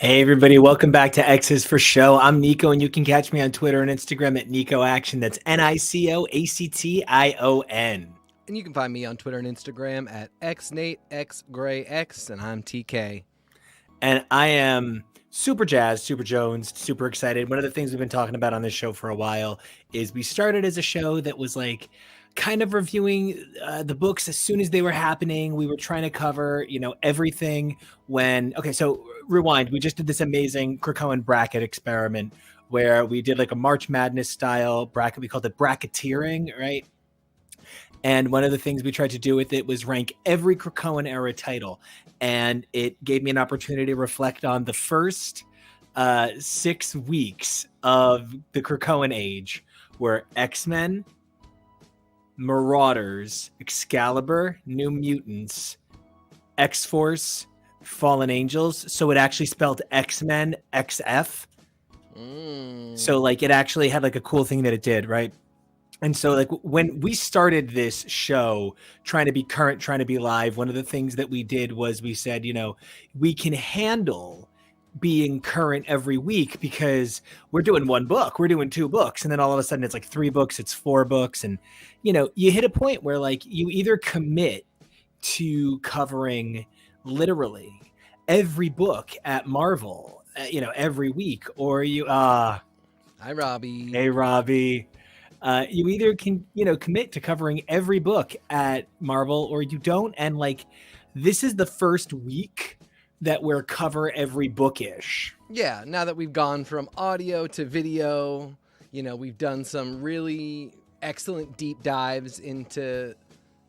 Hey everybody, welcome back to X's for Show. I'm Nico, and you can catch me on Twitter and Instagram at Nico Action. That's NICOACTION. And you can find me on Twitter and Instagram at XNateXGrayX, and I'm TK. And I am super jazzed, super Jones, super excited. One of the things we've been talking about on this show for a while is we started as a show that was like kind of reviewing the books as soon as they were happening. We were trying to cover, everything so rewind. We just did this amazing Krakoan bracket experiment where we did like a March Madness style bracket. We called it bracketeering, right? And one of the things we tried to do with it was rank every Krakoan era title. And it gave me an opportunity to reflect on the first 6 weeks of the Krakoan age, where X-Men, Marauders, Excalibur, New Mutants, X-Force, Fallen Angels. So it actually spelled X-Men, XF. So like it actually had like a cool thing that it did, right? And so like when we started this show, trying to be current, trying to be live, one of the things that we did was we said, we can handle being current every week because we're doing one book, we're doing 2 books. And then all of a sudden it's like 3 books, it's 4 books. And, you hit a point where like you either commit to covering literally every book at Marvel, every week, or you, Hi, Robbie. Hey, Robbie. You either can, commit to covering every book at Marvel or you don't. And like, this is the first week that we're cover every bookish. Yeah, now that we've gone from audio to video, we've done some really excellent deep dives into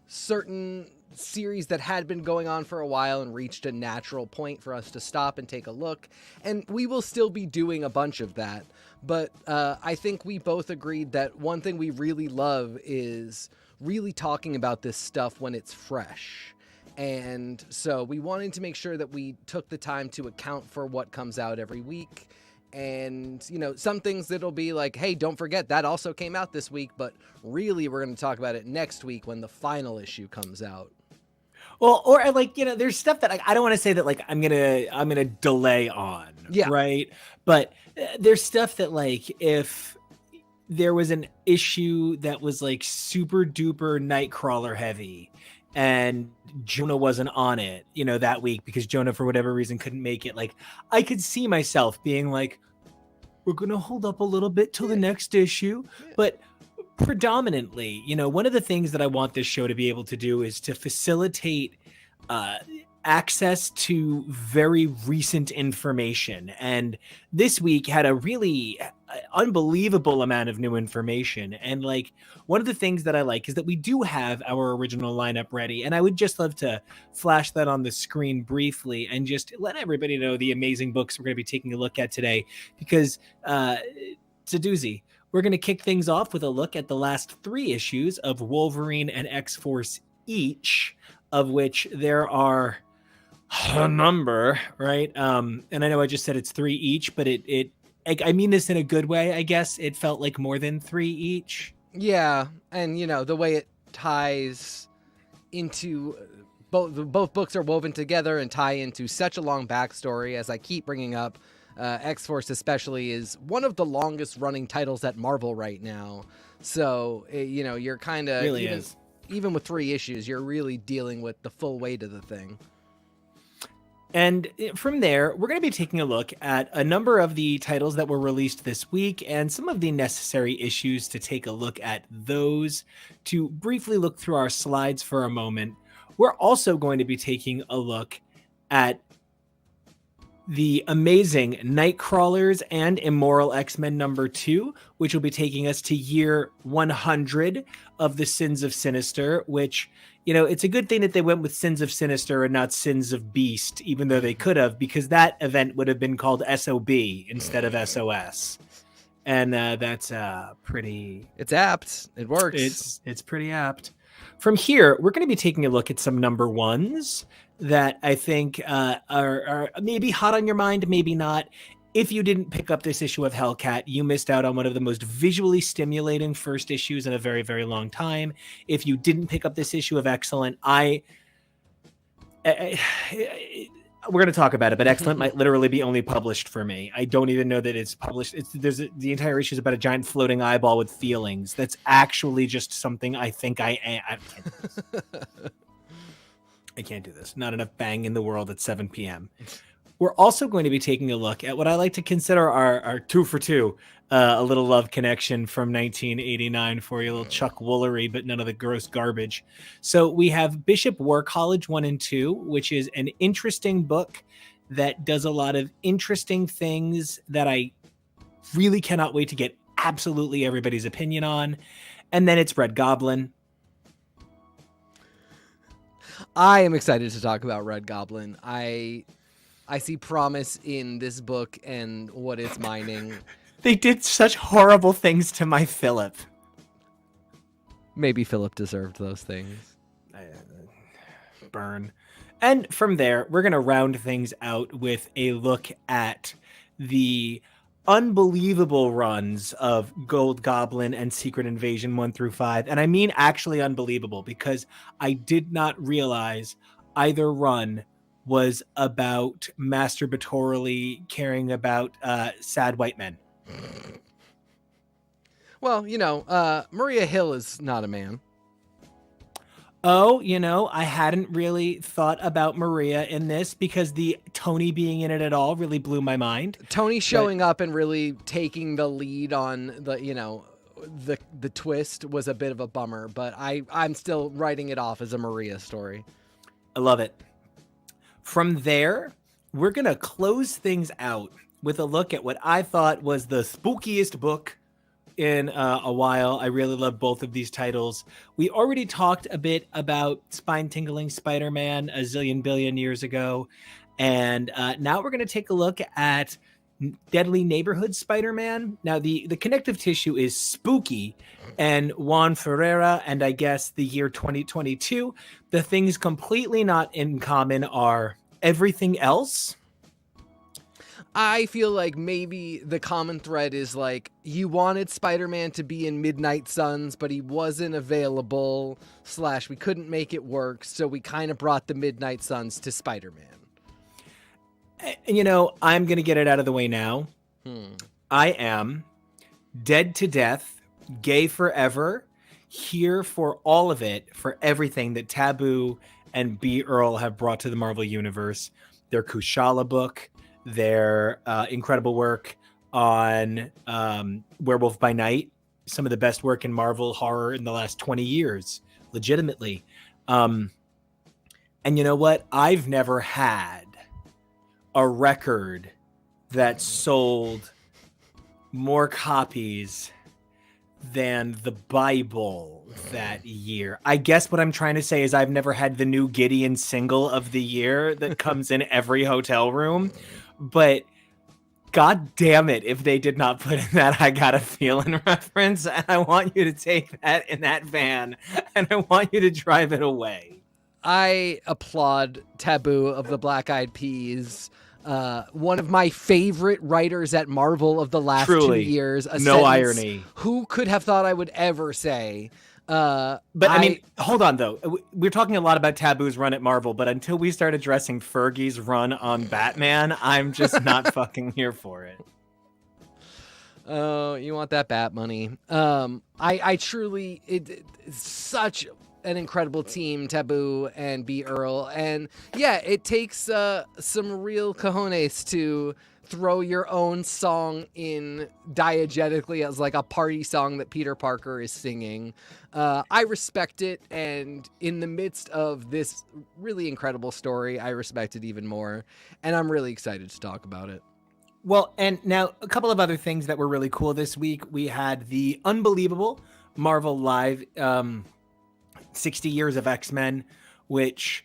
certain series that had been going on for a while and reached a natural point for us to stop and take a look. And we will still be doing a bunch of that. But I think we both agreed that one thing we really love is really talking about this stuff when it's fresh. And so we wanted to make sure that we took the time to account for what comes out every week. And, some things that'll be like, hey, don't forget that also came out this week. But really, we're going to talk about it next week when the final issue comes out. Well, or like, there's stuff that I don't want to say that like I'm gonna delay on, yeah, right? But there's stuff that like if there was an issue that was like super duper Nightcrawler heavy and Jonah wasn't on it, that week because Jonah for whatever reason couldn't make it, like I could see myself being like, we're gonna hold up a little bit till the next issue, but predominantly, one of the things that I want this show to be able to do is to facilitate access to very recent information. And this week had a really unbelievable amount of new information. And like one of the things that I like is that we do have our original lineup ready. And I would just love to flash that on the screen briefly and just let everybody know the amazing books we're going to be taking a look at today, because it's a doozy. We're going to kick things off with a look at the last 3 issues of Wolverine and X-Force each, of which there are a number, right? And I know I just said it's 3 each, but I mean this in a good way, I guess. It felt like more than 3 each. Yeah, and the way it ties into both books are woven together and tie into such a long backstory, as I keep bringing up. X-Force especially is one of the longest running titles at Marvel right now. So, you're kind of... Really is. Even with 3 issues, you're really dealing with the full weight of the thing. And from there, we're going to be taking a look at a number of the titles that were released this week and some of the necessary issues to take a look at those. To briefly look through our slides for a moment, we're also going to be taking a look at the amazing Nightcrawlers and Immoral X-Men number 2, which will be taking us to year 100 of the Sins of Sinister, which, it's a good thing that they went with Sins of Sinister and not Sins of Beast, even though they could have, because that event would have been called SOB instead of SOS. And that's pretty... It's apt. It works. It's pretty apt. From here, we're going to be taking a look at some number 1s that I think are maybe hot on your mind, maybe not. If you didn't pick up this issue of Hellcat, you missed out on one of the most visually stimulating first issues in a very, very long time. If you didn't pick up this issue of X-Cellent, we're going to talk about it, but X-Cellent might literally be only published for me. I don't even know that it's published. The entire issue is about a giant floating eyeball with feelings. That's actually just something I think I am. I can't do this. I can't do this. Not enough bang in the world at 7 p.m. We're also going to be taking a look at what I like to consider our 2 for 2, a little love connection from 1989 for you, a little Chuck Woolery, but none of the gross garbage. So we have Bishop War College 1 and 2, which is an interesting book that does a lot of interesting things that I really cannot wait to get absolutely everybody's opinion on. And then it's Red Goblin. I am excited to talk about Red Goblin. I see promise in this book and what it's mining. They did such horrible things to my Philip. Maybe Philip deserved those things. Burn. And from there, we're going to round things out with a look at the unbelievable runs of Gold Goblin and Secret Invasion 1 through 5. And I mean actually unbelievable, because I did not realize either run was about masturbatorily caring about sad white men. Well, Maria Hill is not a man. Oh, I hadn't really thought about Maria in this, because the Tony being in it at all really blew my mind. Tony showing up and really taking the lead on the twist was a bit of a bummer, but I'm still writing it off as a Maria story. I love it. From there, we're going to close things out with a look at what I thought was the spookiest book in a while. I really love both of these titles. We already talked a bit about Spine-Tingling Spider-Man a zillion billion years ago. And now we're going to take a look at Deadly Neighborhood Spider-Man. Now, the connective tissue is spooky, and Juan Ferreira, and I guess the year 2022. The things completely not in common are everything else. I feel like maybe the common thread is like, you wanted Spider-Man to be in Midnight Suns, but he wasn't available, / we couldn't make it work, so we kind of brought the Midnight Suns to Spider-Man. I'm going to get it out of the way now. I am dead to death, gay forever, here for all of it, for everything that Taboo and B. Earl have brought to the Marvel Universe. Their Kushala book, their incredible work on Werewolf by Night, some of the best work in Marvel horror in the last 20 years, legitimately. And you know what? I've never had a record that sold more copies than the Bible that year. I guess what I'm trying to say is I've never had the new Gideon single of the year that comes in every hotel room, but God damn it if they did not put in that I Got a Feeling reference, and I want you to take that in that van and I want you to drive it away. I applaud Taboo of the Black Eyed Peas. One of my favorite writers at Marvel of the last 2 years. No irony. Who could have thought I would ever say? But I mean, hold on though. We're talking a lot about Taboo's run at Marvel, but until we start addressing Fergie's run on Batman, I'm just not fucking here for it. Oh, you want that Bat money? I truly, it's such an incredible team, Taboo and B. Earl, and yeah, it takes some real cojones to throw your own song in diegetically as like a party song that Peter Parker is singing. I respect it, and in the midst of this really incredible story, I respect it even more, and I'm really excited to talk about it. Well, and now a couple of other things that were really cool this week. We had the unbelievable Marvel Live 60 Years of X-Men, which,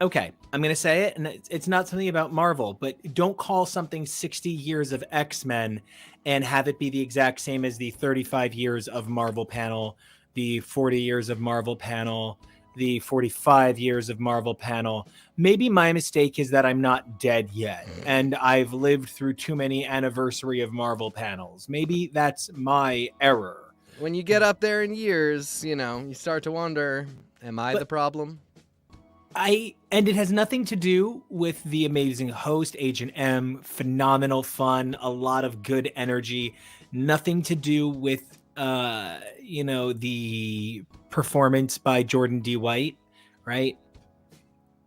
okay, I'm going to say it, and it's not something about Marvel, but don't call something 60 Years of X-Men and have it be the exact same as the 35 years of Marvel panel, the 40 years of Marvel panel, the 45 years of Marvel panel. Maybe my mistake is that I'm not dead yet, and I've lived through too many anniversary of Marvel panels. Maybe that's my error. When you get up there in years, you start to wonder, am I the problem? And it has nothing to do with the amazing host, Agent M, phenomenal fun, a lot of good energy, nothing to do with, the performance by Jordan D. White, right?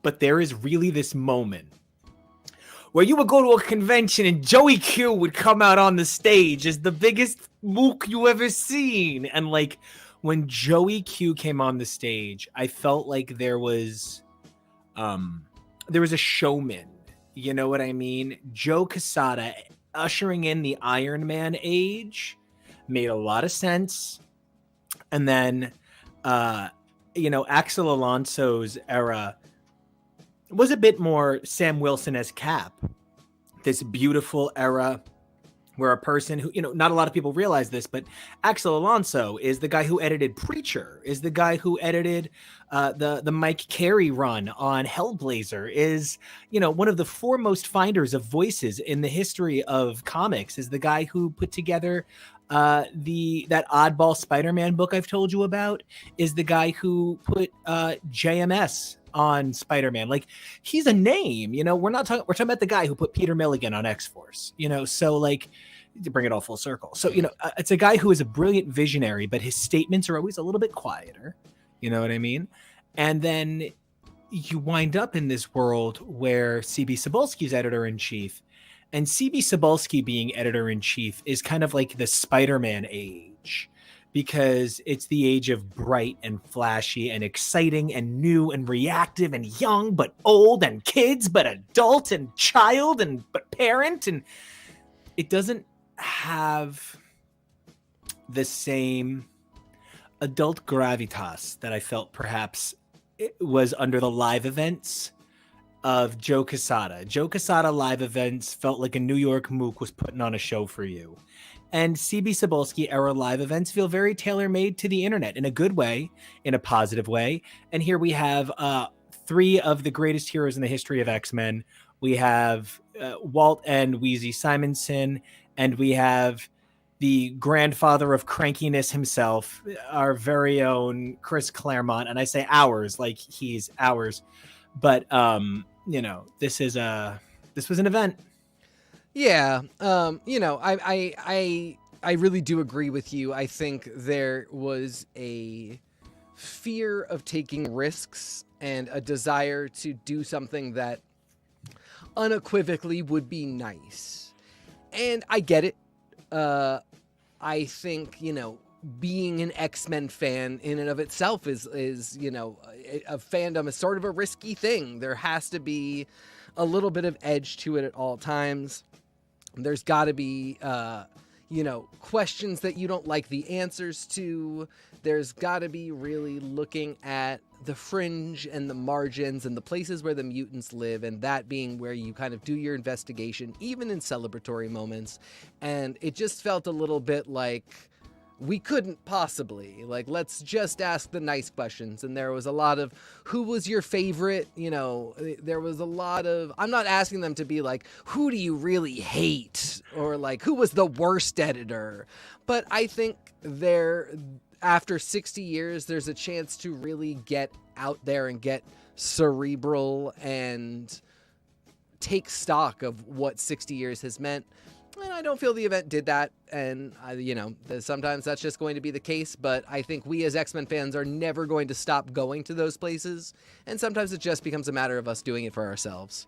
But there is really this moment where you would go to a convention and Joey Q would come out on the stage as the biggest mook you ever seen. And like when Joey Q came on the stage, I felt like there was a showman. You know what I mean? Joe Quesada ushering in the Iron Man age made a lot of sense. And then, Axel Alonso's era was a bit more Sam Wilson as Cap. This beautiful era where a person who, not a lot of people realize this, but Axel Alonso is the guy who edited Preacher, is the guy who edited the Mike Carey run on Hellblazer, is, one of the foremost finders of voices in the history of comics, is the guy who put together that oddball Spider-Man book I've told you about, is the guy who put JMS on Spider-Man. Like, he's a name, we're talking about the guy who put Peter Milligan on X-Force, so like, to bring it all full circle. So, it's a guy who is a brilliant visionary, but his statements are always a little bit quieter. You know what I mean? And then you wind up in this world where CB Cebulski's editor-in-chief, and CB Cebulski being editor-in-chief is kind of like the Spider-Man age, because it's the age of bright and flashy and exciting and new and reactive and young, but old, and kids, but adult, and child, and but parent. And it doesn't have the same adult gravitas that I felt perhaps it was under the live events of Joe Quesada. Joe Quesada live events felt like a New York mook was putting on a show for you. And CB Cebulski era live events feel very tailor-made to the internet in a good way, in a positive way. And here we have three of the greatest heroes in the history of X-Men. We have Walt and Wheezy Simonson, and we have the grandfather of crankiness himself, our very own Chris Claremont. And I say ours, like he's ours. But, this was an event. Yeah, I really do agree with you. I think there was a fear of taking risks and a desire to do something that unequivocally would be nice. And I get it. I think, being an X-Men fan in and of itself is a fandom is sort of a risky thing. There has to be a little bit of edge to it at all times. There's got to be, questions that you don't like the answers to. There's got to be really looking at the fringe and the margins and the places where the mutants live, and that being where you kind of do your investigation, even in celebratory moments. And it just felt a little bit like we couldn't possibly, let's just ask the nice questions. And there was a lot of, who was your favorite? There was a lot of, I'm not asking them to be like, who do you really hate? Or like, who was the worst editor? But I think after 60 years, there's a chance to really get out there and get cerebral and take stock of what 60 years has meant. And I don't feel the event did that. And, sometimes that's just going to be the case. But I think we as X-Men fans are never going to stop going to those places. And sometimes it just becomes a matter of us doing it for ourselves.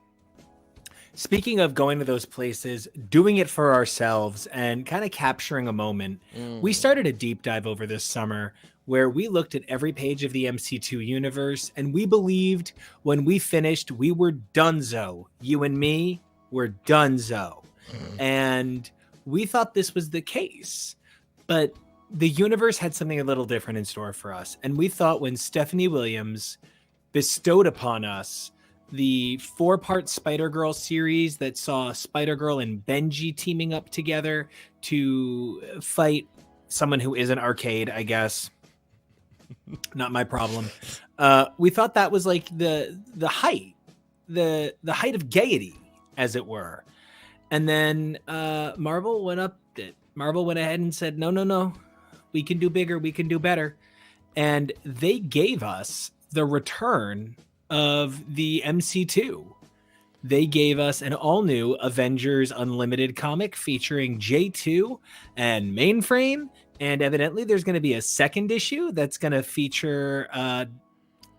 Speaking of going to those places, doing it for ourselves and kind of capturing a moment, we started a deep dive over this summer where we looked at every page of the MC2 universe, and we believed when we finished, we were donezo. You and me were donezo. And we thought this was the case, but the universe had something a little different in store for us. And we thought when Stephanie Williams bestowed upon us the 4-part Spider-Girl series that saw Spider-Girl and Benji teaming up together to fight someone who isn't Arcade, I guess. Not my problem. We thought that was like the height, the height of gaiety, as it were. And then Marvel went ahead and said, no, we can do bigger, we can do better. And they gave us the return of the MC2. They gave us an all-new Avengers Unlimited comic featuring J2 and Mainframe, and evidently there's going to be a second issue that's going to feature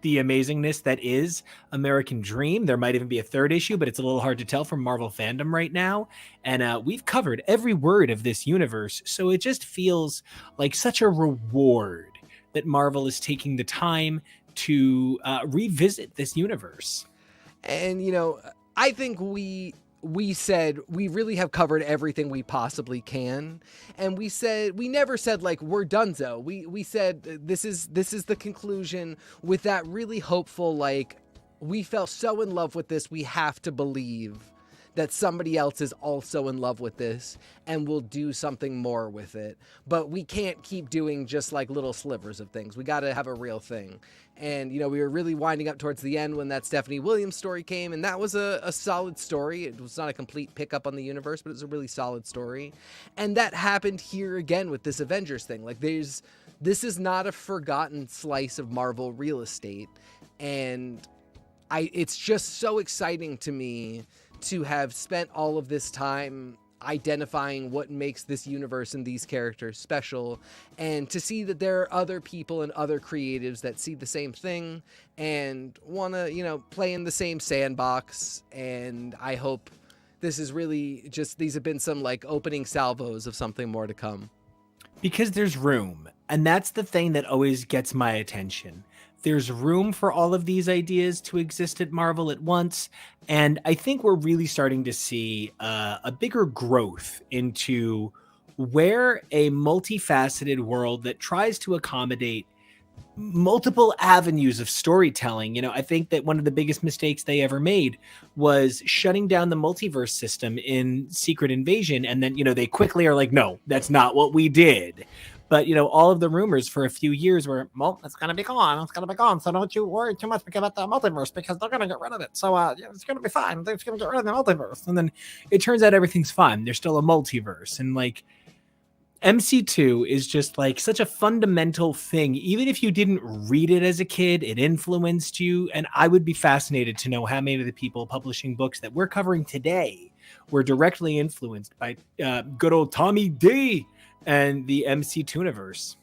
the amazingness that is American Dream. There might even be a third issue, but it's a little hard to tell from Marvel fandom right now. And we've covered every word of this universe, so it just feels like such a reward that Marvel is taking the time to revisit this universe. And, you know, I think we said we really have covered everything we possibly can, and we never said like we're donezo. We said this is the conclusion, with that really hopeful, like, we fell so in love with this, we have to believe that somebody else is also in love with this and will do something more with it. But we can't keep doing just like little slivers of things. We got to have a real thing. And, you know, we were really winding up towards the end when that Stephanie Williams story came, and that was a solid story. It was not a complete pickup on the universe, but it was a really solid story. And that happened here again with this Avengers thing. Like, this is not a forgotten slice of Marvel real estate. And it's just so exciting to me to have spent all of this time identifying what makes this universe and these characters special, and to see that there are other people and other creatives that see the same thing and want to, you know, play in the same sandbox. And I hope this is really just, these have been some like opening salvos of something more to come. Because there's room, and that's the thing that always gets my attention. There's room for all of these ideas to exist at Marvel at once, and I think we're really starting to see a bigger growth into where a multifaceted world that tries to accommodate multiple avenues of storytelling. You know, I think that one of the biggest mistakes they ever made was shutting down the multiverse system in Secret Invasion, and then, you know, they quickly are like, no, that's not what we did. But, you know, all of the rumors for a few years were, well, it's going to be gone. It's going to be gone. So don't you worry too much about the multiverse, because they're going to get rid of it. So yeah, it's going to be fine. They're just going to get rid of the multiverse. And then it turns out everything's fine. There's still a multiverse. And like, MC2 is just like such a fundamental thing. Even if you didn't read it as a kid, it influenced you. And I would be fascinated to know how many of the people publishing books that we're covering today were directly influenced by good old Tommy D and the MC2 universe.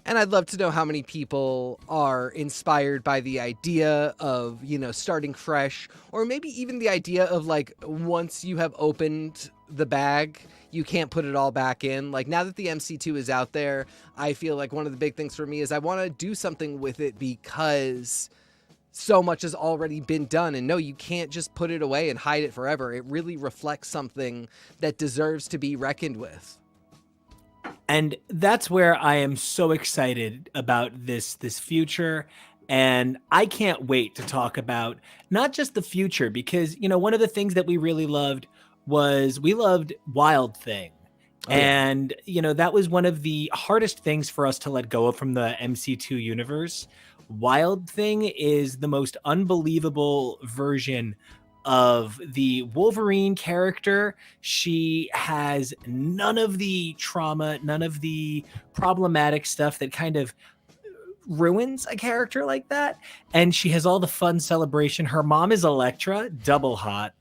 And I'd love to know how many people are inspired by the idea of, you know, starting fresh, or maybe even the idea of like, once you have opened the bag, you can't put it all back in. Like, now that the MC2 is out there, I feel like one of the big things for me is I want to do something with it, because so much has already been done. And no, you can't just put it away and hide it forever. It really reflects something that deserves to be reckoned with. And that's where I am so excited about this future. And I can't wait to talk about not just the future, because, you know, one of the things that we really loved was we loved Wild Thing. Oh, and, you know, that was one of the hardest things for us to let go of from the MC2 universe. Wild Thing is the most unbelievable version of the Wolverine character. She has none of the trauma, none of the problematic stuff that kind of ruins a character like that. And she has all the fun celebration. Her mom is Elektra, double hot.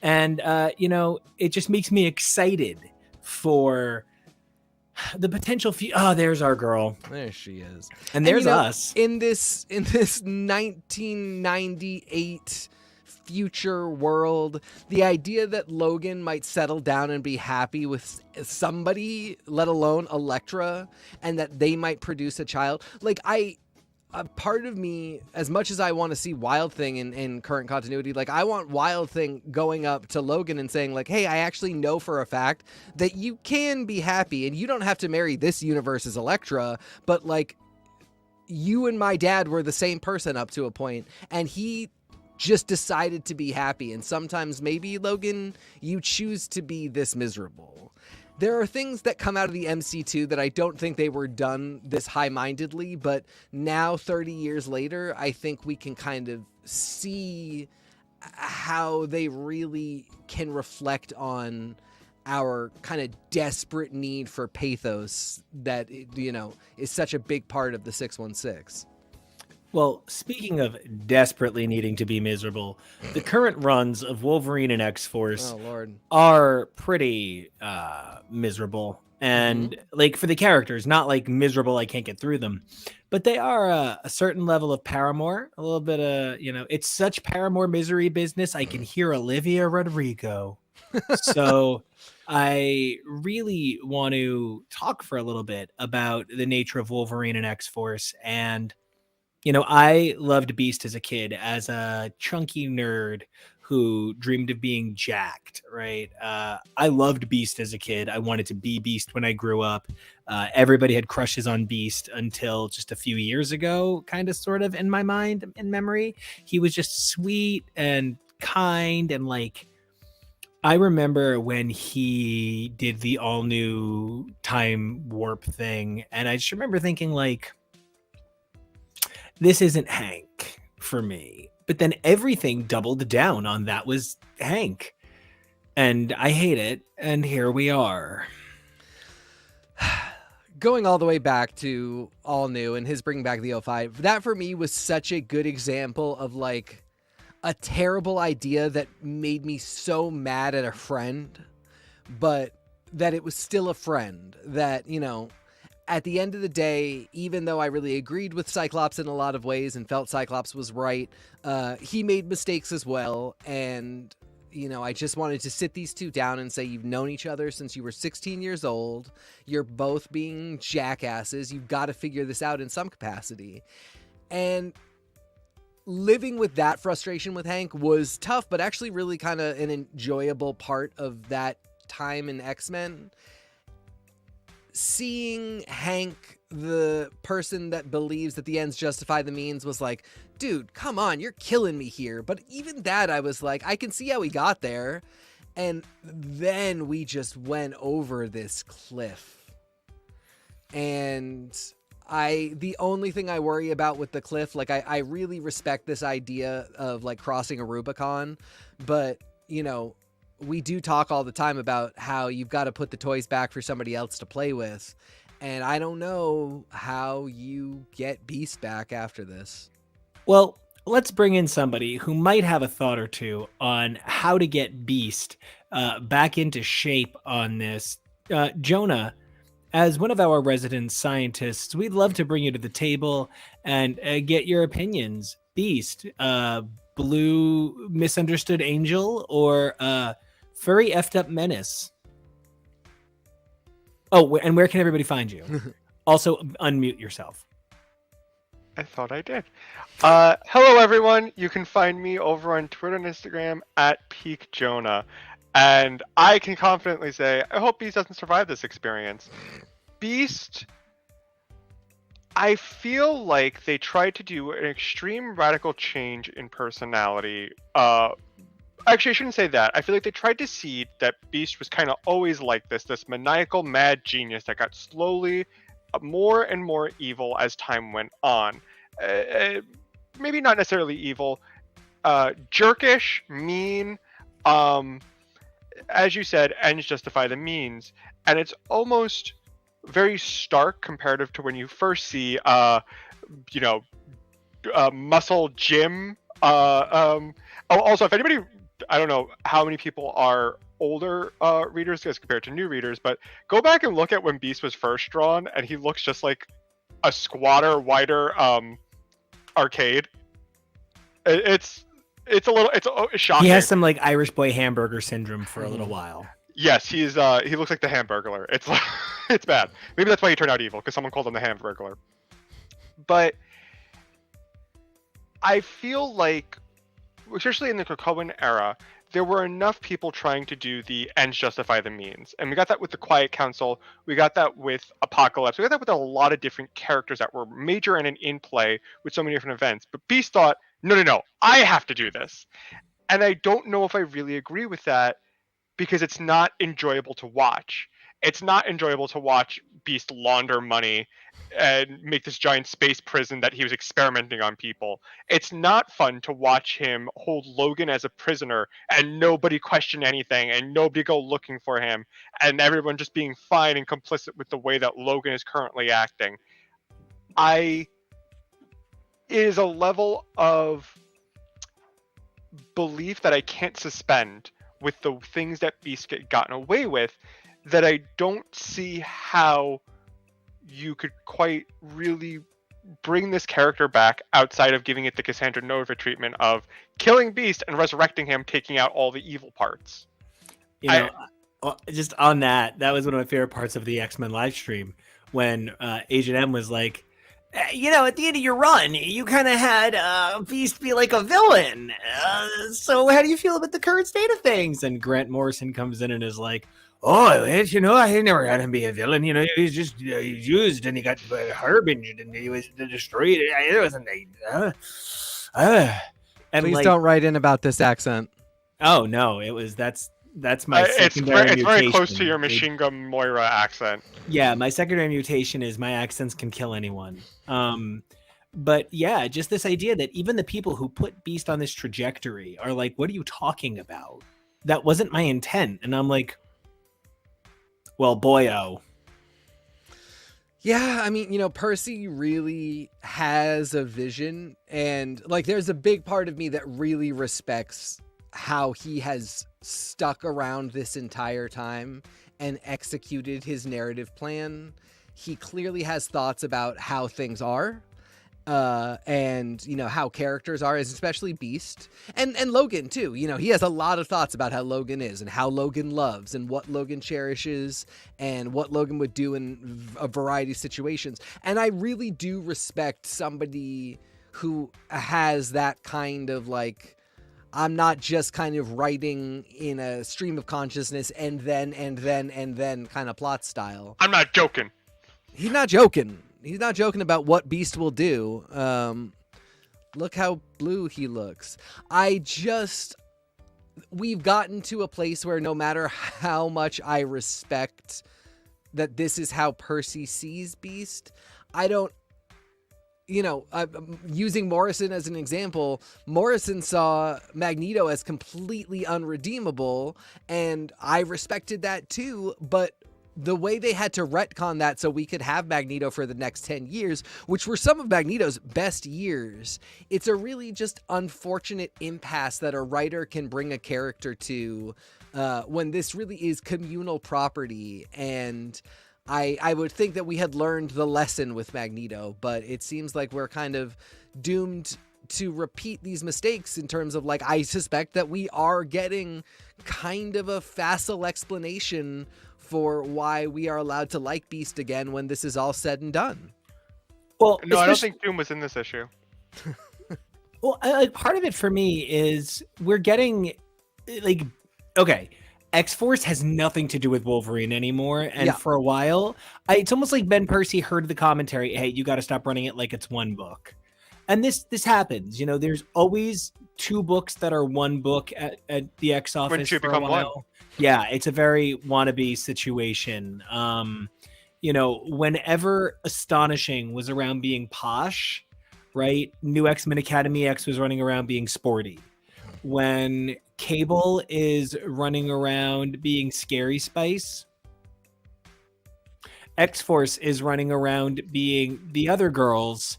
And, you know, it just makes me excited for the potential. Oh, there's our girl. There she is. And there's, you know, us. In this 1998 future world, the idea that Logan might settle down and be happy with somebody, let alone Elektra, and that they might produce a child. Like, a part of me, as much as I want to see Wild Thing in current continuity, like, I want Wild Thing going up to Logan and saying, like, hey, I actually know for a fact that you can be happy and you don't have to marry this universe's Elektra, but like, you and my dad were the same person up to a point, and he just decided to be happy. And sometimes maybe, Logan, you choose to be this miserable. There are things that come out of the MC2 that I don't think they were done this high-mindedly, but now 30 years later, I think we can kind of see how they really can reflect on our kind of desperate need for pathos that, you know, is such a big part of the 616. Well, speaking of desperately needing to be miserable, the current runs of Wolverine and X-Force Oh Lord. are pretty miserable. And like for the characters, not like miserable I can't get through them, but they are a certain level of Paramore, a little bit of, it's such Paramore misery business. I can hear Olivia Rodrigo. So I really want to talk for a little bit about the nature of Wolverine and X-Force. And I loved Beast as a kid, as a chunky nerd who dreamed of being jacked, right? I loved Beast as a kid. I wanted to be Beast when I grew up. Everybody had crushes on Beast until just a few years ago, kind of sort of in my mind and memory. He was just sweet and kind and like, I remember when he did the all new time warp thing, and I just remember thinking like, this isn't Hank for me. But then everything doubled down on that was Hank. And I hate it. And here we are. Going all the way back to All New and his bringing back the 05, that for me was such a good example of like a terrible idea that made me so mad at a friend, but that it was still a friend. That, at the end of the day, even though I really agreed with Cyclops in a lot of ways and felt Cyclops was right, he made mistakes as well. And, I just wanted to sit these two down and say, you've known each other since you were 16 years old. You're both being jackasses. You've got to figure this out in some capacity. And living with that frustration with Hank was tough, but actually really kind of an enjoyable part of that time in X-Men. Seeing Hank, the person that believes that the ends justify the means, was like, dude, come on, you're killing me here. But even that, I was like, I can see how he got there. And then we just went over this cliff. And the only thing I worry about with the cliff, like I really respect this idea of like crossing a Rubicon, but we do talk all the time about how you've got to put the toys back for somebody else to play with. And I don't know how you get Beast back after this. Well, let's bring in somebody who might have a thought or two on how to get Beast back into shape on this. Jonah, as one of our resident scientists, we'd love to bring you to the table and get your opinions. Beast, blue misunderstood angel, or furry effed up menace? Oh, and where can everybody find you? Also, unmute yourself. I thought I did. Hello, everyone. You can find me over on Twitter and Instagram at PeakJonah. And I can confidently say, I hope Beast doesn't survive this experience. Beast, I feel like they tried to do an extreme radical change in personality. Actually, I shouldn't say that. I feel like they tried to seed that Beast was kind of always like this maniacal, mad genius that got slowly more and more evil as time went on. Maybe not necessarily evil, jerkish, mean, as you said, ends justify the means. And it's almost very stark comparative to when you first see, Muscle Jim. Also, if anybody, I don't know how many people are older readers as compared to new readers, but go back and look at when Beast was first drawn, and he looks just like a squatter, wider arcade. It's shocking. He has some like Irish boy hamburger syndrome for a little while. Yes, he looks like the Hamburglar. It's it's bad. Maybe that's why he turned out evil, because someone called him the Hamburglar. But I feel like, especially in the Krakoan era, there were enough people trying to do the ends justify the means. And we got that with the Quiet Council. We got that with Apocalypse. We got that with a lot of different characters that were major and in play with so many different events. But Beast thought, no, I have to do this. And I don't know if I really agree with that, because it's not enjoyable to watch. It's not enjoyable to watch Beast launder money and make this giant space prison that he was experimenting on people. It's not fun to watch him hold Logan as a prisoner and nobody question anything and nobody go looking for him and everyone just being fine and complicit with the way that Logan is currently acting. I is a level of belief that I can't suspend with the things that Beast get gotten away with, that I don't see how you could quite really bring this character back outside of giving it the Cassandra Nova treatment of killing Beast and resurrecting him, taking out all the evil parts. You know, just on that was one of my favorite parts of the X-Men live stream when Agent M was like, you know, at the end of your run, you kind of had Beast be like a villain. So how do you feel about the current state of things? And Grant Morrison comes in and is like, oh, you know, I never had him be a villain. You know, he's just he's used and he got harbinged and he was destroyed. It wasn't and Please like, don't write in about this accent. Oh no, that's my it's secondary mutation. very close to your Machine Gun Moira accent. Yeah, my secondary mutation is my accents can kill anyone. But yeah, just this idea that even the people who put Beast on this trajectory are like, what are you talking about? That wasn't my intent. And I'm like, well, boyo. Yeah, I mean, you know, Percy really has a vision, and like there's a big part of me that really respects how he has stuck around this entire time and executed his narrative plan. He clearly has thoughts about how things are, and you know how characters are, especially Beast and Logan too. You know, he has a lot of thoughts about how Logan is and how Logan loves and what Logan cherishes and what Logan would do in a variety of situations. And I really do respect somebody who has that kind of like, I'm not just kind of writing in a stream of consciousness and then kind of plot style. I'm not joking. He's not joking. He's not joking about what Beast will do. Look how blue he looks. We've gotten to a place where no matter how much I respect that this is how Percy sees Beast, I don't, you know, using Morrison as an example, Morrison saw Magneto as completely unredeemable, and I respected that too, but the way they had to retcon that so we could have Magneto for the next 10 years, which were some of Magneto's best years, it's a really just unfortunate impasse that a writer can bring a character to when this really is communal property. And I would think that we had learned the lesson with Magneto, but it seems like we're kind of doomed to repeat these mistakes in terms of, like, I suspect that we are getting kind of a facile explanation for why we are allowed to like Beast again when this is all said and done. Well, no, I don't think Doom was in this issue. Well, like part of it for me is we're getting like, okay, X-Force has nothing to do with Wolverine anymore, and for a while, it's almost like Ben Percy heard the commentary, hey, you got to stop running it like it's one book. And this happens, you know, there's always two books that are one book at the X office. When two for become a while. one. Yeah, it's a very wannabe situation. You know, whenever Astonishing was around being posh, right? New X-Men Academy X was running around being sporty. When Cable is running around being Scary Spice, X-Force is running around being the other girls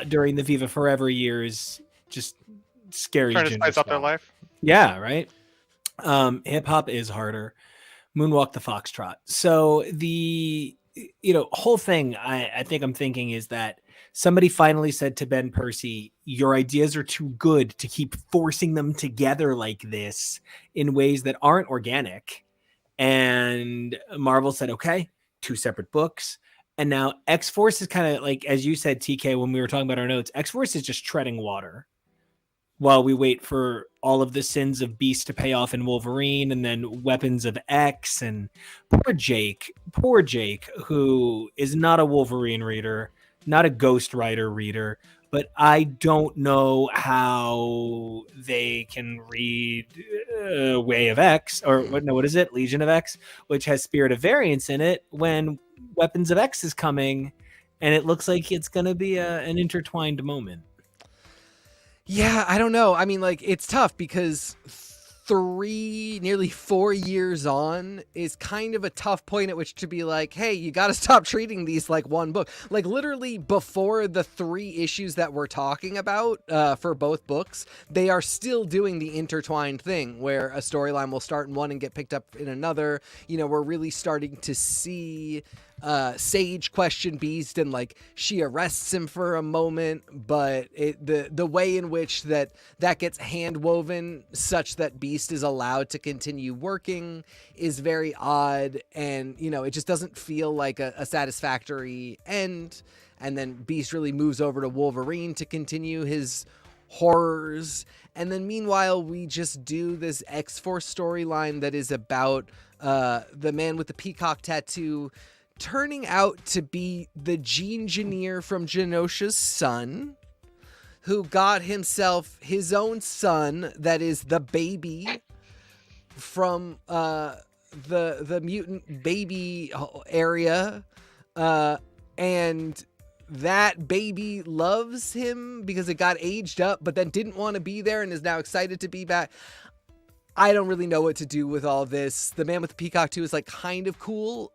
during the Viva Forever years, just scary. Trying to spice up their life. Yeah, right. Hip hop is harder. Moonwalk the Foxtrot. So the whole thing I think I'm thinking is that somebody finally said to Ben Percy, your ideas are too good to keep forcing them together like this in ways that aren't organic. And Marvel said, okay, 2 separate books. And now X-Force is kind of like, as you said, TK, when we were talking about our notes, X-Force is just treading water while we wait for all of the sins of Beast to pay off in Wolverine and then Weapons of X. And poor Jake, who is not a Wolverine reader, not a Ghost Rider reader, but I don't know how they can read Way of X, or what is it? Legion of X, which has Spirit of Variance in it, when Weapons of X is coming, and it looks like it's going to be an intertwined moment. Yeah, I don't know. I mean, like, it's tough because nearly 4 years on is kind of a tough point at which to be like, hey, you got to stop treating these like one book. Like literally before the 3 issues that we're talking about for both books, they are still doing the intertwined thing where a storyline will start in one and get picked up in another. You know, we're really starting to see Sage question Beast, and like she arrests him for a moment, but the way in which that gets hand woven such that Beast is allowed to continue working is very odd, and you know, it just doesn't feel like a satisfactory end. And then Beast really moves over to Wolverine to continue his horrors, and then meanwhile we just do this X-Force storyline that is about the man with the peacock tattoo turning out to be the Gene-Engineer from Genosha's son, who got himself his own son that is the baby from the mutant baby area, and that baby loves him because it got aged up but then didn't want to be there and is now excited to be back. I don't really know what to do with all this. The man with the peacock too is like kind of cool,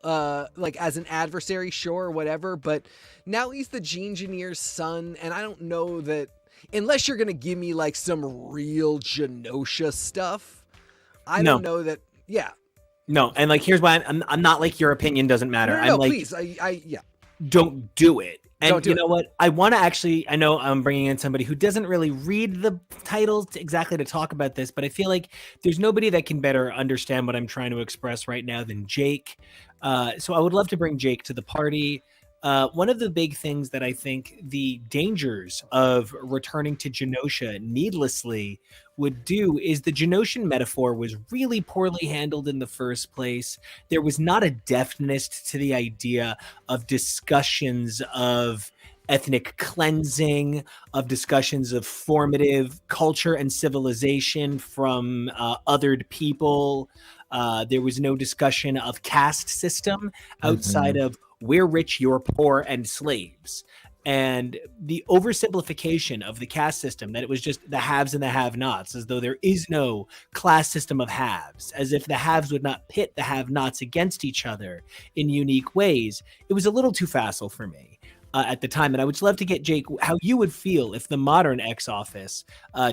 like as an adversary, sure, whatever. But now he's the Gene-Engineer's son, and I don't know that unless you're gonna give me like some real Genosha stuff, I don't know that. Yeah. No, and like here's why I'm not like your opinion doesn't matter. No, I'm like, please, yeah. Don't do it. And you know it. what? I want to actually, I know I'm bringing in somebody who doesn't really read the titles exactly to talk about this, but I feel like there's nobody that can better understand what I'm trying to express right now than Jake. So I would love to bring Jake to the party. One of the big things that I think the dangers of returning to Genosha needlessly would do is the Genoshan metaphor was really poorly handled in the first place. There was not a deftness to the idea of discussions of ethnic cleansing, of discussions of formative culture and civilization from othered people. There was no discussion of caste system outside of we're rich, you're poor, and slaves. And the oversimplification of the caste system, that it was just the haves and the have-nots, as though there is no class system of haves, as if the haves would not pit the have-nots against each other in unique ways. It was a little too facile for me at the time. And I would love to get, Jake, how you would feel if the modern X-Office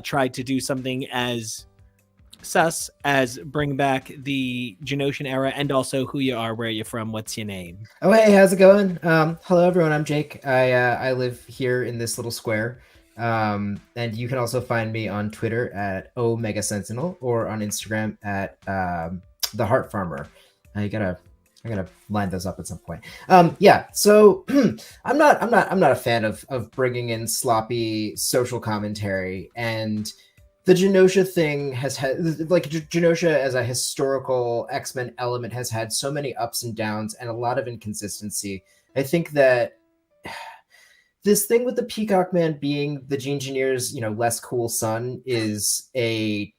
tried to do something as sus as bring back the Genoshan era, and also who you are, where you're from, what's your name. Oh, hey, how's it going? Hello, everyone. I'm Jake. I live here in this little square. And you can also find me on Twitter at Omega Sentinel or on Instagram at The Heart Farmer. I gotta line those up at some point. Yeah. So I'm not a fan of bringing in sloppy social commentary, and the Genosha thing has had, like, Genosha as a historical X-Men element has had so many ups and downs and a lot of inconsistency. I think that this thing with the Peacock Man being the Gene-Engineer's, less cool son is a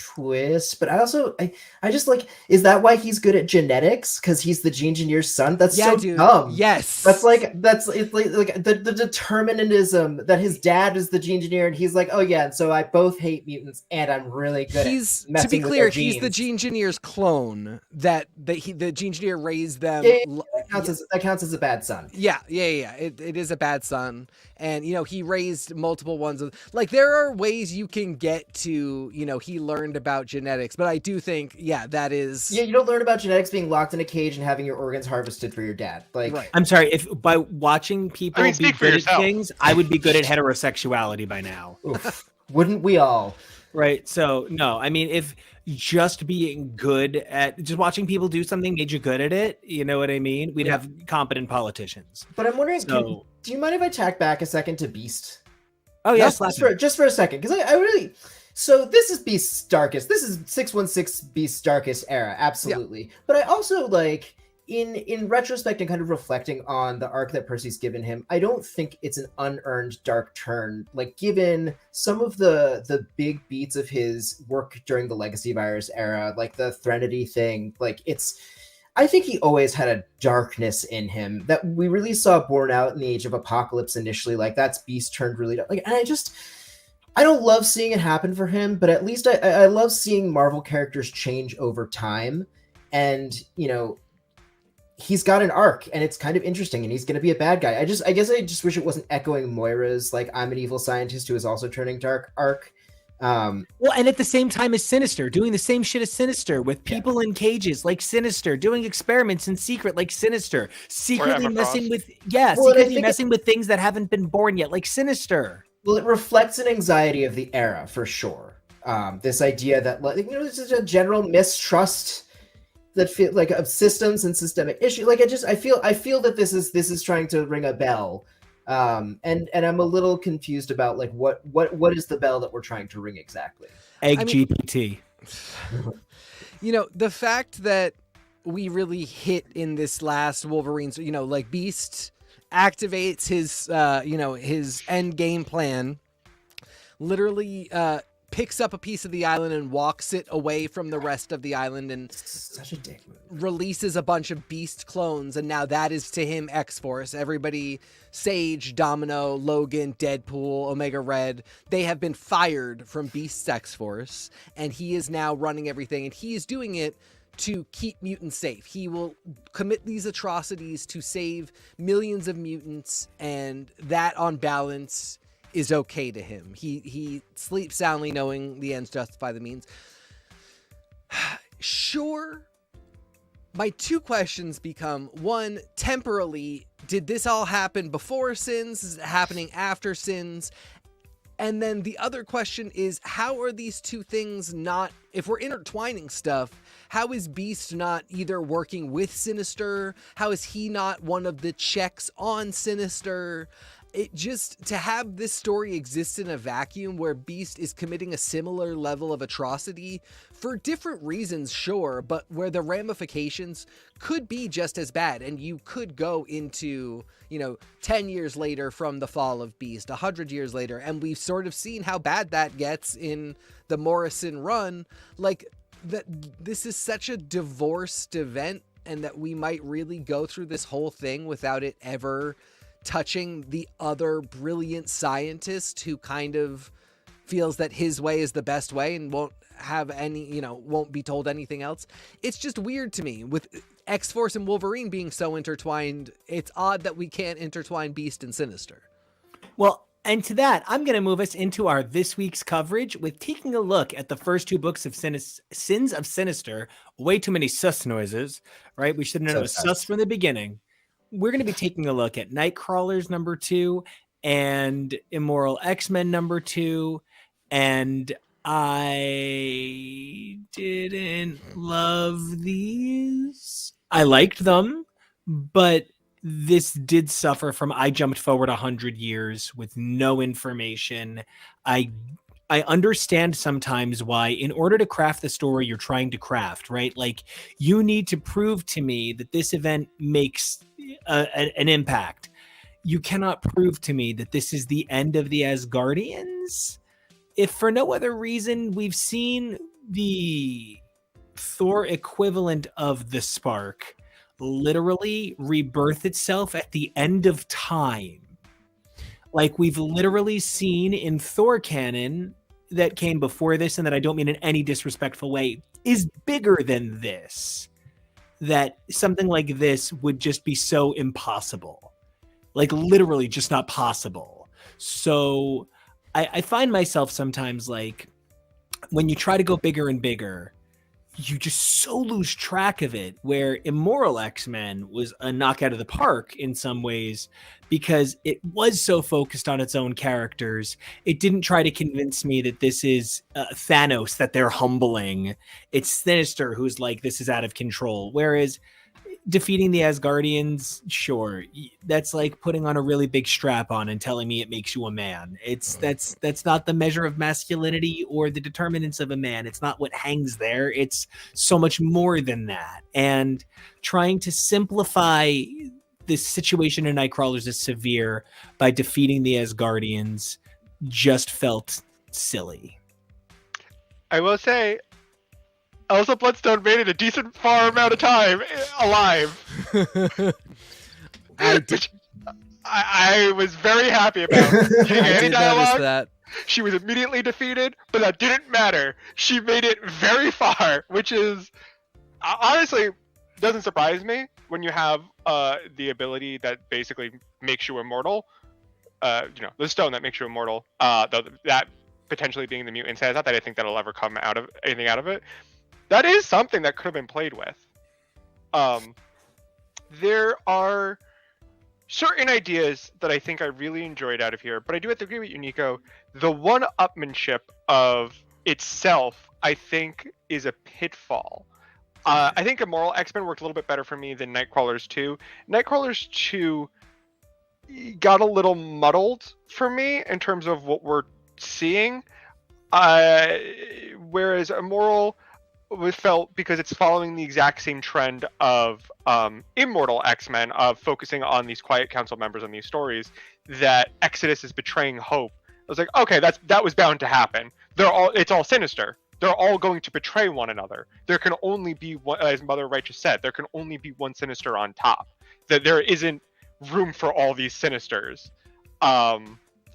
twist, but I just like, is that why he's good at genetics? Because he's the Gene-Engineer's son? That's so dude. dumb. Yes, that's like the determinism that his dad is the Gene-Engineer, and he's like, oh yeah, and so I both hate mutants, and I'm really good. He's at messing, to be clear, with their he's genes. the Gene-Engineer's clone. The Gene-Engineer raised them. That counts as a bad son. Yeah. It is a bad son, and he raised multiple ones. Like, there are ways you can get to, he learned about genetics, but I do think, that is. Yeah, you don't learn about genetics being locked in a cage and having your organs harvested for your dad. Like, right. I'm sorry, if by watching people be good at things, I would be good at heterosexuality by now. Oof. Wouldn't we all? Right. So no, I mean, if just being good at just watching people do something made you good at it, you know what I mean? We'd have competent politicians. But I'm wondering, do you mind if I tack back a second to Beast? Oh yeah, just for a second, because I really. So this is Beast's darkest. This is 616 Beast's darkest era, absolutely. Yeah. But I also like, in retrospect and kind of reflecting on the arc that Percy's given him, I don't think it's an unearned dark turn. Like, given some of the big beats of his work during the Legacy Virus era, like the Threnody thing, like I think he always had a darkness in him that we really saw borne out in the Age of Apocalypse initially. Like, that's Beast turned really dark. Like, and I don't love seeing it happen for him, but at least I love seeing Marvel characters change over time. And, he's got an arc, and it's kind of interesting, and he's going to be a bad guy. I guess I just wish it wasn't echoing Moira's, like, I'm an evil scientist who is also turning dark arc. Well, and at the same time as Sinister, doing the same shit as Sinister with people in cages like Sinister, doing experiments in secret like Sinister, secretly messing with messing with things that haven't been born yet like Sinister. Well, it reflects an anxiety of the era for sure. This idea that this is a general mistrust that feel like of systems and systemic issue. Like I feel that this is trying to ring a bell. And I'm a little confused about like what is the bell that we're trying to ring exactly? GPT. The fact that we really hit in this last Wolverine's, like Beast activates his his end game plan, literally picks up a piece of the island and walks it away from the rest of the island and such a dick move. Releases a bunch of Beast clones, and now that is to him X-Force. Everybody, Sage, Domino, Logan, Deadpool, Omega Red, they have been fired from Beast's X-Force, and he is now running everything, and he is doing it to keep mutants safe. He will commit these atrocities to save millions of mutants, and that on balance is okay to him. He sleeps soundly knowing the ends justify the means. Sure. My two questions become, one, temporally, did this all happen before Sins? Is it happening after Sins? And then the other question is, how are these two things not, if we're intertwining stuff, how is Beast not either working with Sinister? How is he not one of the checks on Sinister? It just, to have this story exist in a vacuum where Beast is committing a similar level of atrocity for different reasons, sure, but where the ramifications could be just as bad. And you could go into, 10 years later from the fall of Beast, 100 years later, and we've sort of seen how bad that gets in the Morrison run. Like, that this is such a divorced event, and that we might really go through this whole thing without it ever touching the other brilliant scientist who kind of feels that his way is the best way and won't have any, won't be told anything else. It's just weird to me with X-Force and Wolverine being so intertwined. It's odd that we can't intertwine Beast and Sinister. Well, and to that, I'm going to move us into our this week's coverage with taking a look at the first two books of Sins of Sinister. Way too many sus noises, right? We should have known it was sus from the beginning. We're going to be taking a look at Nightcrawlers number 2 and Immoral X-Men number 2. And I didn't love these. I liked them, but this did suffer from I jumped forward 100 years with no information. I understand sometimes why, in order to craft the story you're trying to craft, right? Like, you need to prove to me that this event makes an impact. You cannot prove to me that this is the end of the Asgardians. If for no other reason, we've seen the Thor equivalent of the Spark literally rebirth itself at the end of time. Like, we've literally seen in Thor canon that came before this, and that I don't mean in any disrespectful way, is bigger than this. That something like this would just be so impossible. Like, literally just not possible. So I find myself sometimes, like, when you try to go bigger and bigger, you just so lose track of it, where Immoral X-Men was a knockout of the park in some ways because it was so focused on its own characters. It didn't try to convince me that this is Thanos, that they're humbling. It's Sinister who's like, this is out of control. Whereas defeating the Asgardians, sure, that's like putting on a really big strap on and telling me it makes you a man. That's not the measure of masculinity or the determinants of a man. It's not what hangs there. It's so much more than that. And trying to simplify this situation in Nightcrawlers is severe by defeating the Asgardians just felt silly. I will say, Elsa Bloodstone made it a decent far amount of time alive. I was very happy about. Getting any dialogue, She was immediately defeated, but that didn't matter. She made it very far, which is honestly doesn't surprise me when you have the ability that basically makes you immortal. The stone that makes you immortal. That potentially being the mutant says, not that I think that'll ever come out of anything out of it. That is something that could have been played with. There are certain ideas that I think I really enjoyed out of here, but I do have to agree with you, Nico. The one-upmanship of itself, I think, is a pitfall. I think Immoral X-Men worked a little bit better for me than Nightcrawlers 2. Nightcrawlers 2 got a little muddled for me in terms of what we're seeing, whereas Immoral was felt, because it's following the exact same trend of Immortal X-Men, of focusing on these Quiet Council members and these stories, that Exodus is betraying Hope. I was like, okay, that was bound to happen. It's all sinister. They're all going to betray one another. There can only be one, as Mother Righteous said, there can only be one sinister on top. That there isn't room for all these sinisters.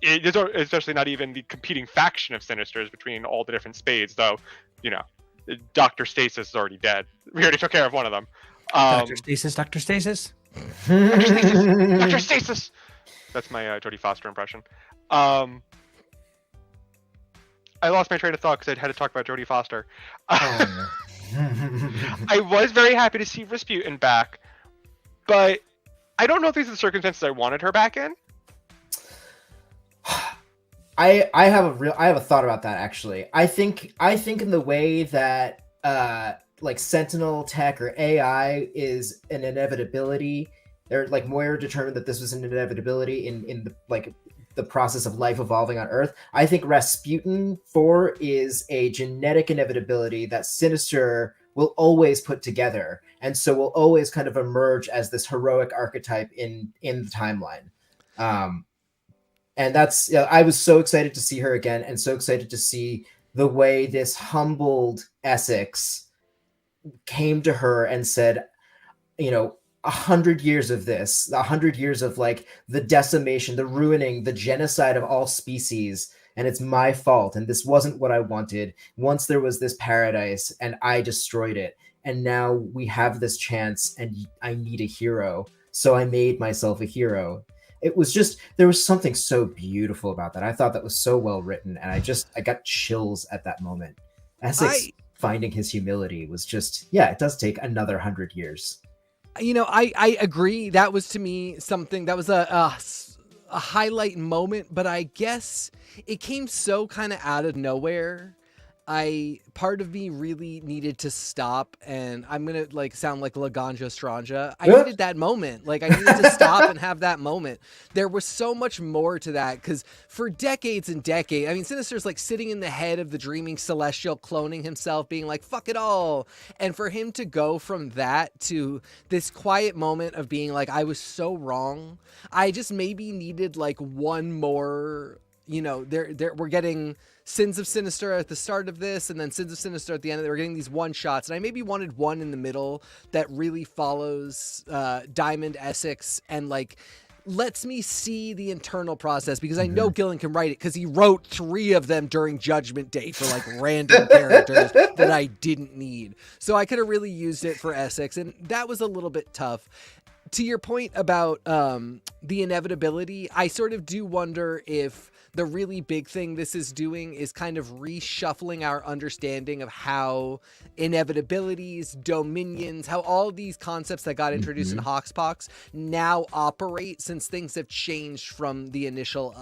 Especially not even the competing faction of sinisters between all the different spades, though, Dr. Stasis is already dead. We already took care of one of them. Dr. Stasis, Dr. Stasis? Dr. Stasis! Dr. Stasis! That's my Jodie Foster impression. I lost my train of thought because I had to talk about Jodie Foster. I was very happy to see Rasputin back, but I don't know if these are the circumstances I wanted her back in. I have a thought about that, actually. I think in the way that like Sentinel tech or AI is an inevitability, or like Moira determined that this was an inevitability in the process of life evolving on Earth. I think Rasputin 4 is a genetic inevitability that Sinister will always put together, and so will always kind of emerge as this heroic archetype in the timeline. And that's, I was so excited to see her again, and so excited to see the way this humbled Essex came to her and said, 100 years of this, 100 years of like the decimation, the ruining, the genocide of all species, and it's my fault, and this wasn't what I wanted. Once there was this paradise, and I destroyed it, and now we have this chance, and I need a hero, so I made myself a hero. It was just, there was something so beautiful about that. I thought that was so well written, and I got chills at that moment. Essex finding his humility was just, it does take another 100 years. I agree. That was, to me, something that was a highlight moment, but I guess it came so kind of out of nowhere. Part of me really needed to stop, and I'm gonna sound like Laganja Stranja. I needed that moment. I needed to stop and have that moment. There was so much more to that, because for decades and decades, Sinister's sitting in the head of the dreaming celestial, cloning himself, being like, fuck it all. And for him to go from that to this quiet moment of being like, I was so wrong. I just maybe needed one more, we're getting Sins of Sinister at the start of this, and then Sins of Sinister at the end. We're getting these one shots, and I maybe wanted one in the middle that really follows Diamond Essex and lets me see the internal process, because I know Gillen can write it, because he wrote 3 of them during Judgment Day for random characters that I didn't need. So I could have really used it for Essex, and that was a little bit tough. To your point about the inevitability, I sort of do wonder if the really big thing this is doing is kind of reshuffling our understanding of how inevitabilities, dominions, how all these concepts that got introduced in Hoxpox now operate, since things have changed from the initial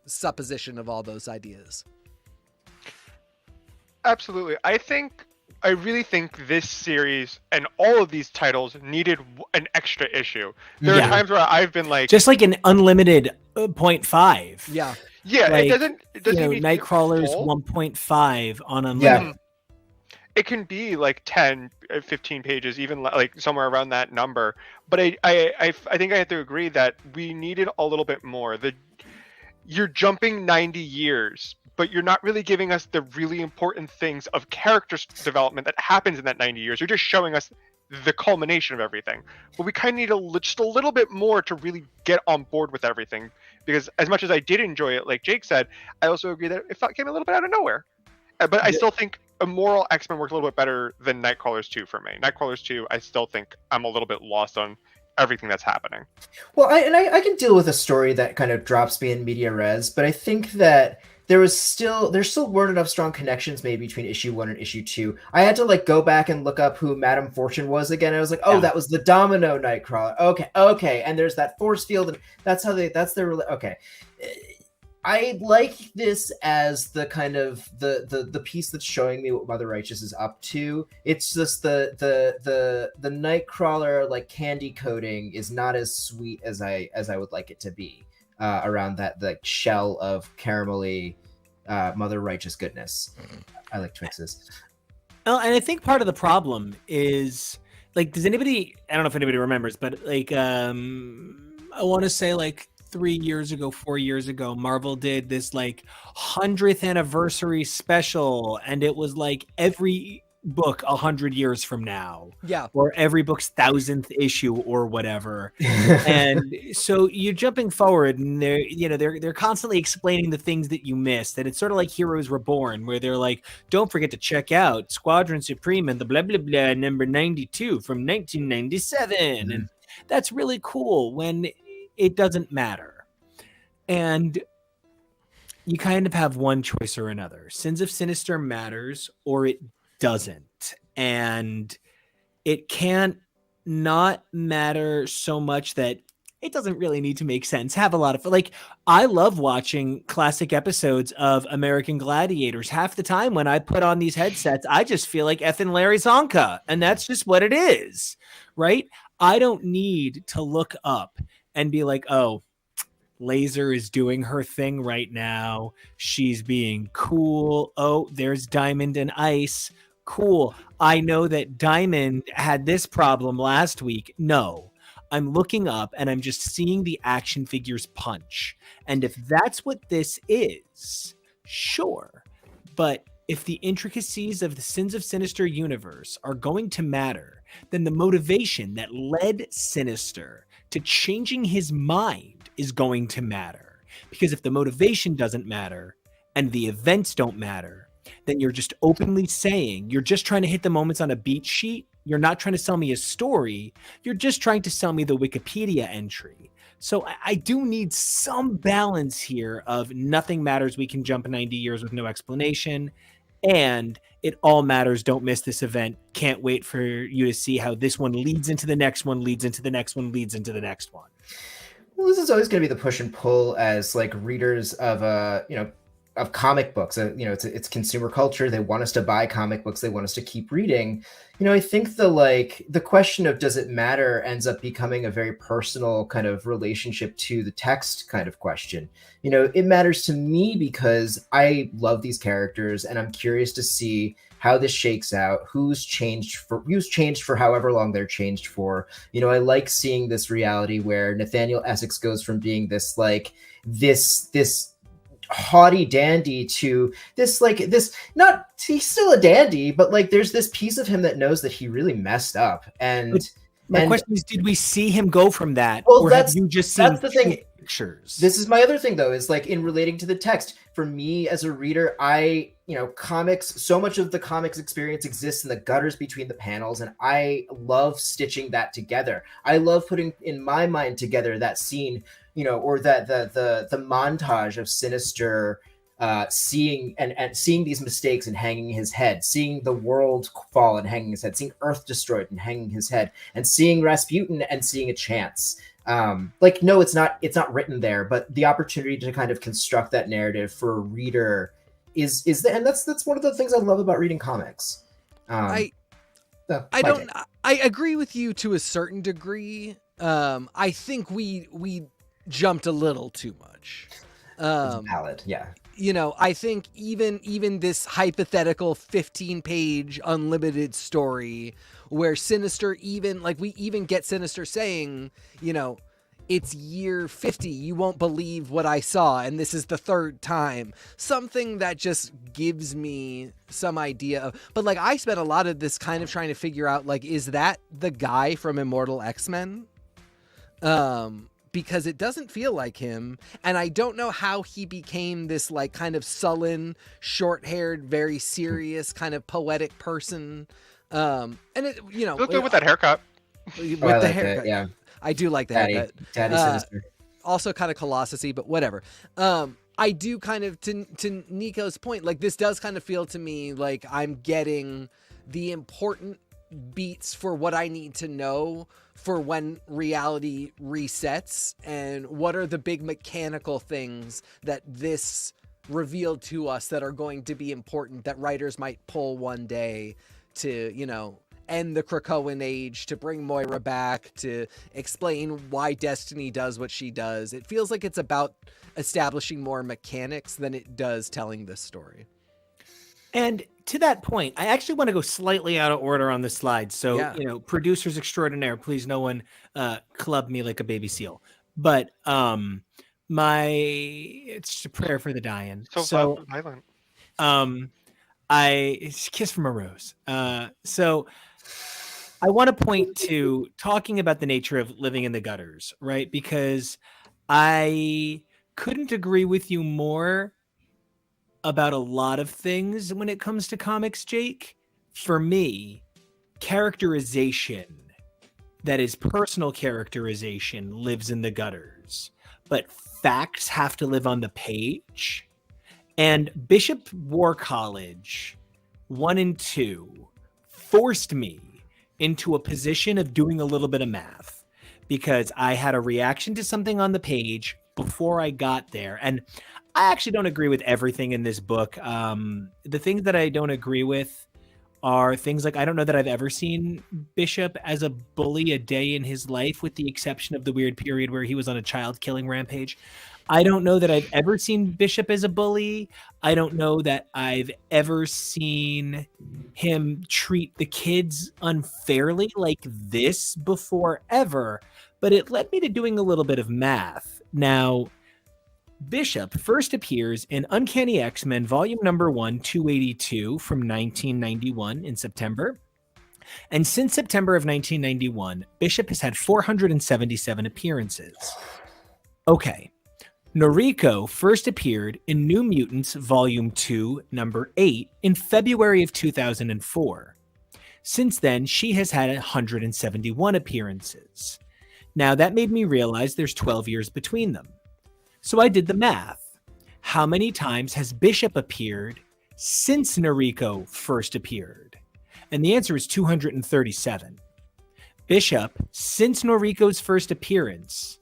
supposition of all those ideas. Absolutely. I really think this series and all of these titles needed an extra issue. There are times where I've been just an unlimited 0.5. Yeah, it doesn't Nightcrawlers 1.5 on unlimited. It can be 10, 15 pages, even somewhere around that number. But I think I have to agree that we needed a little bit more. You're jumping 90 years, but you're not really giving us the really important things of character development that happens in that 90 years. You're just showing us the culmination of everything. But we kind of need just a little bit more to really get on board with everything. Because as much as I did enjoy it, like Jake said, I also agree that it came a little bit out of nowhere. But I still think Immoral X-Men worked a little bit better than Nightcrawlers 2 for me. Nightcrawlers 2, I still think I'm a little bit lost on everything that's happening. Well, I can deal with a story that kind of drops me in media res, but I think that there still weren't enough strong connections maybe between issue 1 and issue 2. I had to like go back and look up who Madame Fortune was again. I was like, oh, that was the Domino Nightcrawler. Okay, and there's that force field, and that's their okay. I like this as the kind of the piece that's showing me what Mother Righteous is up to. It's just the Nightcrawler like candy coating is not as sweet as I would like it to be around that the shell of caramelly Mother Righteous goodness. I like Twixes. Well, and I think part of the problem is like, does anybody? I don't know if anybody remembers, but like, I want to say like 3 years ago, 4 years ago, Marvel did this like 100th anniversary special, and it was like every book 100 years from now, or every book's 1000th issue or whatever. And so you're jumping forward, and they're constantly explaining the things that you missed, and it's sort of like Heroes Reborn, where they're like, don't forget to check out Squadron Supreme and the blah blah blah number 92 from 1997. And that's really cool when it doesn't matter. And you kind of have one choice or another. Sins of Sinister matters or it doesn't. And it can't not matter so much that it doesn't really need to make sense. Have a lot of, like, I love watching classic episodes of American Gladiators. Half the time when I put on these headsets, I just feel like effing Larry Zonka. And that's just what it is, right? I don't need to look up and be like, oh, Laser is doing her thing right now. She's being cool. Oh, there's Diamond and Ice. Cool. I know that Diamond had this problem last week. No, I'm looking up and I'm just seeing the action figures punch. And if that's what this is, sure. But if the intricacies of the Sins of Sinister universe are going to matter, then the motivation that led Sinister to changing his mind is going to matter. Because if the motivation doesn't matter and the events don't matter, then you're just openly saying, you're just trying to hit the moments on a beat sheet. You're not trying to sell me a story. You're just trying to sell me the Wikipedia entry. So I do need some balance here of nothing matters. We can jump 90 years with no explanation. And it all matters. Don't miss this event. Can't wait for you to see how this one leads into the next one, leads into the next one, leads into the next one. Well, this is always going to be the push and pull as like readers of of comic books. It's consumer culture. They want us to buy comic books. They want us to keep reading. I think the question of does it matter ends up becoming a very personal kind of relationship to the text kind of question. It matters to me because I love these characters and I'm curious to see how this shakes out, who's changed for however long they're changed for. I like seeing this reality where Nathaniel Essex goes from being this haughty dandy to this not, he's still a dandy, but like there's this piece of him that knows that he really messed up. And my question is, did we see him go from that? Well, or have you just seen the thing. Pictures? This is my other thing though, is like in relating to the text. For me as a reader, comics, so much of the comics experience exists in the gutters between the panels, and I love stitching that together. I love putting in my mind together that scene, or that the montage of Sinister seeing these mistakes and hanging his head, seeing the world fall and hanging his head, seeing Earth destroyed and hanging his head, and seeing Rasputin and seeing a chance. No, it's not written there, but the opportunity to kind of construct that narrative for a reader is there, and that's one of the things I love about reading comics. I agree with you to a certain degree. I think we jumped a little too much. It's valid, yeah. I think even this hypothetical 15-page unlimited story where Sinister we even get Sinister saying, it's year 50, you won't believe what I saw, and this is the third time. Something that just gives me some idea of, but like I spent a lot of this kind of trying to figure out, like, is that the guy from Immortal X-Men? Because it doesn't feel like him, and I don't know how he became this like kind of sullen, short-haired, very serious, kind of poetic person. And it, you know, Look good with that haircut. With Oh, I the like haircut. it, yeah. I do like the Daddy, haircut. Daddy Sinister. Also kind of Colossus-y, but whatever. I do kind of, to Nico's point, like this does kind of feel to me like I'm getting the important beats for what I need to know for when reality resets, and what are the big mechanical things that this revealed to us that are going to be important, that writers might pull one day to, you know, end the Krakoan age, to bring Moira back, to explain why Destiny does what she does. It feels like it's about establishing more mechanics than it does telling this story. And to that point, I actually want to go slightly out of order on the slide. So, Yeah. you know, producers extraordinaire, please no one club me like a baby seal. But it's just a prayer for the dying. So violent. It's a kiss from a rose. So I want to point to talking about the nature of living in the gutters, right? Because I couldn't agree with you more about a lot of things when it comes to comics, Jake. For me, characterization, that is personal characterization, lives in the gutters, but facts have to live on the page. And Bishop War College 1 and 2 forced me into a position of doing a little bit of math, because I had a reaction to something on the page before I got there. And I actually don't agree with everything in this book. The things that I don't agree with are things like, I don't know that I've ever seen Bishop as a bully a day in his life, with the exception of the weird period where he was on a child killing rampage. I don't know that I've ever seen Bishop as a bully. I don't know that I've ever seen him treat the kids unfairly like this before, ever. But it led me to doing a little bit of math. Now, Bishop first appears in Uncanny X-Men Volume Number 1, 282 from 1991 in September. And since September of 1991, Bishop has had 477 appearances. Okay. Noriko first appeared in New Mutants Volume 2, Number 8 in February of 2004. Since then, she has had 171 appearances. Now, that made me realize there's 12 years between them. So I did the math. How many times has Bishop appeared since Noriko first appeared? And the answer is 237. Bishop, since Noriko's first appearance,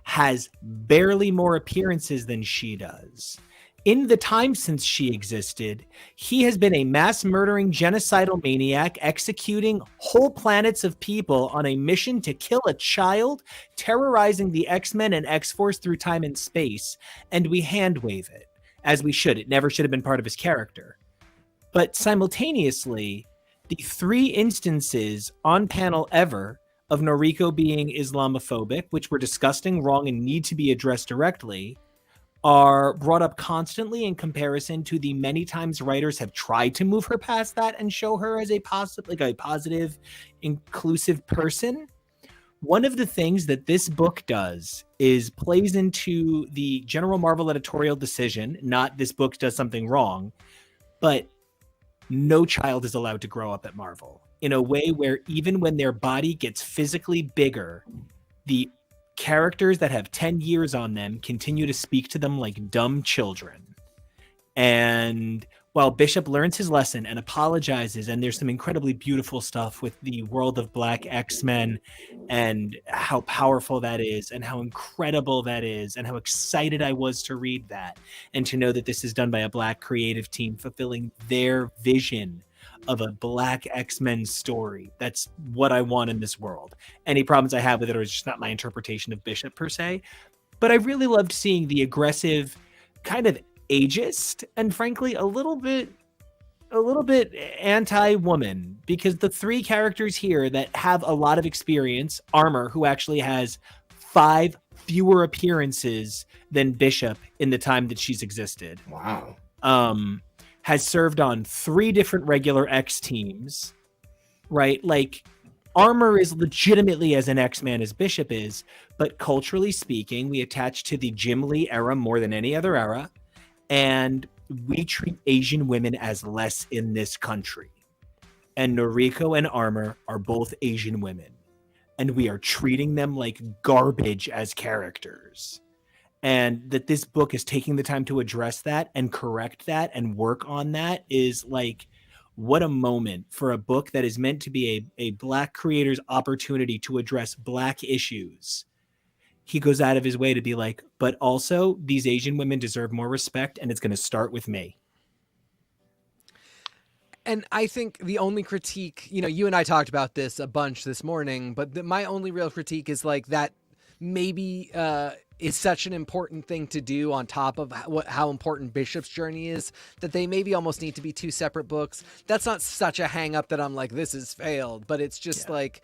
has barely more appearances than she does. In the time since she existed, he has been a mass-murdering genocidal maniac executing whole planets of people on a mission to kill a child, terrorizing the X-Men and X-Force through time and space, and we hand-wave it, as we should. It never should have been part of his character. But simultaneously, the 3 instances on panel ever of Noriko being Islamophobic, which were disgusting, wrong, and need to be addressed directly, are brought up constantly in comparison to the many times writers have tried to move her past that and show her as a positive, inclusive person. One of the things that this book does is plays into the general Marvel editorial decision, not this book does something wrong, but no child is allowed to grow up at Marvel, in a way where even when their body gets physically bigger, the characters that have 10 years on them continue to speak to them like dumb children. And while Bishop learns his lesson and apologizes, and there's some incredibly beautiful stuff with the world of Black X-Men and how powerful that is and how incredible that is and how excited I was to read that and to know that this is done by a Black creative team fulfilling their vision of a Black X-Men story. That's what I want in this world. Any problems I have with it are just not my interpretation of Bishop per se. But I really loved seeing the aggressive, kind of ageist, and frankly a little bit anti-woman, because the 3 characters here that have a lot of experience, Armor, who actually has 5 fewer appearances than Bishop in the time that she's existed. Wow. Has served on 3 different regular X teams, right? Like, Armor is legitimately as an X-Man as Bishop is, but culturally speaking, we attach to the Jim Lee era more than any other era, and we treat Asian women as less in this country. And Noriko and Armor are both Asian women, and we are treating them like garbage as characters. And that this book is taking the time to address that and correct that and work on that is like, what a moment for a book that is meant to be a Black creator's opportunity to address Black issues. He goes out of his way to be like, but also these Asian women deserve more respect, and it's going to start with me. And I think the only critique, you know, you and I talked about this a bunch this morning, but my only real critique is like that maybe is such an important thing to do on top of how important Bishop's journey is, that they maybe almost need to be 2 separate books. That's not such a hang up that I'm like, this has failed, but it's just like,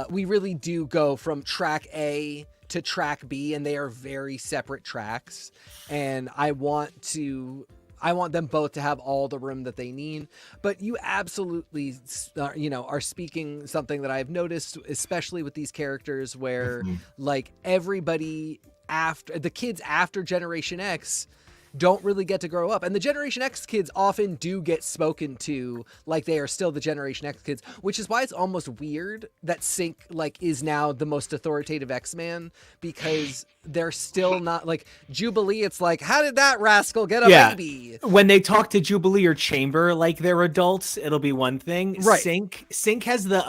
we really do go from track A to track B, and they are very separate tracks. And I want them both to have all the room that they need. But you absolutely, are speaking something that I've noticed, especially with these characters where like everybody after the kids after Generation X don't really get to grow up. And the Generation X kids often do get spoken to like they are still the Generation X kids, which is why it's almost weird that Sync like is now the most authoritative X-Man, because they're still not like Jubilee. It's like, how did that rascal get a baby? When they talk to Jubilee or Chamber like they're adults, it'll be one thing. Right. Sync has the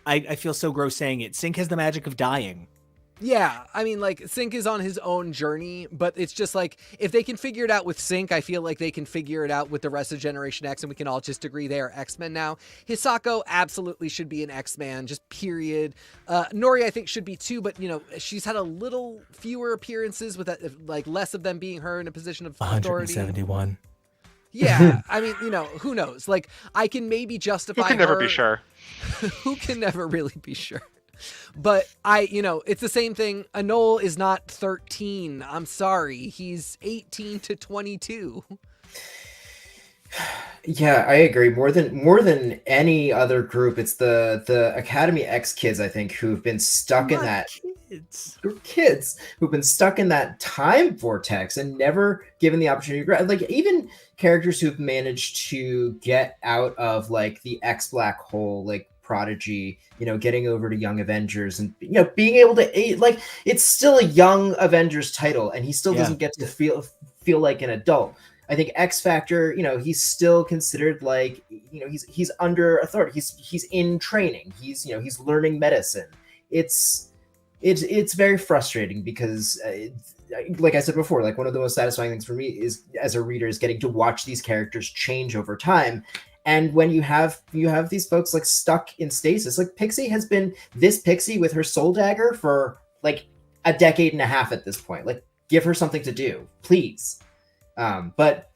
I feel so gross saying it. Sync has the magic of dying. Yeah, I mean, like, Sync is on his own journey, but it's just like, if they can figure it out with Sync, I feel like they can figure it out with the rest of Generation X, and we can all just agree they are X-Men now. Hisako absolutely should be an X-Man, just period. Nori, I think, should be too, but, you know, she's had a little fewer appearances with, like, less of them being her in a position of authority. 171. Yeah, I mean, you know, who knows? Like, I can maybe justify Who can never be sure? Who can never really be sure? But it's the same thing. Anole is not 13. I'm sorry. He's 18 to 22. Yeah, I agree. More than any other group, it's the Academy X kids, I think, who've been stuck in that kids who've been stuck in that time vortex and never given the opportunity to grow. Like, even characters who've managed to get out of like the X black hole, like Prodigy, getting over to Young Avengers and being able to like, it's still a Young Avengers title, and he still doesn't get to feel like an adult. I think X Factor, he's still considered like, he's under authority. He's in training. He's learning medicine. It's very frustrating because, like I said before, like one of the most satisfying things for me is as a reader is getting to watch these characters change over time. And when you have these folks like stuck in stasis, like Pixie has been this Pixie with her soul dagger for like a decade and a half at this point. Like, give her something to do, please. But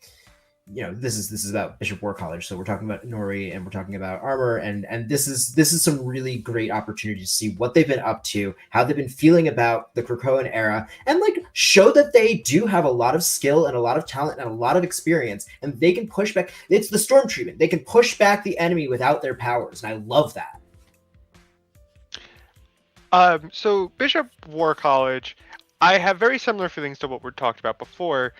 this is about Bishop War College, so we're talking about Nori and we're talking about Armor, and this is some really great opportunity to see what they've been up to, how they've been feeling about the Krakoan era, and like show that they do have a lot of skill and a lot of talent and a lot of experience, and they can push back. It's the storm treatment. They can push back the enemy without their powers, and I love that. So Bishop War College, I have very similar feelings to what we talked about before.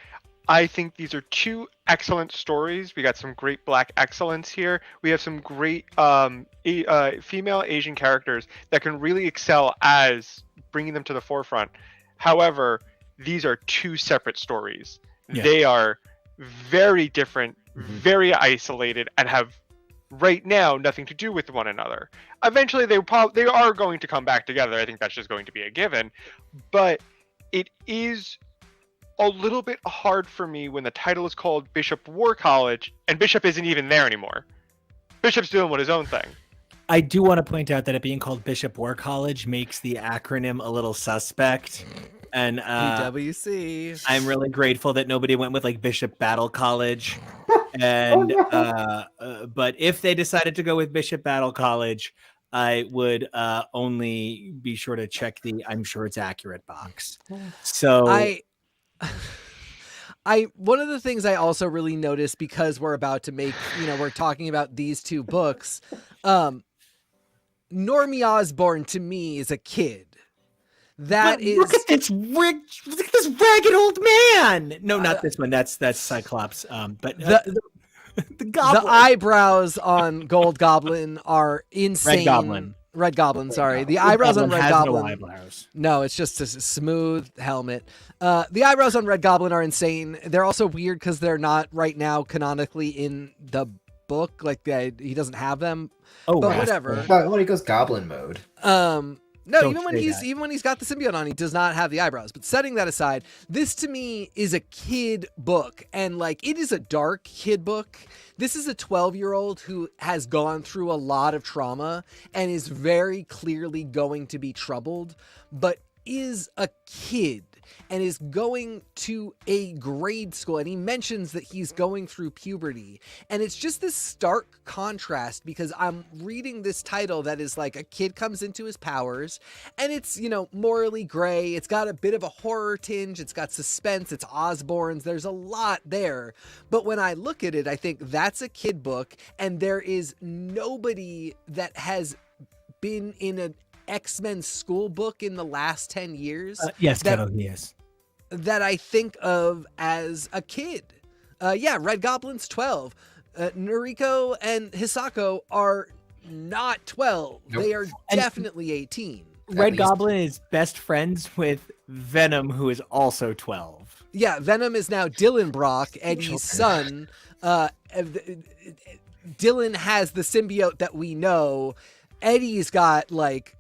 I think these are 2 excellent stories. We got some great Black excellence here. We have some great female Asian characters that can really excel as bringing them to the forefront. However, these are 2 separate stories. Yeah. They are very different, very isolated, and have right now nothing to do with one another. Eventually, they are going to come back together. I think that's just going to be a given. But it is a little bit hard for me when the title is called Bishop War College and Bishop isn't even there anymore. Bishop's doing his own thing. I do want to point out that it being called Bishop War College makes the acronym a little suspect. And BWC. I'm really grateful that nobody went with like Bishop Battle College. And but if they decided to go with Bishop Battle College, I would only be sure to check the "I'm sure it's accurate" box. So I one of the things I also really noticed, because we're about to make, we're talking about these two books. Normie Osborn to me is a kid. Look at this ragged old man. No, not this one. That's Cyclops. But the Goblin. The eyebrows on Gold Goblin are insane. Red Goblin, sorry. The eyebrows on Red Goblin. No eyebrows. No, it's just a smooth helmet. The eyebrows on Red Goblin are insane. They're also weird because they're not right now canonically in the book. Like he doesn't have them. Oh, but whatever. When he goes Goblin mode. No, Don't even when he's got the symbiote on, he does not have the eyebrows. But setting that aside, this to me is a kid book, and like it is a dark kid book. This is a 12-year-old who has gone through a lot of trauma and is very clearly going to be troubled, but is a kid and is going to a grade school, and he mentions that he's going through puberty, and it's just this stark contrast because I'm reading this title that is like a kid comes into his powers, and it's morally gray, it's got a bit of a horror tinge, it's got suspense, it's Osborn's, there's a lot there, but when I look at it, I think that's a kid book, and there is nobody that has been in an X-Men school book in the last 10 years. Yes, Kettle, yes. That I think of as a kid. Red Goblin's 12. Noriko and Hisako are not 12. Nope. They are definitely 18. Red Goblin is best friends with Venom, who is also 12. Yeah, Venom is now Dylan Brock, Eddie's son. Dylan has the symbiote that we know. Eddie's got like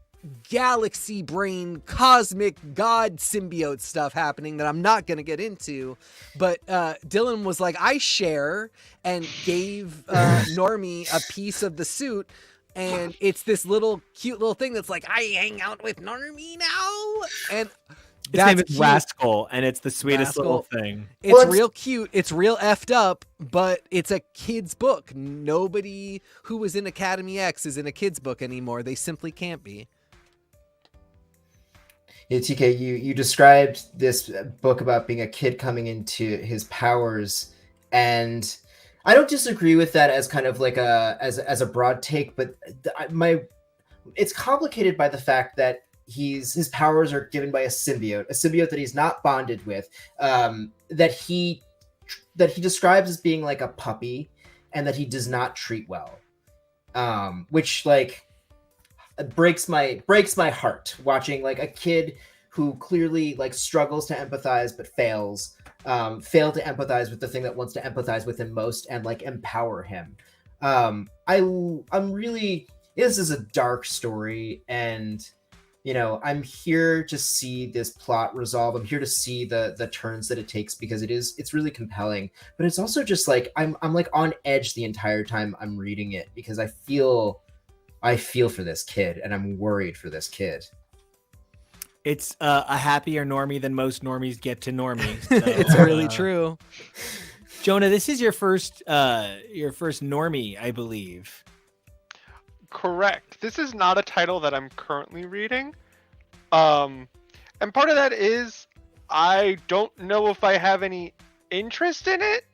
galaxy brain cosmic god symbiote stuff happening that I'm not going to get into, but Dylan was like, I share, and gave Normie a piece of the suit, and it's this cute little thing that's like, I hang out with Normie now, and His name is Rascal, and it's the sweetest little thing. It's real cute. It's real effed up, but it's a kid's book. Nobody who was in Academy X is in a kid's book anymore. They simply can't be. Yeah, TK, you described this book about being a kid coming into his powers, and I don't disagree with that as kind of like as a broad take, but it's complicated by the fact that his powers are given by a symbiote that he's not bonded with, that he describes as being like a puppy, and that he does not treat well, which like breaks my heart watching like a kid who clearly like struggles to empathize but fail to empathize with the thing that wants to empathize with him most and like empower him. This is a dark story, and I'm here to see this plot resolve. I'm here to see the turns that it takes, because it's really compelling, but it's also just like I'm like on edge the entire time I'm reading it, because I feel for this kid, and I'm worried for this kid. It's a happier Normie than most normies get to Normie. So, it's really true. Jonah, this is your first Normie, I believe. Correct. This is not a title that I'm currently reading. And part of that is I don't know if I have any interest in it.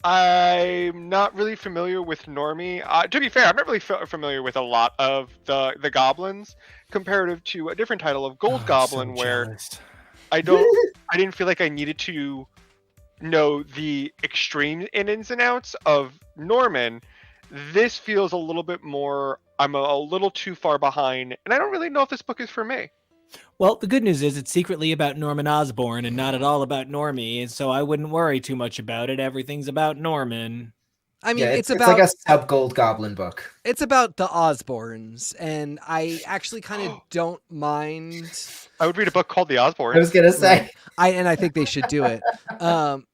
I'm not really familiar with Normie. To be fair, I'm not really familiar with a lot of the goblins, comparative to a different title of Gold Goblin, where I didn't feel like I needed to know the extreme ins and outs of Norman. This feels a little bit more, I'm a little too far behind, and I don't really know if this book is for me. Well, the good news is it's secretly about Norman Osborn and not at all about Normie, and so I wouldn't worry too much about it. Everything's about Norman. I mean, it's about like a sub-Gold Goblin book. It's about the Osborns, and I actually kind of don't mind. I would read a book called The Osborns. I was gonna say, I think they should do it,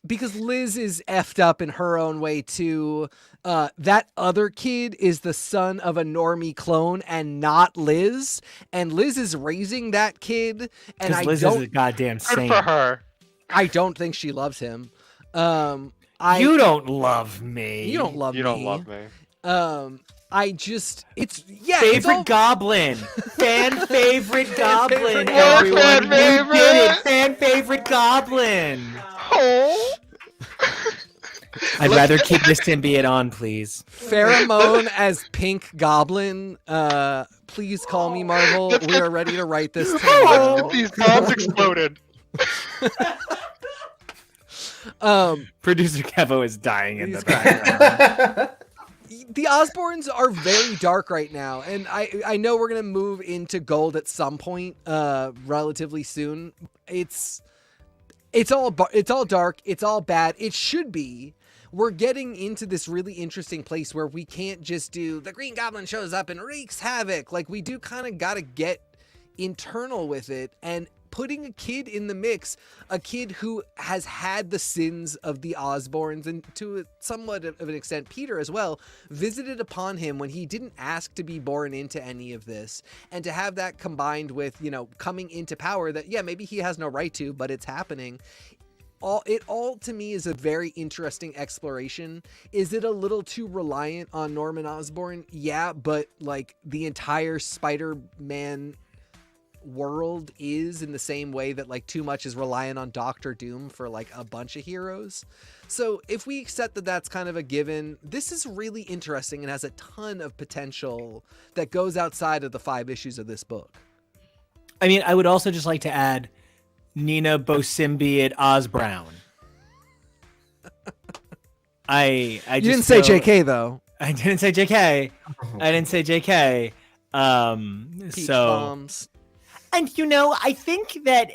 because Liz is effed up in her own way too. That other kid is the son of a Normie clone and not Liz, and Liz is raising that kid. And Liz is a goddamn saint. Good for her. I don't think she loves him. You don't love me. You don't love me. You don't love me. Favorite Goblin. Fan favorite Goblin, favorite everyone. Fan You did it. favorite. Fan favorite Goblin. Oh. I'd rather keep the symbiote on, please. Pheromone as Pink Goblin. Please call me Marvel. We are ready to write this tomorrow. These bombs exploded. Producer Kevo is dying in the He's background. The Osborns are very dark right now, and I know we're gonna move into gold at some point, relatively soon. It's all dark. It's all bad. It should be. We're getting into this really interesting place where we can't just do the Green Goblin shows up and wreaks havoc. Like, we do kind of got to get internal with it, and putting a kid in the mix, a kid who has had the sins of the Osborns, and to somewhat of an extent Peter as well, visited upon him when he didn't ask to be born into any of this, and to have that combined with, you know, coming into power that, yeah, maybe he has no right to, but it's happening. It all to me is a very interesting exploration. Is it a little too reliant on Norman Osborn? Yeah, but like the entire Spider-Man world is, in the same way that like too much is reliant on Doctor Doom for like a bunch of heroes. So if we accept that that's kind of a given, this is really interesting and has a ton of potential that goes outside of the 5 issues of this book. I mean, I would also just like to add Nina Bosymbiote Osbrown. I You didn't say JK though. I didn't say JK. I didn't say JK. Peach So bombs. And you know, I think that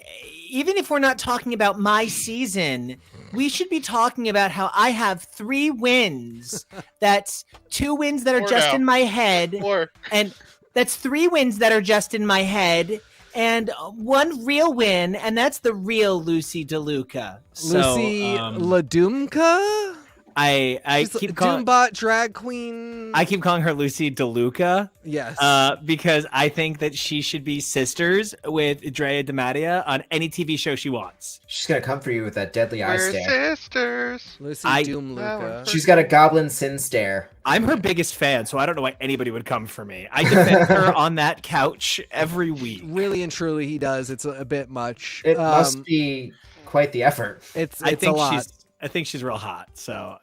even if we're not talking about my season, we should be talking about how I have 3 wins. That's 2 wins that are 4 just now. in my head. 4. And that's 3 wins that are just in my head. And 1 real win, and that's the real Lucy DeLuca. Lucy Ladumka? I She's keep calling Doombot drag queen. I keep calling her Lucy DeLuca. Yes. Because I think that she should be sisters with Drea DiMattia on any TV show she wants. She's gonna come for you with that deadly eye We're stare. sisters. Lucy I- Doomluca. She's got a goblin sin stare. I'm her biggest fan, so I don't know why anybody would come for me. I defend her on that couch every week. Really and truly, he does. It's a bit much. It must be quite the effort. It's I a think lot. I think she's real hot. So,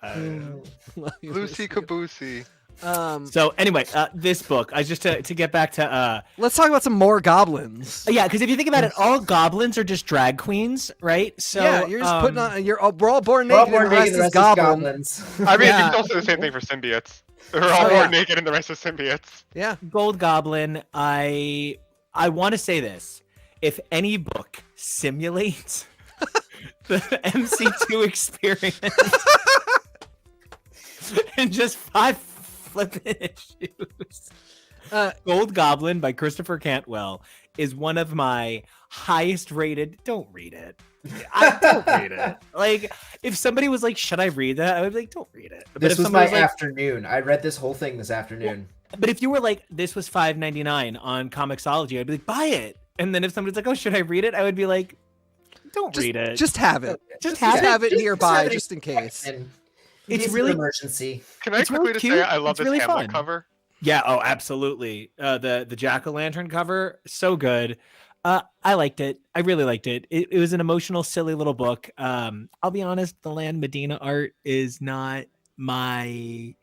Lucy Caboose. so anyway, this book. I just to get back to Let's talk about some more goblins. yeah, because if you think about it, all goblins are just drag queens, right? So yeah, you're just putting on. We're all born We're all naked, born and the naked, rest is goblins. I mean, Yeah. you can also do the same thing for symbiotes. They're all Oh, born yeah. naked and the rest are symbiotes. Yeah. Gold Goblin. I want to say this: if any book simulates the MC2 experience in just 5 flippin' issues. Gold Goblin by Christopher Cantwell is one of my highest rated. Don't read it. I don't read it. Like, if somebody was like, "Should I read that?" I would be like, "Don't read it." But This if was somebody my like, afternoon. I read this whole thing this afternoon. but if you were like, "This was $5.99 on Comixology," I'd be like, "Buy it." And then if somebody's like, "Oh, should I read it?" I would be like, "Don't read it." Just have it. Just Have have it Just nearby, have it just in case. And It's case of really- emergency. Can I It's quickly really just say cute. I love It's this really Hamlet fun. cover? Yeah, oh, absolutely. The jack-o'-lantern cover, so good. I liked it. I really liked it. It was an emotional, silly little book. I'll be honest, the Land Medina art is not my.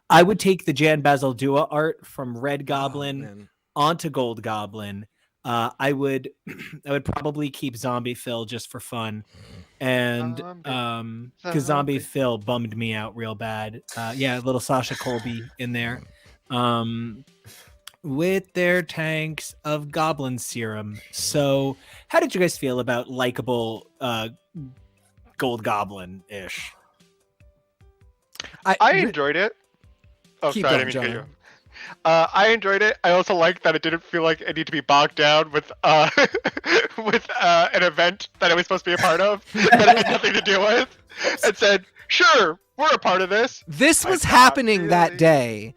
I would take the Jan Basil Dua art from Red Goblin man. onto Gold Goblin. I would probably keep Zombie Phil just for fun, and because Zombie Phil bummed me out real bad. Yeah, little Sasha Colby in there. With their tanks of goblin serum. So, how did you guys feel about likable Gold Goblin-ish? I enjoyed it. Oh, Keep sorry, I going, didn't mean to John. cut you off. I enjoyed it. I also liked that it didn't feel like it needed to be bogged down with with an event that I was supposed to be a part of that I had nothing to do with. And said, "Sure, we're a part of this." This was not happening that really. day.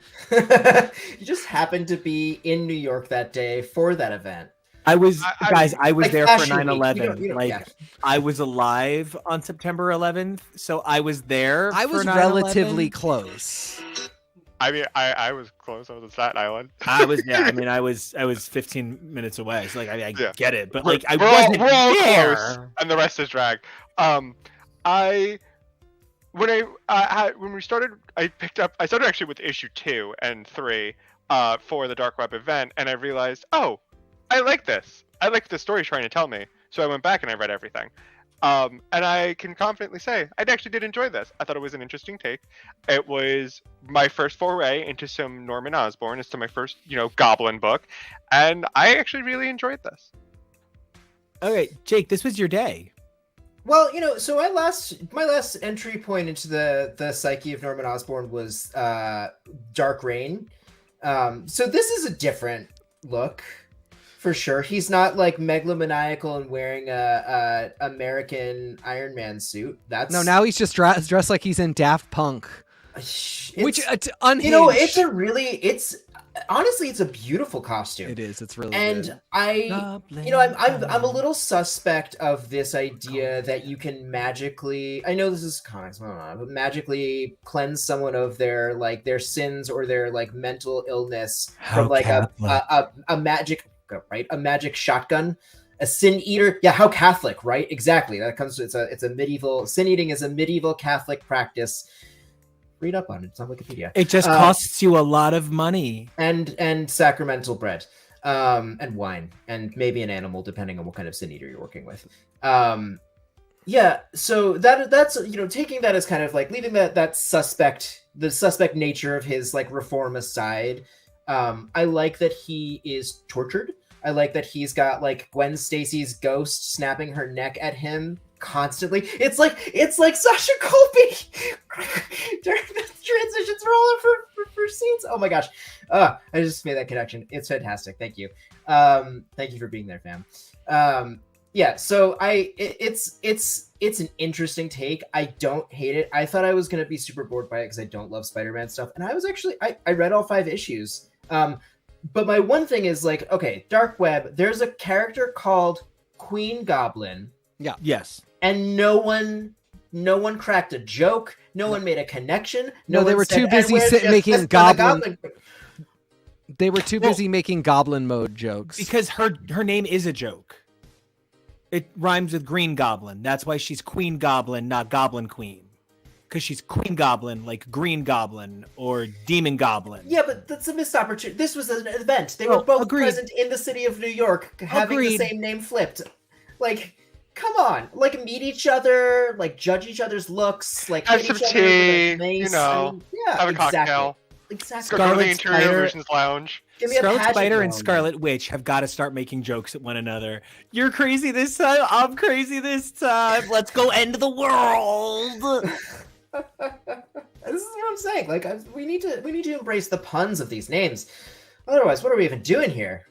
You just happened to be in New York that day for that event. I was guys. I was Like there for Fashion Week. 9/11. You know, Like yeah. I was alive on September 11th, so I was there. I for was 9/11. relatively close. I mean, I was close. I was on Staten Island. I was 15 minutes away. So like, I Yeah. get it, but We're- like, I we're all- wasn't we're all there. close, and the rest is drag. When we started, I started actually with issue 2 and 3 for the Dark Web event, and I realized, oh, I like this. I like the story trying to tell me. So I went back and I read everything. And I can confidently say I actually did enjoy this. I thought it was an interesting take. It was my first foray into some Norman Osborn. It's to my first, Goblin book, and I actually really enjoyed this. All right, Jake, this was your day. Well, so my last entry point into the psyche of Norman Osborn was Dark Reign. So this is a different look, for sure. He's not like megalomaniacal and wearing a American Iron Man suit. No, now he's just dressed like he's in Daft Punk, which unhinged. Honestly, it's a beautiful costume. It is. It's really and good. I'm a little suspect of this idea that you can magically, I know this is comics, but magically cleanse someone of their sins or their mental illness from like a magic, right? A magic shotgun, a sin eater. Yeah, how Catholic, right? Exactly. That comes. It's a medieval sin eating is a medieval Catholic practice. Read up on it. It's on Wikipedia. It just costs you a lot of money. And sacramental bread, and wine, and maybe an animal, depending on what kind of sin eater you're working with. Yeah. So that's taking that as kind of like leaving the suspect nature of his reform aside. I like that he is tortured. I like that he's got Gwen Stacy's ghost snapping her neck at him constantly. It's like Sasha Colby during the transitions rolling for scenes. Oh my gosh. I just made that connection. It's fantastic. Thank you. Thank you for being there, fam. Yeah, so it's an interesting take. I don't hate it. I thought I was gonna be super bored by it because I don't love Spider-Man stuff. And I was actually I read all 5 issues. But my one thing is okay, Dark Web, there's a character called Queen Goblin. Yeah. Yes. And no one cracked a joke. No one made a connection. No, they were too busy making Goblin. They were too busy making Goblin mode jokes. Because her name is a joke. It rhymes with Green Goblin. That's why she's Queen Goblin, not Goblin Queen. Because she's Queen Goblin, like Green Goblin or Demon Goblin. Yeah, but that's a missed opportunity. This was an event. They were both present in the city of New York, having the same name flipped. Come on, meet each other, judge each other's looks, have hit some each other tea, with have a cocktail. Exactly. Go to the Interior Illusions Lounge. Scarlet Spider and Scarlet Witch have got to start making jokes at one another. You're crazy this time. I'm crazy this time. Let's go end the world. This is what I'm saying. We need to embrace the puns of these names. Otherwise, what are we even doing here?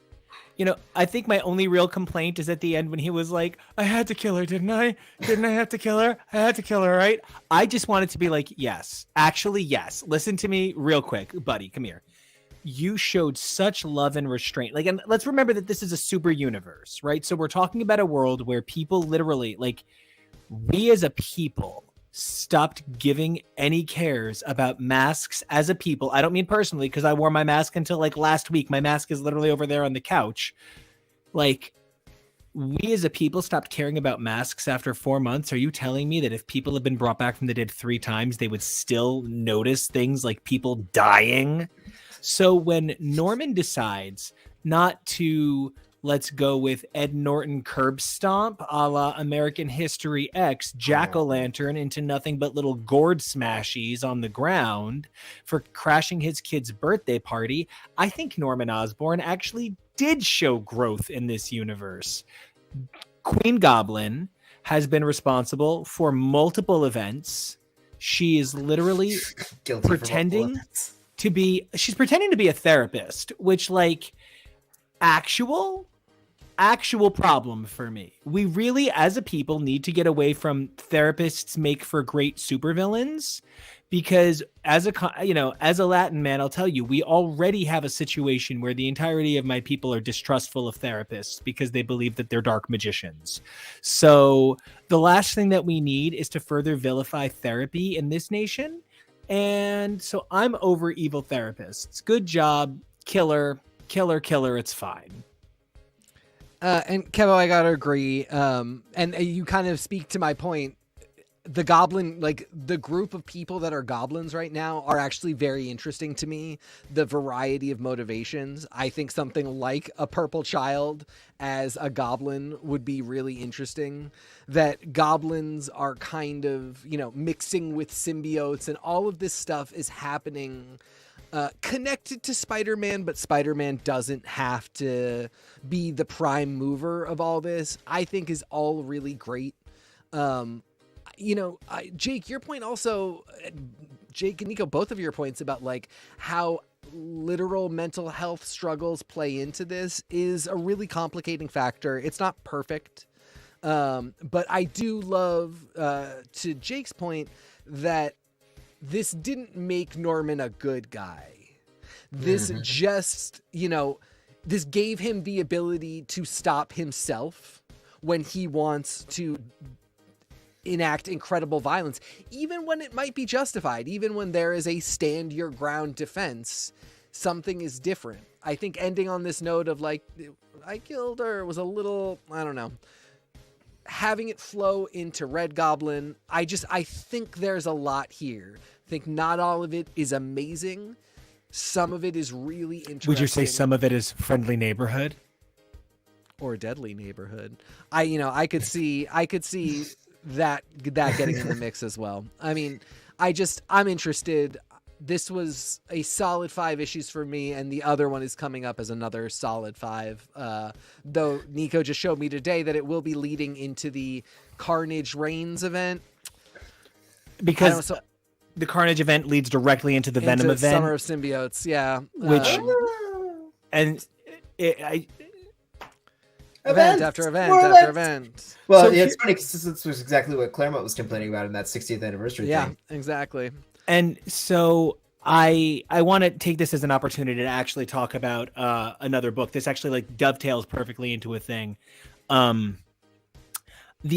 I think my only real complaint is at the end when he was like, I had to kill her, didn't I? Didn't I have to kill her? I had to kill her, right? I just wanted to be like, yes. Actually, yes. Listen to me real quick. Buddy, come here. You showed such love and restraint. And let's remember that this is a super universe, right? So we're talking about a world where people literally, we as a people stopped giving any cares about masks as a people. I don't mean personally, because I wore my mask until last week. My mask is literally over there on the couch. We as a people stopped caring about masks after 4 months. Are you telling me that if people have been brought back from the dead 3 times, they would still notice things like people dying? So when Norman decides not to, let's go with Ed Norton curb stomp a la American History X, jack-o'-lantern into nothing but little gourd smashies on the ground for crashing his kid's birthday party, I think Norman Osborn actually did show growth in this universe. Queen Goblin has been responsible for multiple events. She is literally pretending to be a therapist, which actual problem for me. We really, as a people, need to get away from therapists make for great supervillains, because as a Latin man, I'll tell you, we already have a situation where the entirety of my people are distrustful of therapists because they believe that they're dark magicians. So the last thing that we need is to further vilify therapy in this nation. And so I'm over evil therapists. Good job. Killer. It's fine. And Kevo, I gotta agree. And you kind of speak to my point. The goblin, like the group of people that are goblins right now are actually very interesting to me. The variety of motivations. I think something like a purple child as a goblin would be really interesting. That goblins are kind of, mixing with symbiotes, and all of this stuff is happening connected to Spider-Man, but Spider-Man doesn't have to be the prime mover of all this. I think is all really great. Jake, your point also, Jake and Nico, both of your points about like how literal mental health struggles play into this is a really complicating factor. It's not perfect. But I do love, to Jake's point, that this didn't make Norman a good guy. This just, this gave him the ability to stop himself when he wants to enact incredible violence, even when it might be justified, even when there is a stand your ground defense, something is different. I think ending on this note of like, I killed her was a little, I don't know, having it flow into Red Goblin. I think there's a lot here. I think not all of it is amazing. Some of it is really interesting. Would you say some of it is Friendly Neighborhood? Or Deadly Neighborhood? I could see that getting in the mix as well. I mean, I'm interested. This was a solid 5 issues for me, and the other one is coming up as another solid 5. Though Nico just showed me today that it will be leading into the Carnage Reigns event. Because the Carnage event leads directly into the Venom event. Summer of Symbiotes, yeah. Event after event after event. Well, so it's funny because this was exactly what Claremont was complaining about in that 60th anniversary thing. Yeah, exactly. And so I want to take this as an opportunity to actually talk about another book. This actually like dovetails perfectly into a thing. The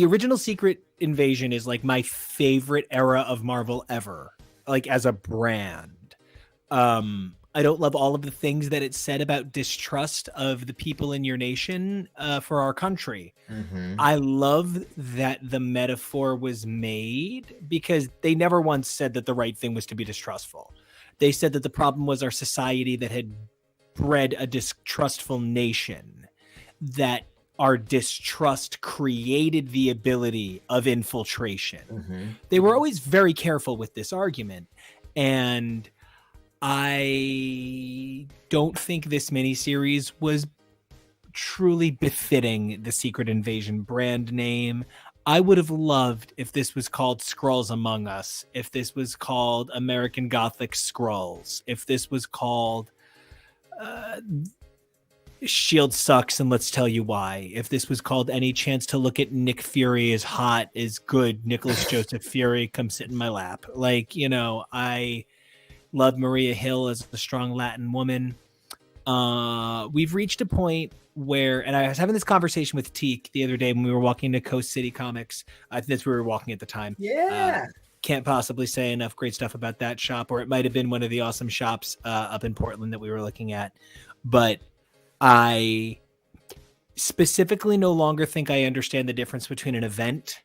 original Secret Invasion is like my favorite era of Marvel ever, like as a brand. I don't love all of the things that it said about distrust of the people in your nation for our country. I love that the metaphor was made because they never once said that the right thing was to be distrustful. They said that the problem was our society that had bred a distrustful nation, that our distrust created the ability of infiltration. They were always very careful with this argument. And I don't think this miniseries was truly befitting the Secret Invasion brand name. I would have loved if this was called Skrulls Among Us, if this was called American Gothic Skrulls, if this was called S.H.I.E.L.D. Sucks and Let's Tell You Why, if this was called Any Chance to Look at Nick Fury is Hot is Good, Nicholas Joseph Fury, come sit in my lap. Like, I love Maria Hill as a strong Latin woman. We've reached a point where, and I was having this conversation with Teak the other day when we were walking to Coast City Comics. I think that's where we were walking at the time. Yeah. Can't possibly say enough great stuff about that shop, or it might have been one of the awesome shops up in Portland that we were looking at. But I specifically no longer think I understand the difference between an event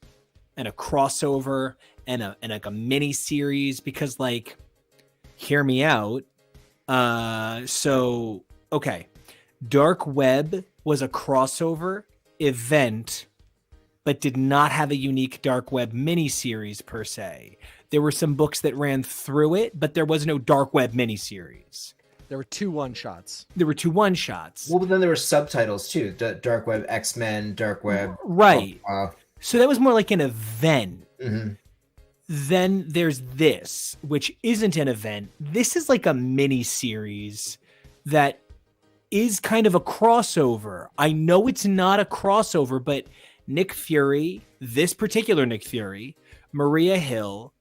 and a crossover and like a mini series, because like, hear me out. Okay. Dark Web was a crossover event, but did not have a unique Dark Web miniseries per se. There were some books that ran through it, but there was no Dark Web miniseries. There were 2 one-shots. Well, but then there were subtitles too. Dark Web X-Men, Dark Web. Right. So that was more like an event. Then there's this, which isn't an event. This is like a mini series that is kind of a crossover. I know it's not a crossover, but Nick Fury, this particular Nick Fury, Maria Hill,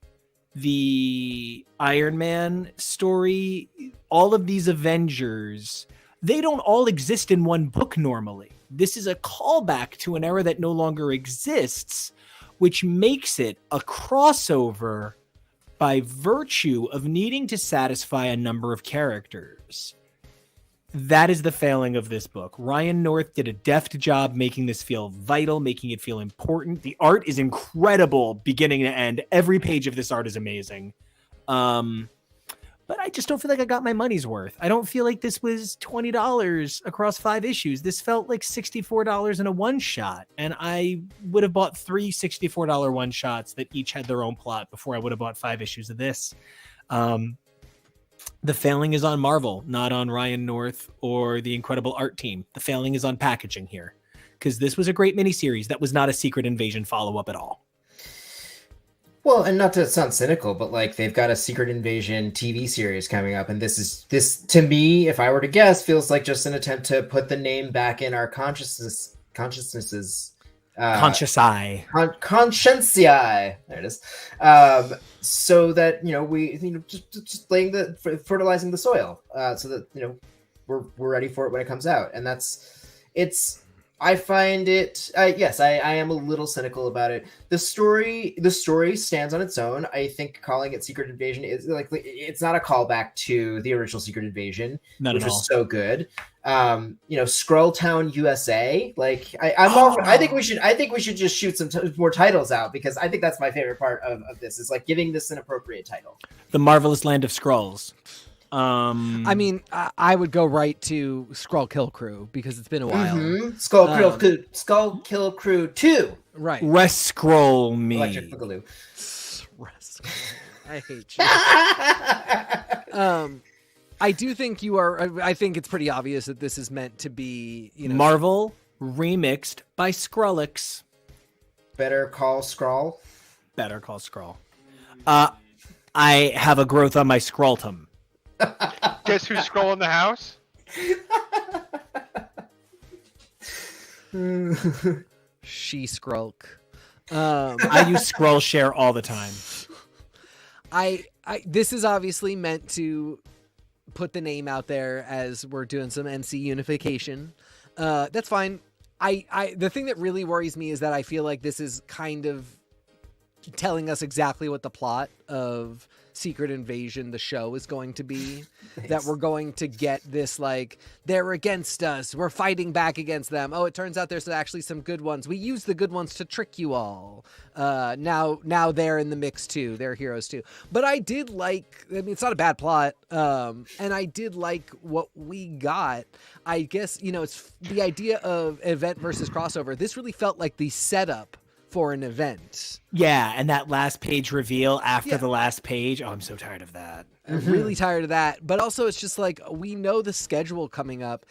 the Iron Man story, all of these Avengers, they don't all exist in one book normally. This is a callback to an era that no longer exists, which makes it a crossover, by virtue of needing to satisfy a number of characters. That is the failing of this book. Ryan North did a deft job making this feel vital, making it feel important. The art is incredible beginning to end. Every page of this art is amazing. But I just don't feel like I got my money's worth. I don't feel like this was $20 across 5 issues. This felt like $64 in a one-shot. And I would have bought 3 $64 one-shots that each had their own plot before I would have bought 5 issues of this. The failing is on Marvel, not on Ryan North or the incredible art team. The failing is on packaging here. Because this was a great miniseries that was not a Secret Invasion follow-up at all. Well, and not to sound cynical, but like they've got a Secret Invasion TV series coming up, and this to me, if I were to guess, feels like just an attempt to put the name back in our consciousnesses. Conscientia. There it is. So that we just laying fertilizing the soil, so that we're ready for it when it comes out, and I find it. Yes, I am a little cynical about it. The story stands on its own. I think calling it Secret Invasion is like it's not a callback to the original Secret Invasion, which was so good. Skrull Town, USA. Like I think we should just shoot some more titles out, because I think that's my favorite part of this is like giving this an appropriate title. The Marvelous Land of Skrulls. I mean, I would go right to Skrull Kill Crew because it's been a while. Mm-hmm. Skull Kill Crew 2. Right. Rest Scroll me. Electric Boogaloo. I hate you. I do think you are. I think it's pretty obvious that this is meant to be, Marvel remixed by Skrulix. Better Call Skrull. Better Call Skrull. I have a growth on my scrotum. Guess who's scrolling the house? She Skrulk. I use Scroll Share all the time. This is obviously meant to put the name out there as we're doing some NC unification. That's fine. The thing that really worries me is that I feel like this is kind of telling us exactly what the plot of Secret Invasion, the show, is going to be. Nice. That we're going to get this, like, they're against us, we're fighting back against them. Oh, it turns out there's actually some good ones. We use the good ones to trick you all. Now they're in the mix too. They're heroes too. But I did like, I mean, it's not a bad plot. And I did like what we got. I guess, it's the idea of event versus crossover. This really felt like the setup for an event. Yeah, and that last page reveal after the last page. Oh, I'm so tired of that. I'm really tired of that. But also, it's just like, we know the schedule coming up.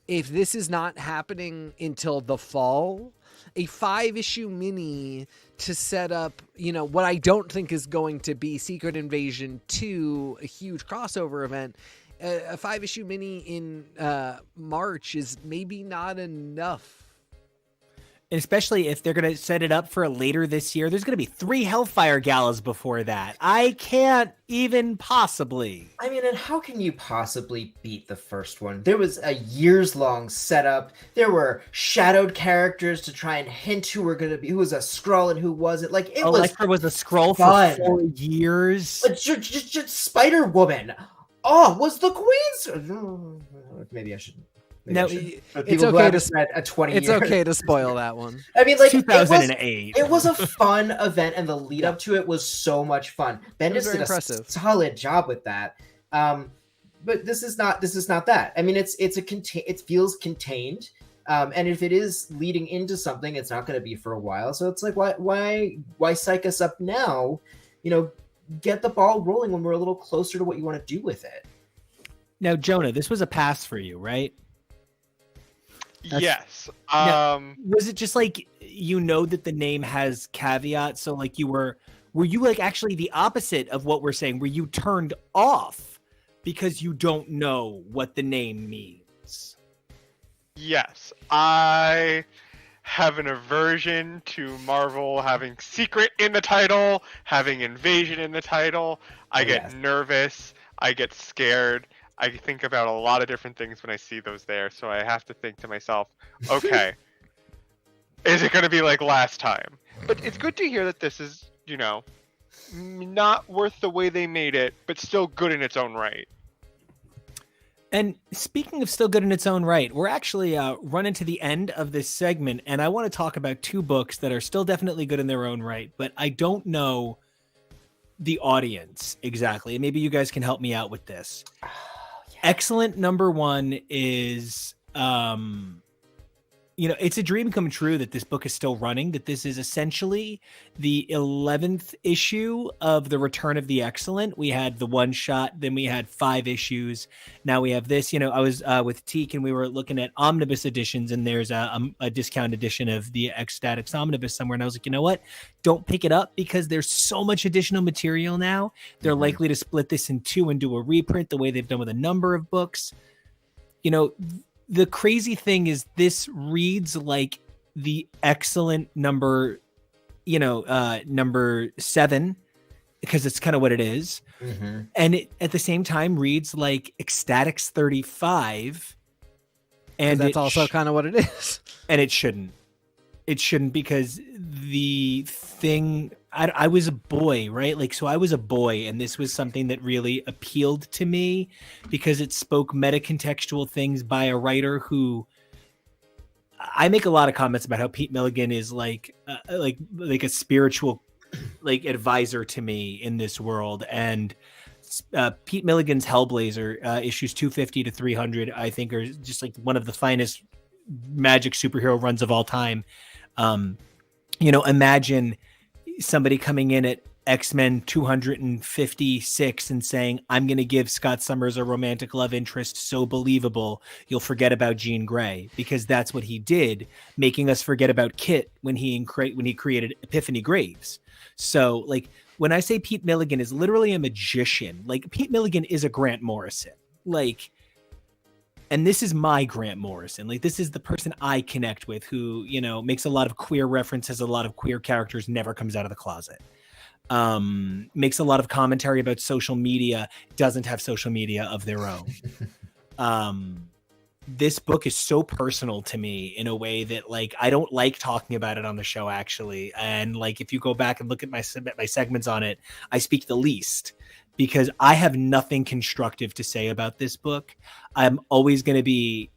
If this is not happening until the fall, a 5-issue mini to set up, what I don't think is going to be Secret Invasion 2, a huge crossover event. A 5-issue mini in March is maybe not enough. Especially if they're going to set it up for later this year. There's going to be 3 Hellfire Galas before that. I can't even possibly. I mean, and how can you possibly beat the first one? There was a years-long setup. There were shadowed characters to try and hint who were going to be, who was a Skrull and who wasn't. Like, Elektra was a Skrull for 4 years. But just Spider-Woman. Oh, was the Queen's... Maybe I shouldn't. No, it's okay to spend a 20 It's okay to spoil that one. I mean, like 2008. It was a fun event, and the lead up to it was so much fun. Bendis did a solid job with that. But this is not that. I mean, it feels contained. And if it is leading into something, it's not going to be for a while. So it's like, why psych us up now? Get the ball rolling when we're a little closer to what you want to do with it. Now, Jonah, this was a pass for you, right? Yes. Now, was it just like, that the name has caveats? So like were you like actually the opposite of what we're saying? Were you turned off because you don't know what the name means? Yes. I have an aversion to Marvel having secret in the title, having invasion in the title. I get nervous. I get scared. I think about a lot of different things when I see those there, so I have to think to myself, okay, is it going to be like last time? But it's good to hear that this is, not worth the way they made it, but still good in its own right. And speaking of still good in its own right, we're actually running to the end of this segment, and I want to talk about two books that are still definitely good in their own right, but I don't know the audience exactly. Maybe you guys can help me out with this. Oh, yeah. X-Cellent number 1 is it's a dream come true that this book is still running, that this is essentially the 11th issue of the Return of the X-Cellent. We had the one shot, then we had 5 issues. Now we have this. I was with Teak and we were looking at omnibus editions, and there's a discount edition of the X-Statix omnibus somewhere. And I was like, you know what? Don't pick it up because there's so much additional material now. They're likely to split this in 2 and do a reprint the way they've done with a number of books. The crazy thing is this reads like the X-Cellent number 7, because it's kind of what it is. Mm-hmm. And it at the same time reads like X-Statix 35. And that's also kind of what it is. And it shouldn't. It shouldn't, because the thing, I was a boy, right? Like, so I was a boy, and this was something that really appealed to me because it spoke meta-contextual things by a writer who, I make a lot of comments about how Pete Milligan is like a spiritual advisor to me in this world. And Pete Milligan's Hellblazer issues 250 to 300, I think, are just like one of the finest Magic superhero runs of all time. Imagine somebody coming in at X-Men 256 and saying, I'm going to give Scott Summers a romantic love interest so believable you'll forget about Jean Grey, because that's what he did, making us forget about Kit when he created Epiphany Graves. So when I say Pete Milligan is literally a magician, Pete Milligan is a Grant Morrison, and this is my Grant Morrison. This is the person I connect with, who, makes a lot of queer references, a lot of queer characters, never comes out of the closet. Makes a lot of commentary about social media, doesn't have social media of their own. This book is so personal to me in a way that I don't like talking about it on the show, actually. And if you go back and look at my segments on it, I speak the least, because I have nothing constructive to say about this book. I'm always going to be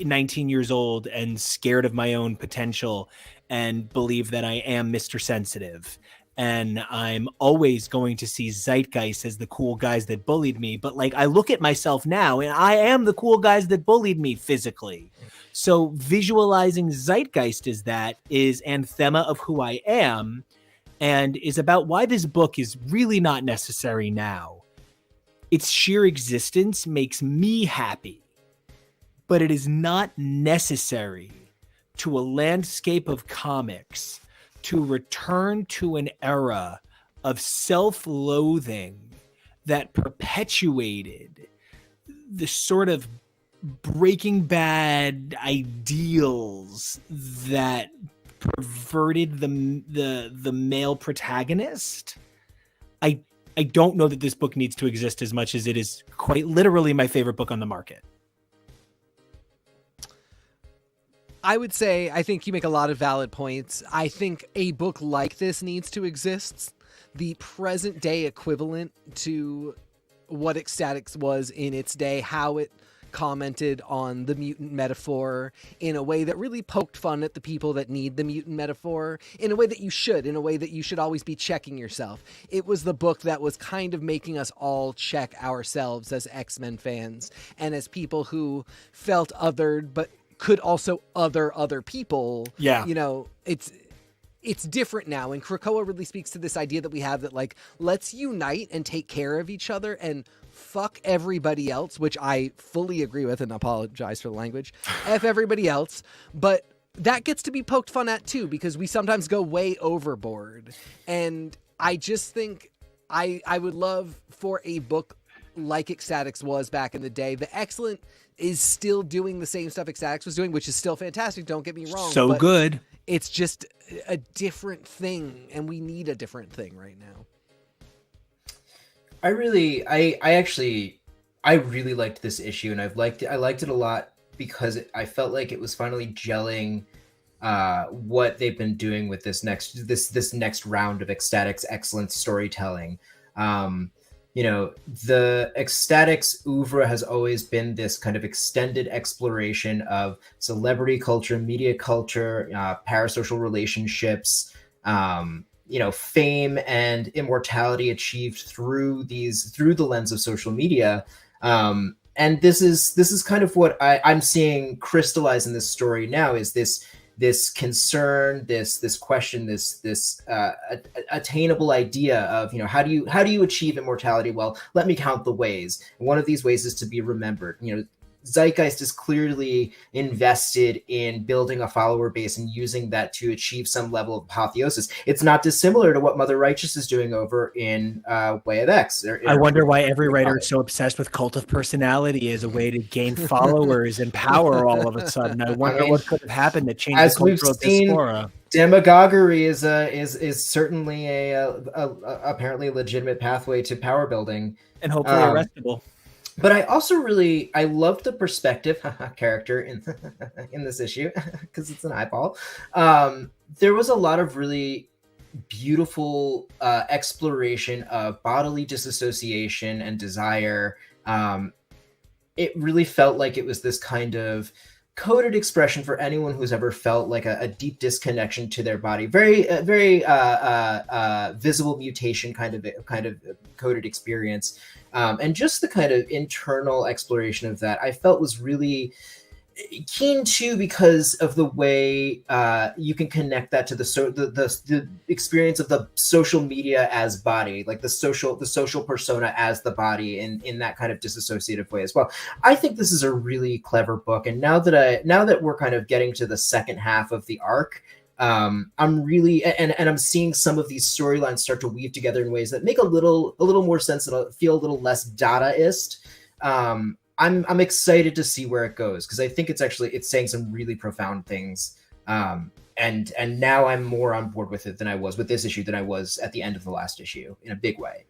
19 years old and scared of my own potential and believe that I am Mr. Sensitive. And I'm always going to see Zeitgeist as the cool guys that bullied me. But I look at myself now and I am the cool guys that bullied me physically. So visualizing Zeitgeist as that is anthema of who I am, and is about why this book is really not necessary now. Its sheer existence makes me happy, but it is not necessary to a landscape of comics to return to an era of self-loathing that perpetuated the sort of Breaking Bad ideals that perverted the male protagonist. I don't know that this book needs to exist as much as it is quite literally my favorite book on the market. I would say, I think you make a lot of valid points. I think a book like this needs to exist. The present day equivalent to what X-Statix was in its day, how it commented on the mutant metaphor in a way that really poked fun at the people that need the mutant metaphor, in a way that you should always be checking yourself. It was the book that was kind of making us all check ourselves as X-Men fans and as people who felt othered but could also other people. Yeah. It's different now, and Krakoa really speaks to this idea that we have that let's unite and take care of each other and fuck everybody else, which I fully agree with and apologize for the language. F everybody else. But that gets to be poked fun at too, because we sometimes go way overboard. And I just think I would love for a book like X-Statix was back in the day. The X-Cellent is still doing the same stuff X-Statix was doing, which is still fantastic. Don't get me wrong. So good. It's just a different thing, and we need a different thing right now. I really liked this issue, and I liked it a lot because I felt like it was finally gelling what they've been doing with this next round of Ecstatic's excellent storytelling. The Ecstatic's oeuvre has always been this kind of extended exploration of celebrity culture, media culture, parasocial relationships, fame and immortality achieved through the lens of social media. And this is kind of what I'm seeing crystallize in this story now, is this concern, this question, this attainable idea of, how do you achieve immortality? Well, let me count the ways. And one of these ways is to be remembered. Zeitgeist is clearly invested in building a follower base and using that to achieve some level of apotheosis. It's not dissimilar to what Mother Righteous is doing over in Way of X. I wonder why every writer is so obsessed with cult of personality as a way to gain followers and power all of a sudden. I wonder what could have happened that changed the cultural diaspora. Demagoguery is certainly a apparently legitimate pathway to power building, and hopefully arrestable. But I also I love the perspective character in this issue, because it's an eyeball. There was a lot of really beautiful exploration of bodily disassociation and desire. It really felt like it was this kind of coded expression for anyone who's ever felt like a deep disconnection to their body. Very visible mutation kind of coded experience. And just the kind of internal exploration of that I felt was really keen too, because of the way you can connect that to the experience of the social media as body, like the social persona as the body in that kind of disassociative way as well. I think this is a really clever book, and now that we're kind of getting to the second half of the arc, I'm really and I'm seeing some of these storylines start to weave together in ways that make a little more sense and feel a little less Dadaist. I'm excited to see where it goes, because I think it's saying some really profound things. And now I'm more on board with it than I was with this issue than I was at the end of the last issue, in a big way.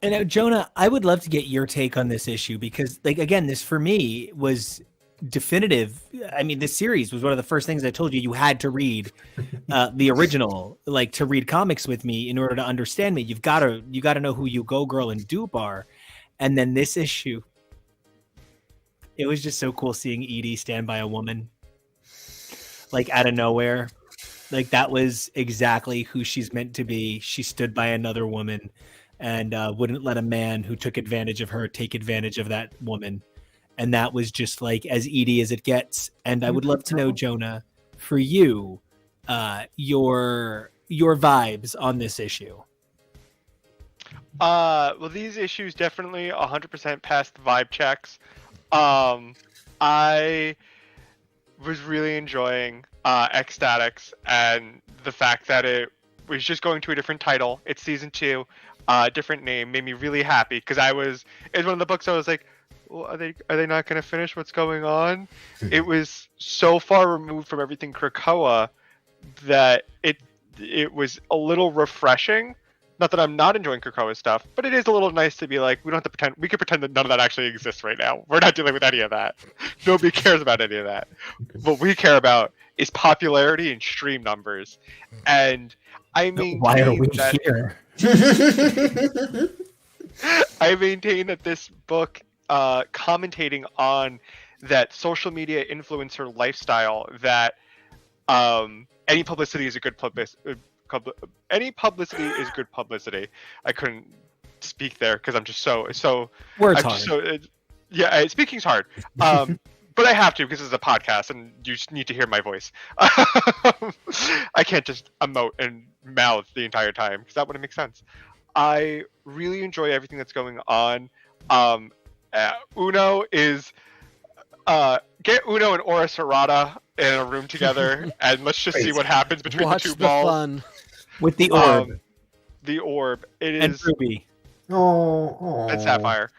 And Jonah, I would love to get your take on this issue, because, like, again, this for me was definitive. I mean, this series was one of the first things I told you had to read the original, like, to read comics with me in order to understand me. You got to know who You Go Girl and Dupe are. And then this issue, it was just so cool seeing Edie stand by a woman, like, out of nowhere. Like, that was exactly who she's meant to be. She stood by another woman and wouldn't let a man who took advantage of her take advantage of that woman. And that was just like as Edie as it gets. And I would love to know, Jonah, for you, your vibes on this issue. Well, these issues definitely 100% passed the vibe checks. I was really enjoying Ecstatics, and the fact that it was just going to a different title. It's season 2, different name, made me really happy, because it's one of the books I was like, well, are they not going to finish what's going on? It was so far removed from everything Krakoa that it was a little refreshing. Not that I'm not enjoying Krakoa stuff, but it is a little nice to be like, we don't have to pretend. We can pretend that none of that actually exists right now. We're not dealing with any of that. Nobody cares about any of that. What we care about is popularity and stream numbers. And I mean, why are we here? I maintain that this book, commentating on that social media influencer lifestyle, that any publicity is a good publicity. Any publicity is good publicity. I couldn't speak there because I'm just so. Words I'm hard. just yeah, speaking's hard. But I have to, because this is a podcast and you just need to hear my voice. I can't just emote and mouth the entire time, because that wouldn't make sense. I really enjoy everything that's going on. Uno is get Uno and Ora Serrata in a room together, and let's just see what happens between Watch the two the balls. fun. With the orb. The orb. It And is. Ruby. Oh, And Sapphire.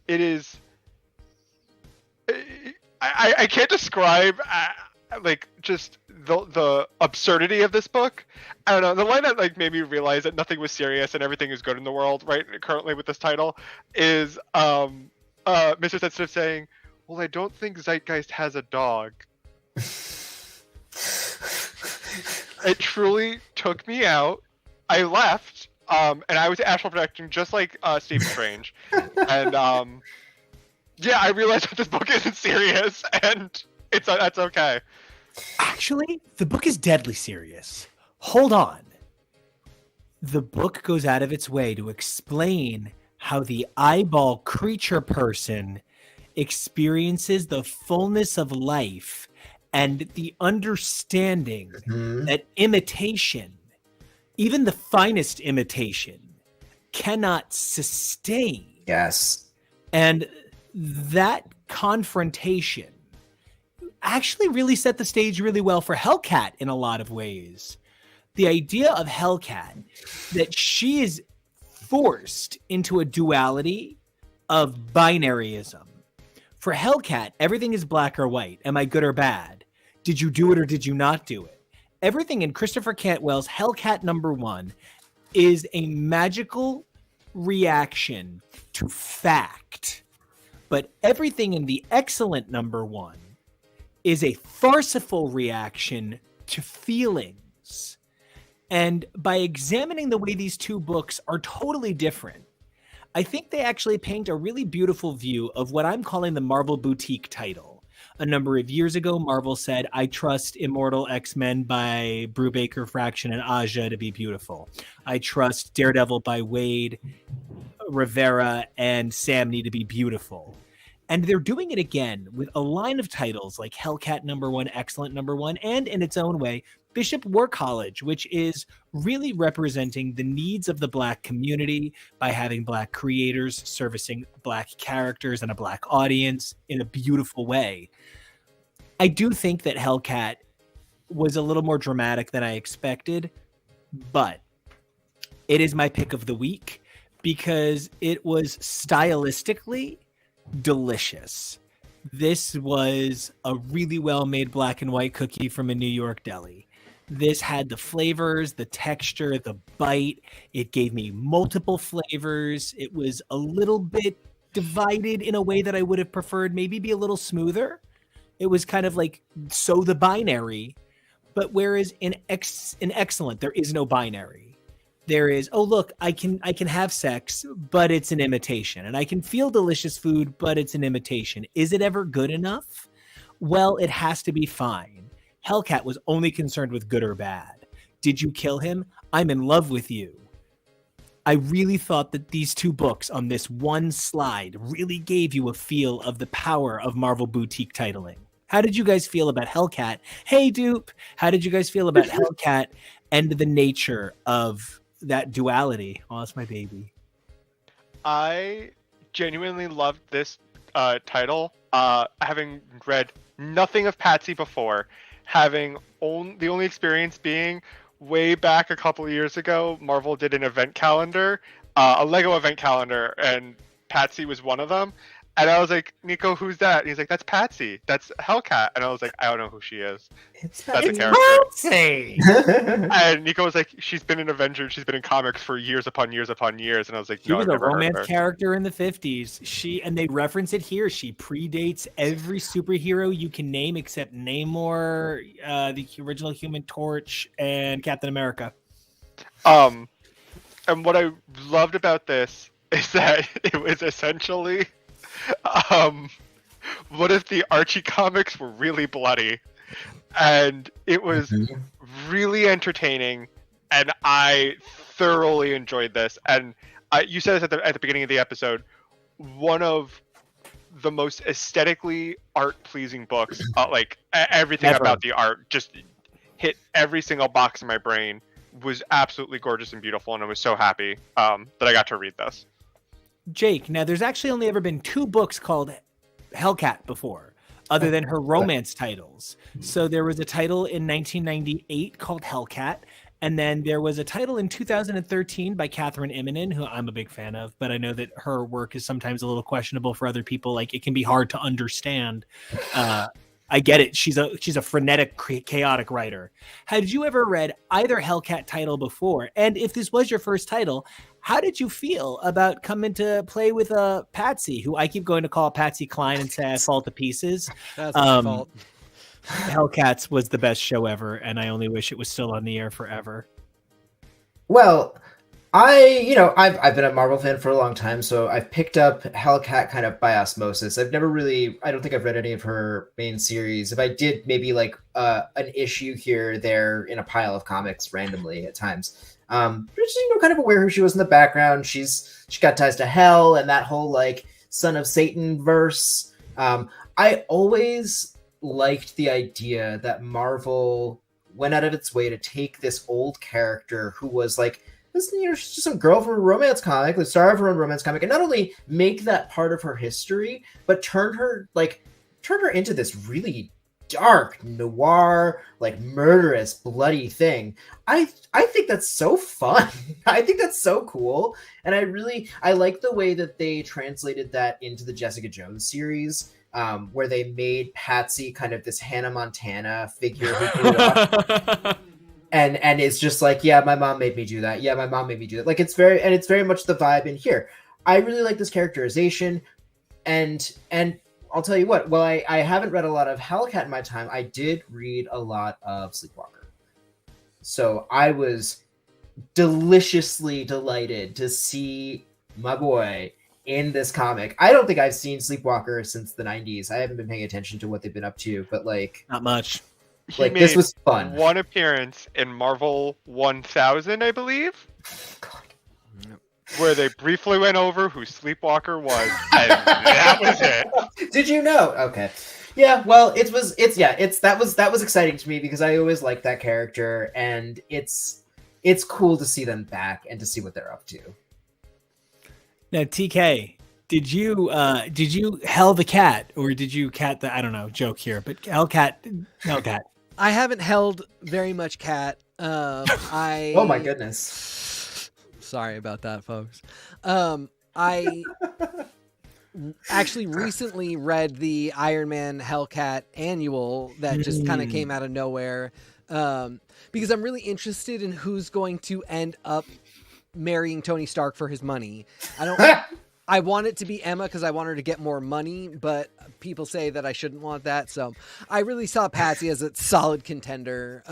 It is. I can't describe like just the absurdity of this book. I don't know. The line that like made me realize that nothing was serious and everything is good in the world right currently with this title is Mr. Sensitive saying, "Well, I don't think Zeitgeist has a dog." It truly took me out. I left, and I was astral projecting just like Stephen Strange. And yeah, I realized that this book isn't serious, and that's okay. Actually, the book is deadly serious. Hold on. The book goes out of its way to explain how the eyeball creature person experiences the fullness of life and the understanding that imitation, even the finest imitation, cannot sustain. Yes. And that confrontation actually really set the stage really well for Hellcat in a lot of ways. The idea of Hellcat, that she is forced into a duality of binaryism. For Hellcat, everything is black or white. Am I good or bad? Did you do it or did you not do it? Everything in Christopher Cantwell's Hellcat #1 is a magical reaction to fact. But everything in the X-Cellent #1 is a farcical reaction to feelings. And by examining the way these two books are totally different, I think they actually paint a really beautiful view of what I'm calling the Marvel Boutique title. A number of years ago, Marvel said, I trust Immortal X-Men by Brubaker, Fraction, and Aja to be beautiful. I trust Daredevil by Wade, Rivera, and Samney to be beautiful. And they're doing it again with a line of titles like Hellcat #1, X-Cellent #1, and in its own way, Bishop War College, which is really representing the needs of the Black community by having Black creators servicing Black characters and a Black audience in a beautiful way. I do think that Hellcat was a little more dramatic than I expected, but it is my pick of the week because it was stylistically delicious. This was a really well-made black and white cookie from a New York deli. This had the flavors, the texture, the bite. It gave me multiple flavors. It was a little bit divided in a way that I would have preferred maybe be a little smoother. It was kind of like the binary, but whereas in X-Cellent, there is no binary. There is, oh, look, I can have sex, but it's an imitation. And I can feel delicious food, but it's an imitation. Is it ever good enough? Well, it has to be fine. Hellcat was only concerned with good or bad. Did you kill him? I'm in love with you. I really thought that these two books on this one slide really gave you a feel of the power of Marvel Boutique titling. How did you guys feel about Hellcat? Hey, Dupe. How did you guys feel about Hellcat and the nature of that duality? Oh, that's my baby. I genuinely loved this title. Having read nothing of Patsy before, having the only experience being way back a couple of years ago, Marvel did an event calendar, a Lego event calendar, and Patsy was one of them. And I was like, Nico, who's that? And he's like, that's Patsy. That's Hellcat. And I was like, I don't know who she is. That's a character. Patsy! And Nico was like, she's been in Avengers. She's been in comics for years upon years upon years. And I was like, she was a romance character in the 50s. And they reference it here. She predates every superhero you can name except Namor, the original Human Torch, and Captain America. And what I loved about this is that it was essentially... what if the Archie comics were really bloody? And it was really entertaining, and I thoroughly enjoyed this. And you said this at the beginning of the episode, one of the most aesthetically art-pleasing books. Like everything Ever. about the art just hit every single box in my brain. Was absolutely gorgeous and beautiful, and I was so happy that I got to read this. Jake, now there's actually only ever been 2 books called Hellcat before, other than her romance titles. So there was a title in 1998 called Hellcat, and then there was a title in 2013 by Catherine Immonen, who I'm a big fan of, but I know that her work is sometimes a little questionable for other people. Like, it can be hard to understand. I get it. She's a frenetic, chaotic writer. Had you ever read either Hellcat title before? And if this was your first title, how did you feel about coming to play with Patsy, who I keep going to call Patsy Cline and say I fall to pieces? That's my fault. Hellcats was the best show ever, and I only wish it was still on the air forever. Well, I've been a Marvel fan for a long time, so I've picked up Hellcat kind of by osmosis. I don't think I've read any of her main series. If I did, maybe like an issue here or there in a pile of comics randomly at times. Just, kind of aware who she was in the background. She got ties to Hell and that whole like Son of Satan verse. I always liked the idea that Marvel went out of its way to take this old character who was like this, she's just some girl from a romance comic, the star of her own romance comic, and not only make that part of her history, but turn her into this really dark, noir, like murderous, bloody thing. I think that's so fun. I think that's so cool. And I like the way that they translated that into the Jessica Jones series, where they made Patsy kind of this Hannah Montana figure who grew up. And it's just like, yeah, my mom made me do that. Yeah, my mom made me do that. Like it's very much the vibe in here. I really like this characterization, and I'll tell you what. Well, I haven't read a lot of Hellcat in my time. I did read a lot of Sleepwalker, so I was deliciously delighted to see my boy in this comic. I don't think I've seen Sleepwalker since the 90s. I haven't been paying attention to what they've been up to, but like not much. He This was fun. One appearance in Marvel 1000, I believe, where they briefly went over who Sleepwalker was, and that was it. Did you know? Okay, yeah. Well, that was exciting to me because I always liked that character, and it's cool to see them back and to see what they're up to. Now, TK, did you hell the cat, or did you cat the, I don't know, joke here, but Hellcat. I haven't held very much cat. Oh my goodness. Sorry about that, folks. I actually recently read the Iron Man Hellcat annual that just kind of came out of nowhere, because I'm really interested in who's going to end up marrying Tony Stark for his money. I want it to be Emma because I want her to get more money, but people say that I shouldn't want that. So I really saw Patsy as a solid contender.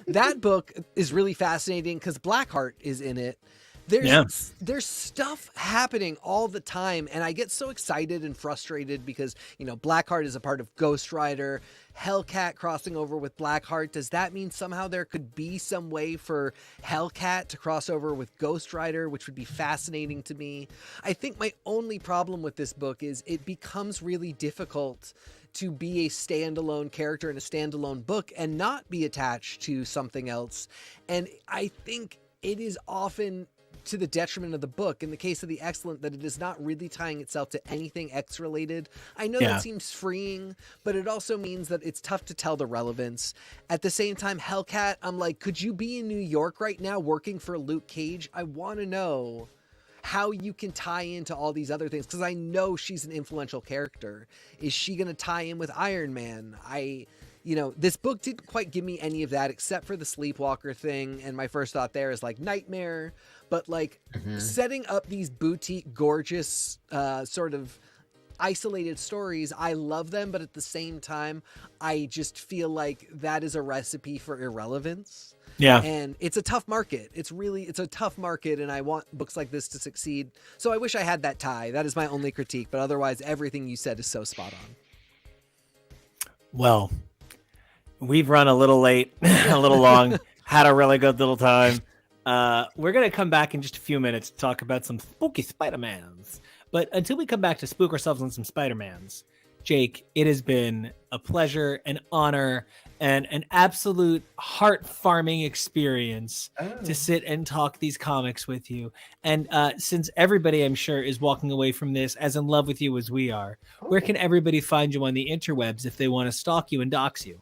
That book is really fascinating because Blackheart is in it. There's stuff happening all the time, and I get so excited and frustrated because, Blackheart is a part of Ghost Rider, Hellcat crossing over with Blackheart. Does that mean somehow there could be some way for Hellcat to cross over with Ghost Rider, which would be fascinating to me? I think my only problem with this book is it becomes really difficult to be a standalone character in a standalone book and not be attached to something else. And I think it is often to the detriment of the book, in the case of the X-Cellent, that it is not really tying itself to anything X-related. I know that seems freeing, but it also means that it's tough to tell the relevance. At the same time, Hellcat, I'm like, could you be in New York right now working for Luke Cage? I want to know how you can tie into all these other things, because I know she's an influential character. Is she going to tie in with Iron Man? This book didn't quite give me any of that except for the Sleepwalker thing, and my first thought there is like Nightmare, but like setting up these boutique, gorgeous, sort of isolated stories, I love them, but at the same time, I just feel like that is a recipe for irrelevance. Yeah. And it's a tough market. It's a tough market, and I want books like this to succeed. So I wish I had that tie. That is my only critique, but otherwise everything you said is so spot on. Well, we've run a little late, a little long, had a really good little time. We're going to come back in just a few minutes to talk about some spooky Spider-Mans. But until we come back to spook ourselves on some Spider-Mans, Jake, it has been a pleasure, an honor, and an absolute heart-farming experience to sit and talk these comics with you. And since everybody, I'm sure, is walking away from this as in love with you as we are, where can everybody find you on the interwebs if they want to stalk you and dox you?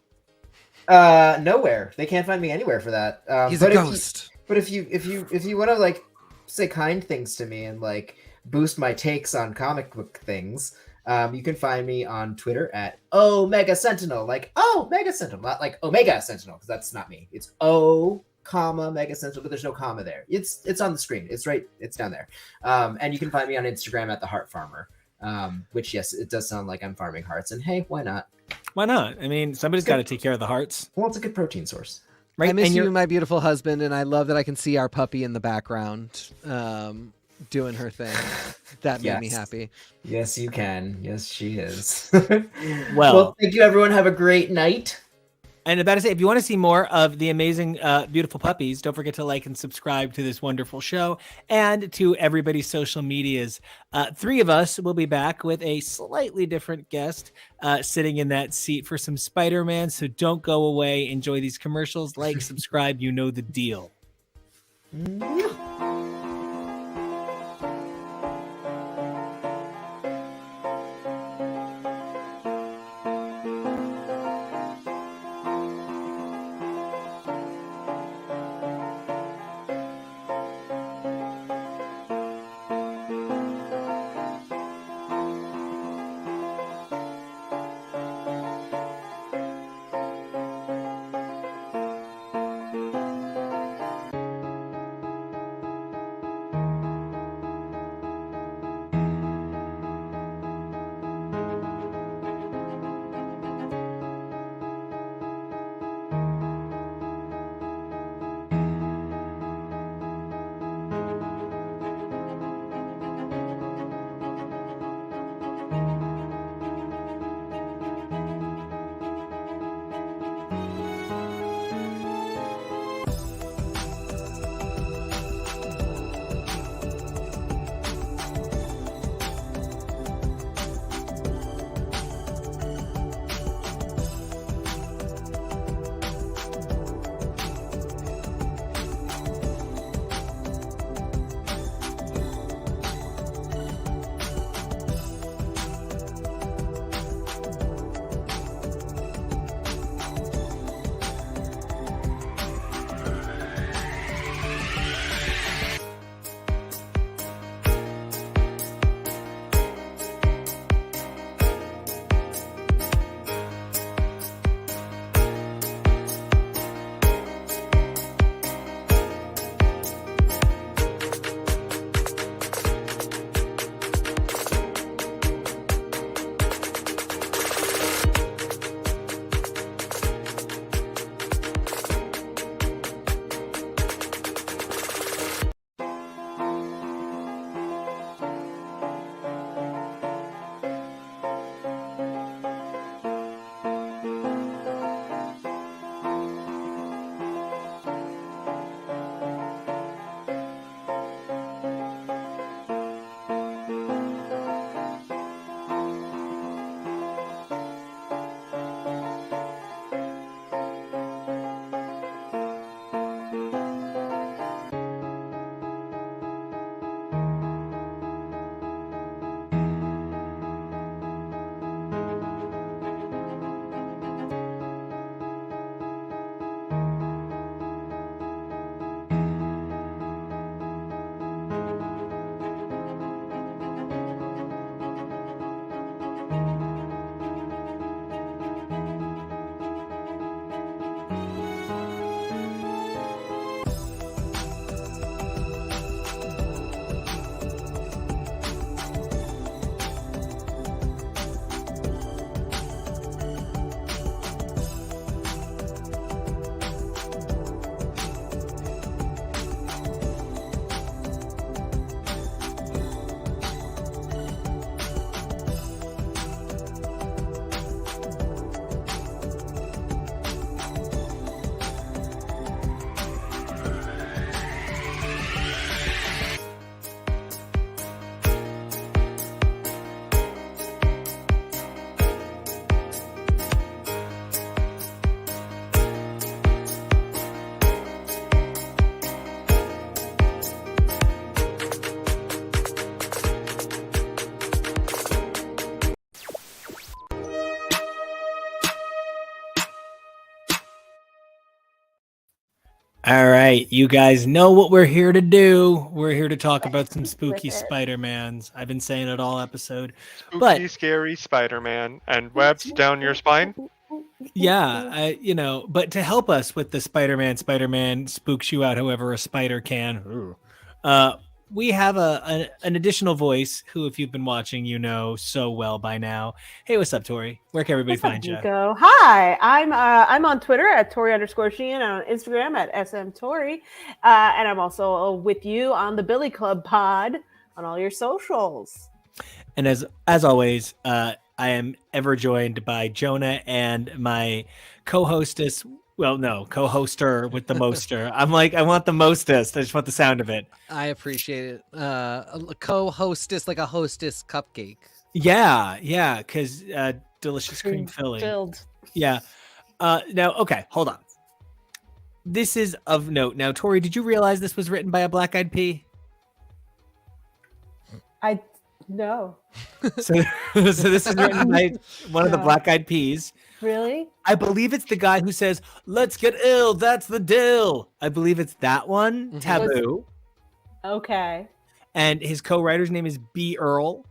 Nowhere. They can't find me anywhere for that. He's a ghost. But if you want to like say kind things to me and like boost my takes on comic book things, you can find me on Twitter at Omega Sentinel, like Mega Sentinel, not like Omega Sentinel, because that's not me. It's Mega Sentinel, but there's no comma there. It's on the screen. It's right. It's down there. And you can find me on Instagram at the Heart Farmer. Which, yes, it does sound like I'm farming hearts. And hey, why not? Why not? I mean, somebody's got to take care of the hearts. Well, it's a good protein source. Right? I miss And you, you're- my beautiful husband, and I love that I can see our puppy in the background doing her thing. That made me Yes. happy. Yes, you can. Yes, she is. Well, thank you, everyone. Have a great night. And about to say, if you want to see more of the amazing, beautiful puppies, don't forget to like and subscribe to this wonderful show and to everybody's social medias. 3 of us will be back with a slightly different guest sitting in that seat for some Spider-Man. So don't go away. Enjoy these commercials. Like, subscribe. You know the deal. All right, you guys know what we're here to do. We're here to talk about some spooky Spider-Mans. I've been saying it all episode. Spooky, But- scary Spider-Man and webs down your spine. Yeah, but to help us with the Spider-Man spooks you out however a spider can. we have an additional voice who, if you've been watching, you know so well by now. Hey, what's up, Tori? Where can everybody find you? Nico? Hi, I'm on Twitter at Tori_Sheehan, and on Instagram at smTori, and I'm also with you on the Billy Club pod on all your socials. And as always, I am ever joined by Jonah and my co-hostess. Well, no, co-hoster with the moster. I'm like, I want the mostest. I just want the sound of it. I appreciate it. A co-hostess, like a hostess cupcake. Yeah, because delicious cream filling. Filled. Yeah. Now, okay, hold on. This is of note. Now, Tori, did you realize this was written by a Black-Eyed Pea? No. So this is written by one of the Black-Eyed Peas. Really? I believe it's the guy who says, "Let's get ill, that's the dill." I believe it's that one, Mhm. Taboo. Okay. And his co-writer's name is B. Earl.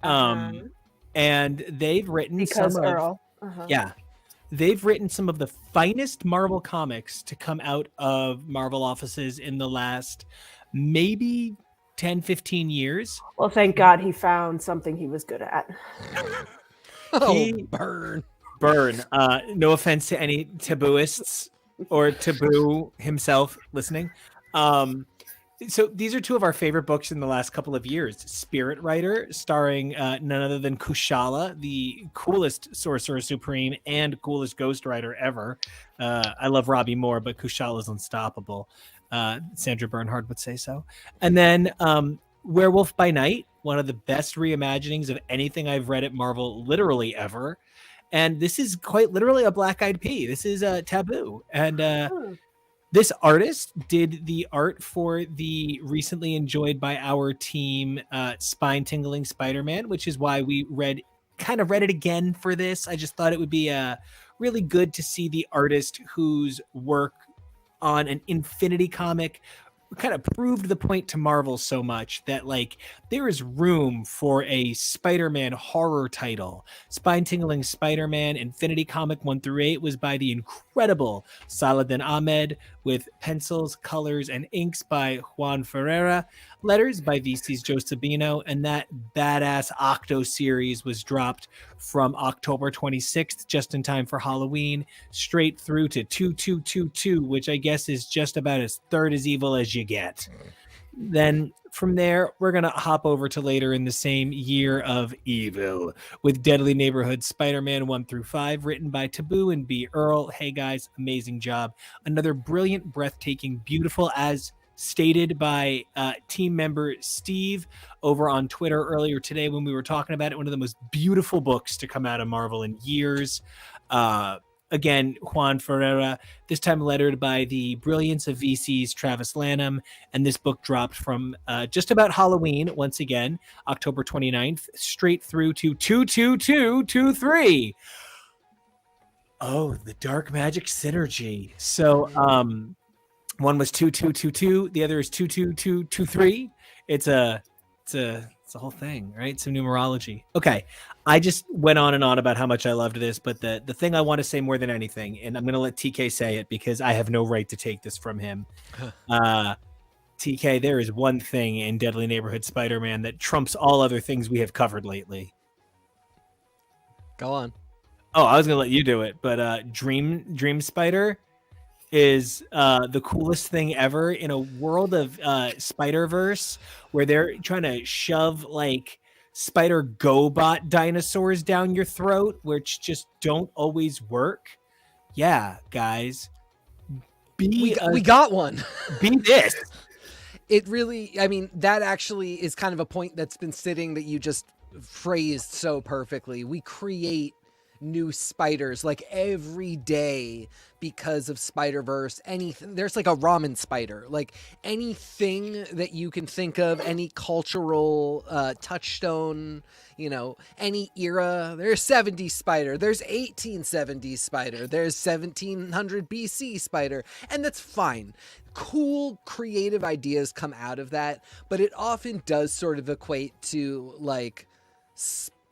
And they've written Because some of, Earl. yeah, they've written some of the finest Marvel comics to come out of Marvel offices in the last maybe 10, 15 years. Well, thank God he found something he was good at. Burn. No offense to any tabooists or Taboo himself listening. So these are two of our favorite books in the last couple of years. Spirit Rider, starring none other than Kushala, the coolest Sorcerer Supreme and coolest Ghost Rider ever. I love Robbie Moore, but Kushala's unstoppable. Sandra Bernhard would say so. And then Werewolf by Night, one of the best reimaginings of anything I've read at Marvel literally ever. And this is quite literally a Black-Eyed Pea. This is Taboo. And this artist did the art for the recently enjoyed by our team Spine-Tingling Spider-Man, which is why we read it again for this. I just thought it would be really good to see the artist whose work on an Infinity comic kind of proved the point to Marvel so much that like there is room for a Spider-Man horror title. Spine-Tingling Spider-Man Infinity Comic 1 through 8 was by the incredible Saladin Ahmed, with pencils, colors, and inks by Juan Ferreira, letters by VC's Joe Sabino, and that badass Octo series was dropped from October 26th, just in time for Halloween, straight through to 2222, which I guess is just about as third as evil as you get. Then from there, we're going to hop over to later in the same year of evil with Deadly Neighborhood Spider-Man 1 through 5, written by Taboo and B. Earl. Hey guys, amazing job. Another brilliant, breathtaking, beautiful, as stated by team member Steve over on Twitter earlier today when we were talking about it. One of the most beautiful books to come out of Marvel in years. Again, Juan Ferreira, this time lettered by the brilliance of VC's Travis Lanham. And this book dropped from just about Halloween, once again, October 29th, straight through to 22223. Oh, the Dark Magic Synergy. So one was 2222, the other is 22223. It's a whole thing, right? Some numerology. Okay. I just went on and on about how much I loved this, but the thing I want to say more than anything, and I'm going to let TK say it because I have no right to take this from him. TK, there is one thing in Deadly Neighborhood Spider-Man that trumps all other things we have covered lately. Go on. Oh, I was going to let you do it, but Dream Spider is the coolest thing ever in a world of Spider-Verse where they're trying to shove like Spider GoBot dinosaurs down your throat, which just don't always work. Yeah, guys. We got one. Be this. It really, I mean, that actually is kind of a point that's been sitting that you just phrased so perfectly. We create new spiders like every day because of Spider-Verse. Anything, there's like a ramen spider, like anything that you can think of, any cultural touchstone, you know, any era. There's 70s spider, there's 1870s spider, there's 1700 BC spider, and that's fine. Cool creative ideas come out of that, but it often does sort of equate to like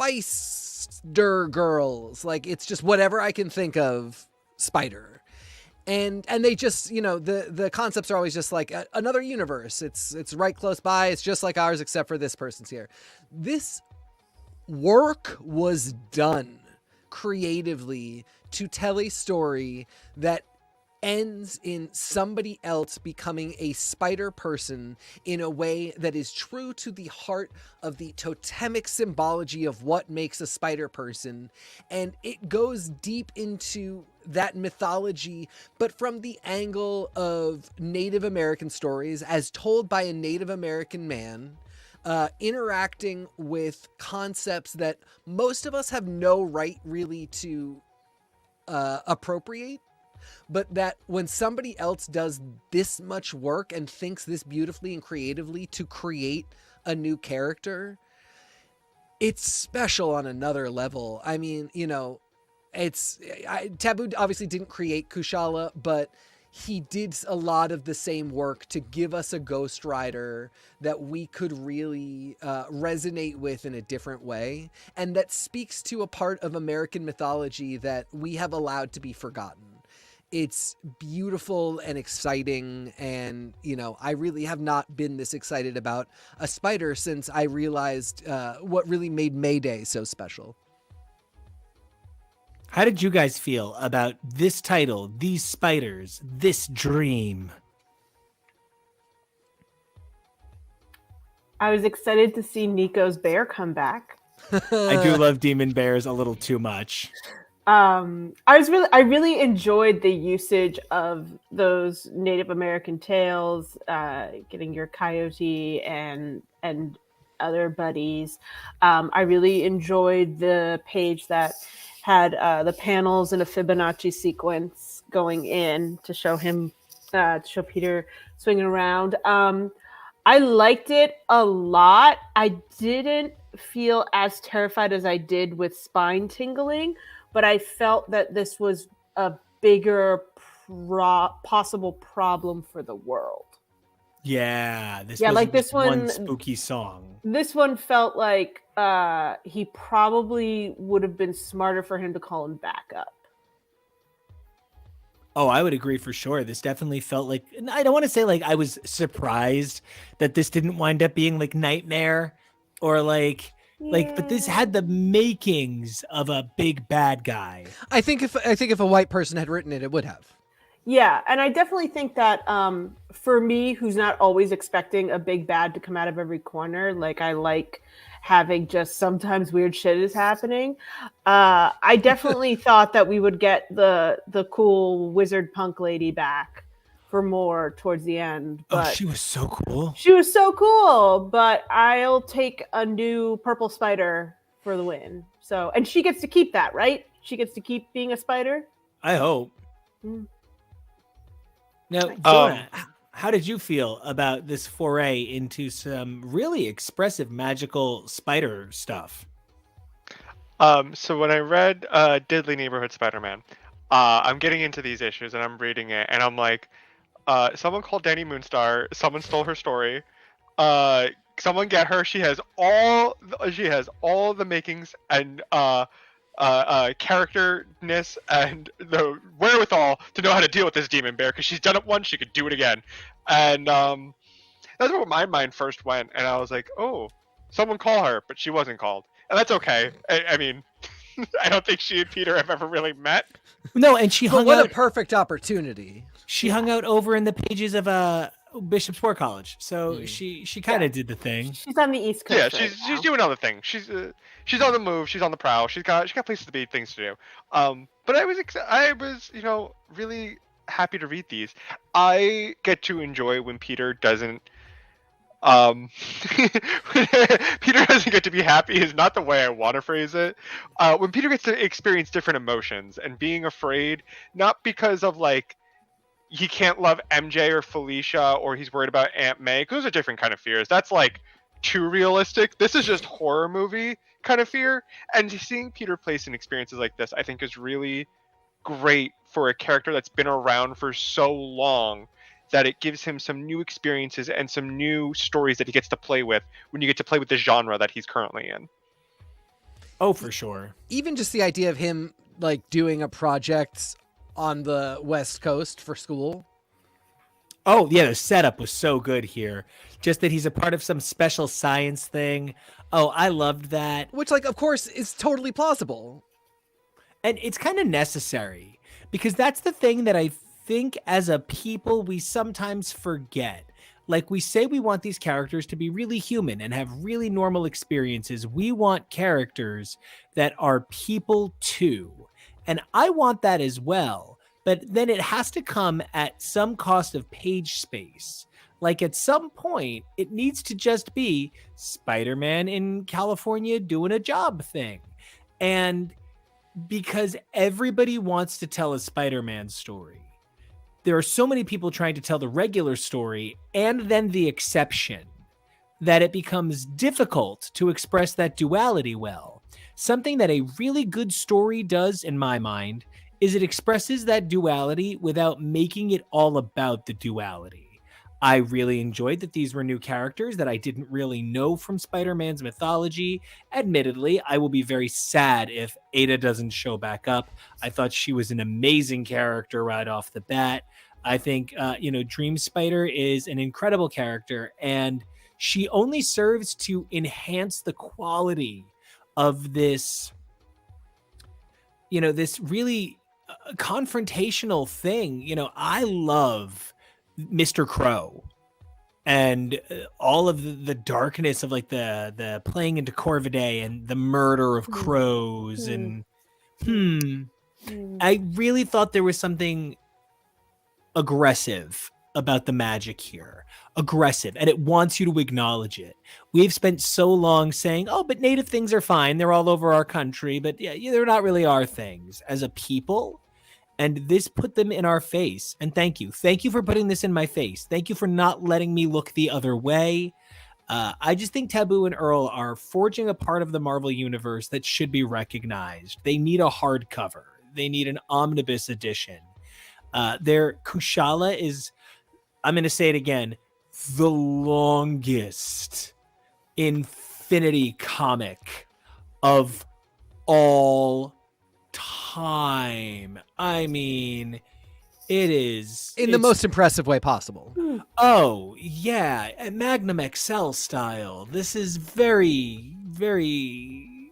Spice-der girls. Like it's just whatever I can think of spider. And they just, the concepts are always just like another universe. It's right close by. It's just like ours, except for this person's here. This work was done creatively to tell a story that ends in somebody else becoming a spider person in a way that is true to the heart of the totemic symbology of what makes a spider person. And it goes deep into that mythology, but from the angle of Native American stories as told by a Native American man, interacting with concepts that most of us have no right really to appropriate. But that when somebody else does this much work and thinks this beautifully and creatively to create a new character, it's special on another level. I mean, Taboo obviously didn't create Kushala, but he did a lot of the same work to give us a Ghost Rider that we could really resonate with in a different way, and that speaks to a part of American mythology that we have allowed to be forgotten. It's beautiful and exciting, and I really have not been this excited about a spider since I realized what really made Mayday so special. How did you guys feel about this title, these spiders, this dream? I was excited to see Nico's bear come back. I do love demon bears a little too much. I really enjoyed the usage of those Native American tales, getting your coyote and other buddies. I really enjoyed the page that had the panels in a Fibonacci sequence going in to show him, to show Peter swinging around. I liked it a lot. I didn't feel as terrified as I did with Spine-Tingling, but I felt that this was a bigger possible problem for the world. Yeah, this one spooky song. This one felt like he probably would have been smarter for him to call him back up. Oh, I would agree for sure. This definitely felt like, I don't want to say like I was surprised that this didn't wind up being like Nightmare or but this had the makings of a big bad guy. I think if a white person had written it, it would have. Yeah, and I definitely think that for me, who's not always expecting a big bad to come out of every corner, like I like having just sometimes weird shit is happening. I definitely thought that we would get the cool wizard punk lady back for more towards the end. But she was so cool. She was so cool, but I'll take a new purple spider for the win. So, and she gets to keep that, right? She gets to keep being a spider? I hope. Mm. Now, Jonah, how did you feel about this foray into some really expressive magical spider stuff? So when I read Diddley Neighborhood Spider-Man, I'm getting into these issues and I'm reading it and I'm like, someone called Danny Moonstar, someone stole her story, someone get her. She has all the makings and characterness and the wherewithal to know how to deal with this demon bear, because she's done it once, she could do it again. And that's where my mind first went, and I was like, oh, someone call her, but she wasn't called, and that's okay. I mean, I don't think she and Peter have ever really met. No, and she hung out. What a perfect opportunity. She hung out over in the pages of Bishop's War College, so she kind of did the thing. She's on the East Coast. Yeah, she's doing other things. She's on the move. She's on the prowl. She's got places to be, things to do. But I was really happy to read these. I get to enjoy when Peter doesn't. Peter doesn't get to be happy is not the way I want to phrase it. When Peter gets to experience different emotions and being afraid, not because of like he can't love MJ or Felicia or he's worried about Aunt May. Those are different kind of fears. That's like too realistic. This is just horror movie kind of fear. And seeing Peter place in experiences like this, I think is really great for a character that's been around for so long, that it gives him some new experiences and some new stories that he gets to play with when you get to play with the genre that he's currently in. Oh, for sure. Even just the idea of him like doing a project on the West Coast for school. Oh, yeah, the setup was so good here. Just that he's a part of some special science thing. Oh, I loved that. Which, like, of course, is totally plausible. And it's kind of necessary because that's the thing that I think as a people we sometimes forget. Like we say we want these characters to be really human and have really normal experiences. We want characters that are people too. And I want that as well. But then it has to come at some cost of page space. Like at some point, it needs to just be Spider-Man in California doing a job thing. And because everybody wants to tell a Spider-Man story, there are so many people trying to tell the regular story and then the exception that it becomes difficult to express that duality well. Something that a really good story does, in my mind, is it expresses that duality without making it all about the duality. I really enjoyed that these were new characters that I didn't really know from Spider-Man's mythology. Admittedly, I will be very sad if Ada doesn't show back up. I thought she was an amazing character right off the bat. I think, Dream Spider is an incredible character, and she only serves to enhance the quality of this, this really confrontational thing. I love Mr. Crow and all of the darkness of like the playing into Corvidae and the murder of crows and I really thought there was something aggressive about the magic here. Aggressive, and it wants you to acknowledge it. We've spent so long saying, oh, but native things are fine, they're all over our country, but yeah, they're not really our things as a people. And this put them in our face. And thank you for putting this in my face. Thank you for not letting me look the other way. I just think Taboo and Earl are forging a part of the Marvel universe that should be recognized. They need a hardcover. They need an omnibus edition. Their Kushala is, I'm going to say it again, the longest Infinity comic of all time. I mean, it is in the most impressive way possible. Oh yeah, Magnum XL style. This is very, very,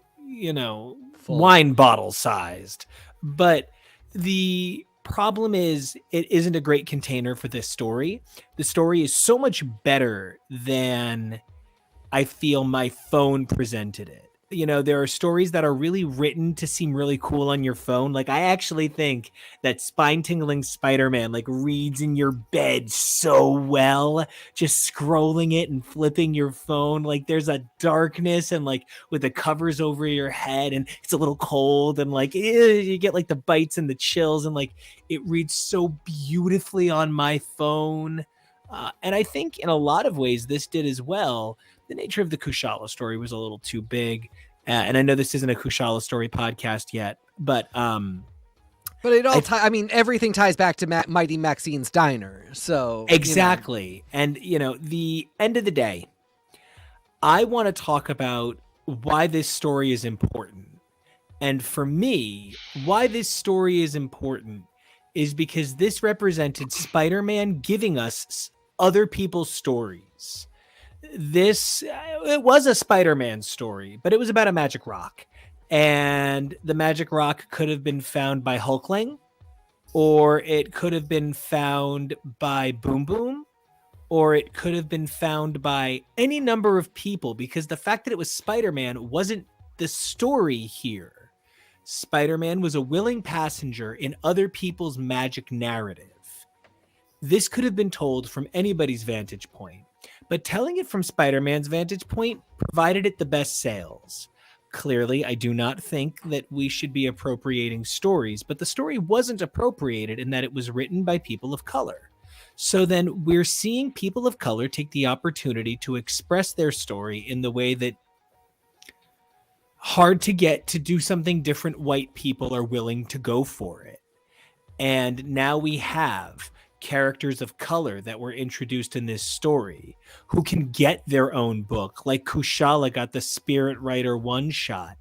Full. Wine bottle sized. But the problem is it isn't a great container for this story. The story is so much better than I feel my phone presented it. There are stories that are really written to seem really cool on your phone. Like, I actually think that Spine-Tingling Spider-Man, reads in your bed so well, just scrolling it and flipping your phone. Like, there's a darkness and, with the covers over your head, and it's a little cold, and, you get, the bites and the chills, and, it reads so beautifully on my phone. And I think in a lot of ways this did as well. The nature of the Kushala story was a little too big. And I know this isn't a Kushala story podcast yet, but it all everything ties back to Mighty Maxine's diner. So exactly. And the end of the day, I want to talk about why this story is important. And for me, why this story is important is because this represented Spider-Man giving us other people's stories. It was a Spider-Man story, but it was about a magic rock. And the magic rock could have been found by Hulkling, or it could have been found by Boom Boom, or it could have been found by any number of people, because the fact that it was Spider-Man wasn't the story here. Spider-Man was a willing passenger in other people's magic narrative. This could have been told from anybody's vantage point, but telling it from Spider-Man's vantage point provided it the best sales. Clearly, I do not think that we should be appropriating stories, but the story wasn't appropriated in that it was written by people of color. So then we're seeing people of color take the opportunity to express their story in the way that hard to get to do something different white people are willing to go for it. And now we have characters of color that were introduced in this story who can get their own book, like Kushala got the Spirit Writer one shot,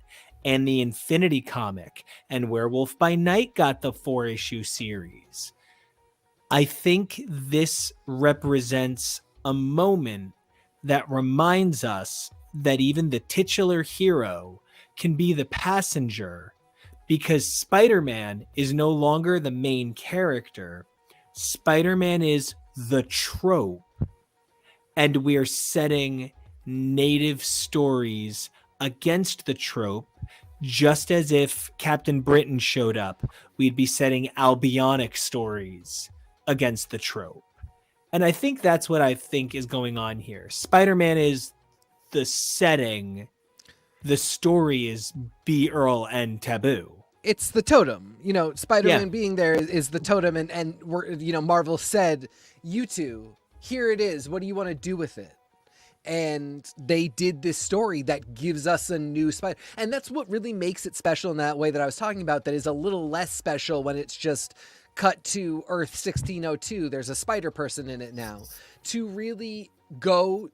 and the Infinity comic, and Werewolf by Night got the 4-issue series. I think this represents a moment that reminds us that even the titular hero can be the passenger, because Spider-Man is no longer the main character. Spider-Man is the trope, and we're setting native stories against the trope, just as if Captain Britain showed up, we'd be setting Albionic stories against the trope. And I think that's what I think is going on here. Spider-Man is the setting, the story is B. Earl and Taboo. It's the totem, Spider-Man being there is the totem, and we're, Marvel said, you two, here it is. What do you want to do with it? And they did this story that gives us a new Spider. And that's what really makes it special in that way that I was talking about, that is a little less special when it's just cut to Earth 1602. There's a spider person in it now. To really go,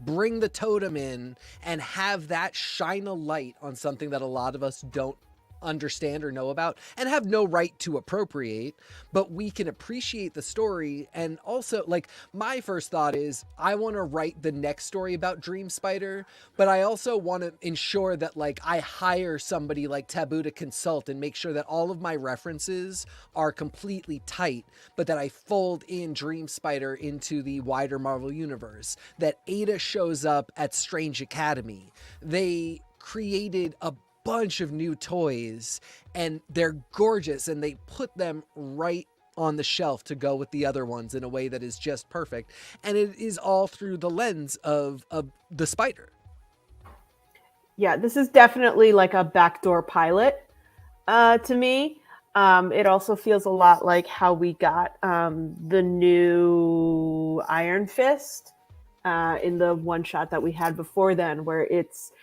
bring the totem in and have that shine a light on something that a lot of us don't understand or know about and have no right to appropriate, but we can appreciate the story. And also, my first thought is I want to write the next story about Dream Spider, but I also want to ensure that I hire somebody like Taboo to consult and make sure that all of my references are completely tight, but that I fold in Dream Spider into the wider Marvel universe, that Ada shows up at Strange Academy. They created a bunch of new toys and they're gorgeous, and they put them right on the shelf to go with the other ones in a way that is just perfect. And it is all through the lens of the spider. Yeah, this is definitely a backdoor pilot to me. It also feels a lot like how we got the new Iron Fist in the one shot that we had before then, where it's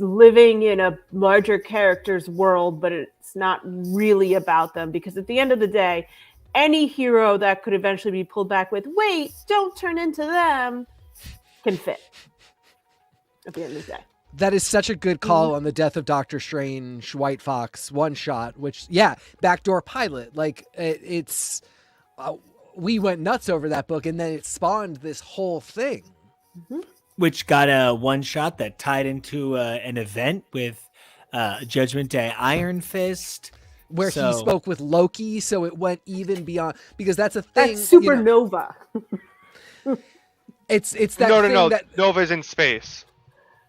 living in a larger character's world, but it's not really about them, because at the end of the day, any hero that could eventually be pulled back with, wait, don't turn into them, can fit at the end of the day. That is such a good call on the Death of Doctor Strange White Fox one shot, which, backdoor pilot. It's we went nuts over that book, and then it spawned this whole thing. Mm-hmm. Which got a one shot that tied into an event with Judgment Day Iron Fist, where he spoke with Loki, so it went even beyond, because that's a thing. That's Supernova. It's that no, thing that Nova's in space.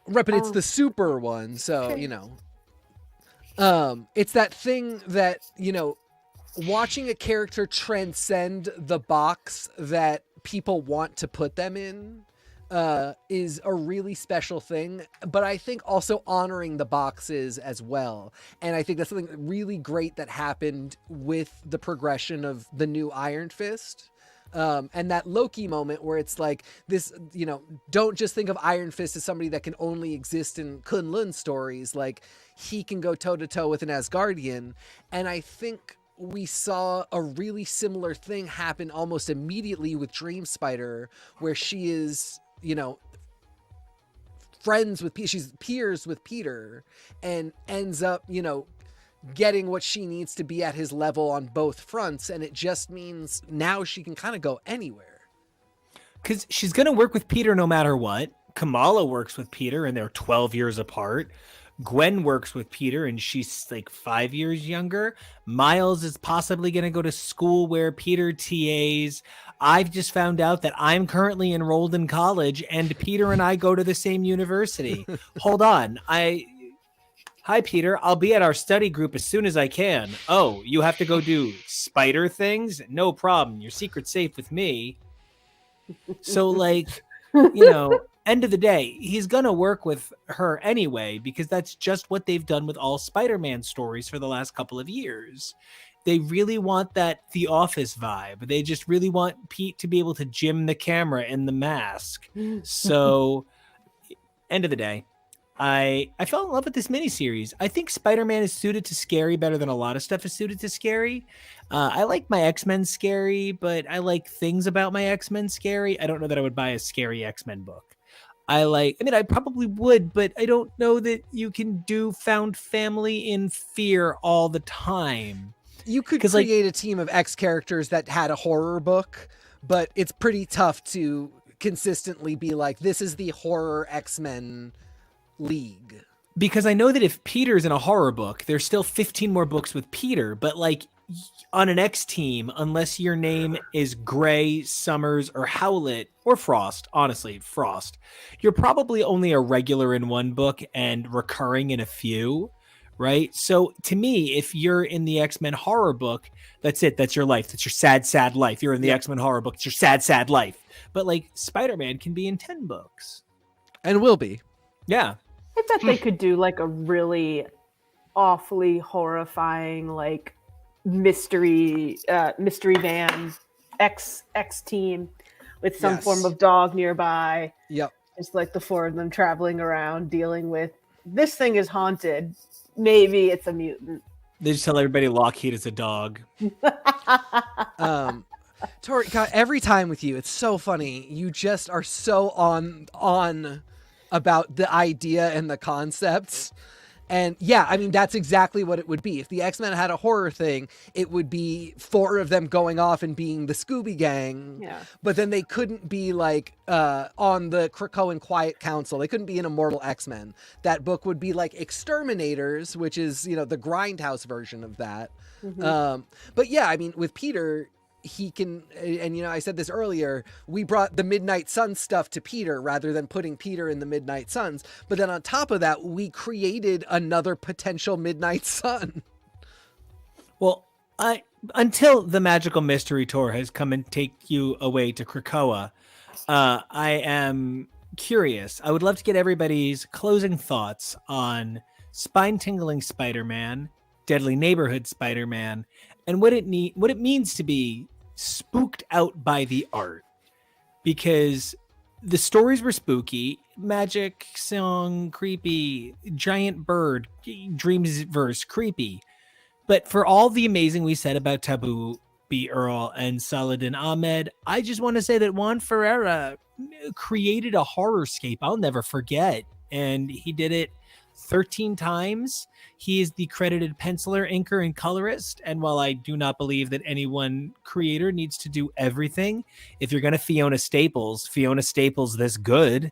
Right, but it's the super one, so it's that thing that watching a character transcend the box that people want to put them in is a really special thing, but I think also honoring the boxes as well. And I think that's something really great that happened with the progression of the new Iron Fist. And that Loki moment where it's this, don't just think of Iron Fist as somebody that can only exist in Kunlun stories. He can go toe to toe with an Asgardian. And I think we saw a really similar thing happen almost immediately with Dream Spider, where she is, friends with she's peers with Peter, and ends up, getting what she needs to be at his level on both fronts. And it just means now she can kind of go anywhere. Because she's going to work with Peter no matter what. Kamala works with Peter and they're 12 years apart. Gwen works with Peter and she's 5 years younger. Miles is possibly going to go to school where Peter TAs. I've just found out that I'm currently enrolled in college and Peter and I go to the same university. Hold on. Hi, Peter. I'll be at our study group as soon as I can. Oh, you have to go do spider things? No problem. Your secret's safe with me. So end of the day, he's going to work with her anyway, because that's just what they've done with all Spider-Man stories for the last couple of years. They really want that The Office vibe. They just really want Pete to be able to jim the camera in the mask. So, end of the day, I fell in love with this miniseries. I think Spider-Man is suited to scary better than a lot of stuff is suited to scary. I like my X-Men scary, but I like things about my X-Men scary. I don't know that I would buy a scary X-Men book. I probably would, but I don't know that you can do found family in Fear all the time. You could 'Cause, like- create a team of X characters that had a horror book, but it's pretty tough to consistently be like, this is the horror X-Men league. Because I know that if Peter's in a horror book, there's still 15 more books with Peter, but like on an X team, unless your name is Gray, Summers, or Howlett, or Frost, honestly, Frost, you're probably only a regular in one book and recurring in a few, right? So to me, if you're in the X-Men horror book, that's it. That's your life. That's your sad, sad life. You're in the X-Men horror book. It's your sad, sad life. But like Spider-Man can be in 10 books. And will be. Yeah. I bet they could do like a really awfully horrifying like mystery van X team with some Yes. form of dog nearby. Yep. Just like the four of them traveling around dealing with this thing is haunted. Maybe it's a mutant. They just tell everybody Lockheed is a dog. Tori, God, every time with you, it's so funny. You just are so on about the idea and the concepts. And yeah, I mean, that's exactly what it would be. If the X-Men had a horror thing, it would be four of them going off and being the Scooby Gang. Yeah. But then they couldn't be like on the Krakoan Quiet Council. They couldn't be an Immortal X-Men. That book would be like Exterminators, which is, you know, the Grindhouse version of that. Mm-hmm. But yeah, I mean, with Peter, he can, and you know, I said this earlier, we brought the Midnight Suns stuff to Peter rather than putting Peter in the Midnight Suns. But then on top of that, we created another potential Midnight Sun. Well, until the Magical Mystery Tour has come and take you away to Krakoa, I am curious. I would love to get everybody's closing thoughts on Spine-Tingling Spider-Man, Deadly Neighborhood Spider-Man, and what it means to be spooked out by the art. Because the stories were spooky, magic song creepy, giant bird, dreams verse creepy. But for all the amazing we said about Taboo B. Earl and Saladin Ahmed, I just want to say that Juan Ferreira created a horrorscape I'll never forget. And he did it 13 times. He is the credited penciler, inker, and colorist. And while I do not believe that any one creator needs to do everything, if you're going to Fiona Staples this good.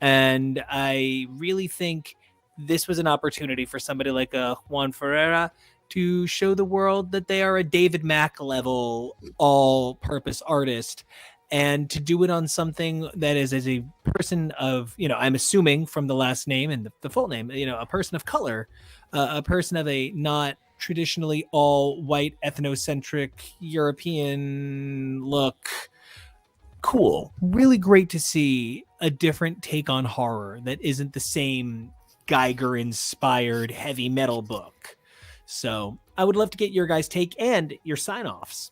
And I really think this was an opportunity for somebody like Juan Ferreira to show the world that they are a David Mack level all-purpose artist, and to do it on something that is as a person of, you know, I'm assuming from the last name and the full name, you know, a person of color, a person of a not traditionally all white ethnocentric European look. Cool. Really great to see a different take on horror that isn't the same Geiger inspired heavy metal book. So I would love to get your guys' take and your sign-offs.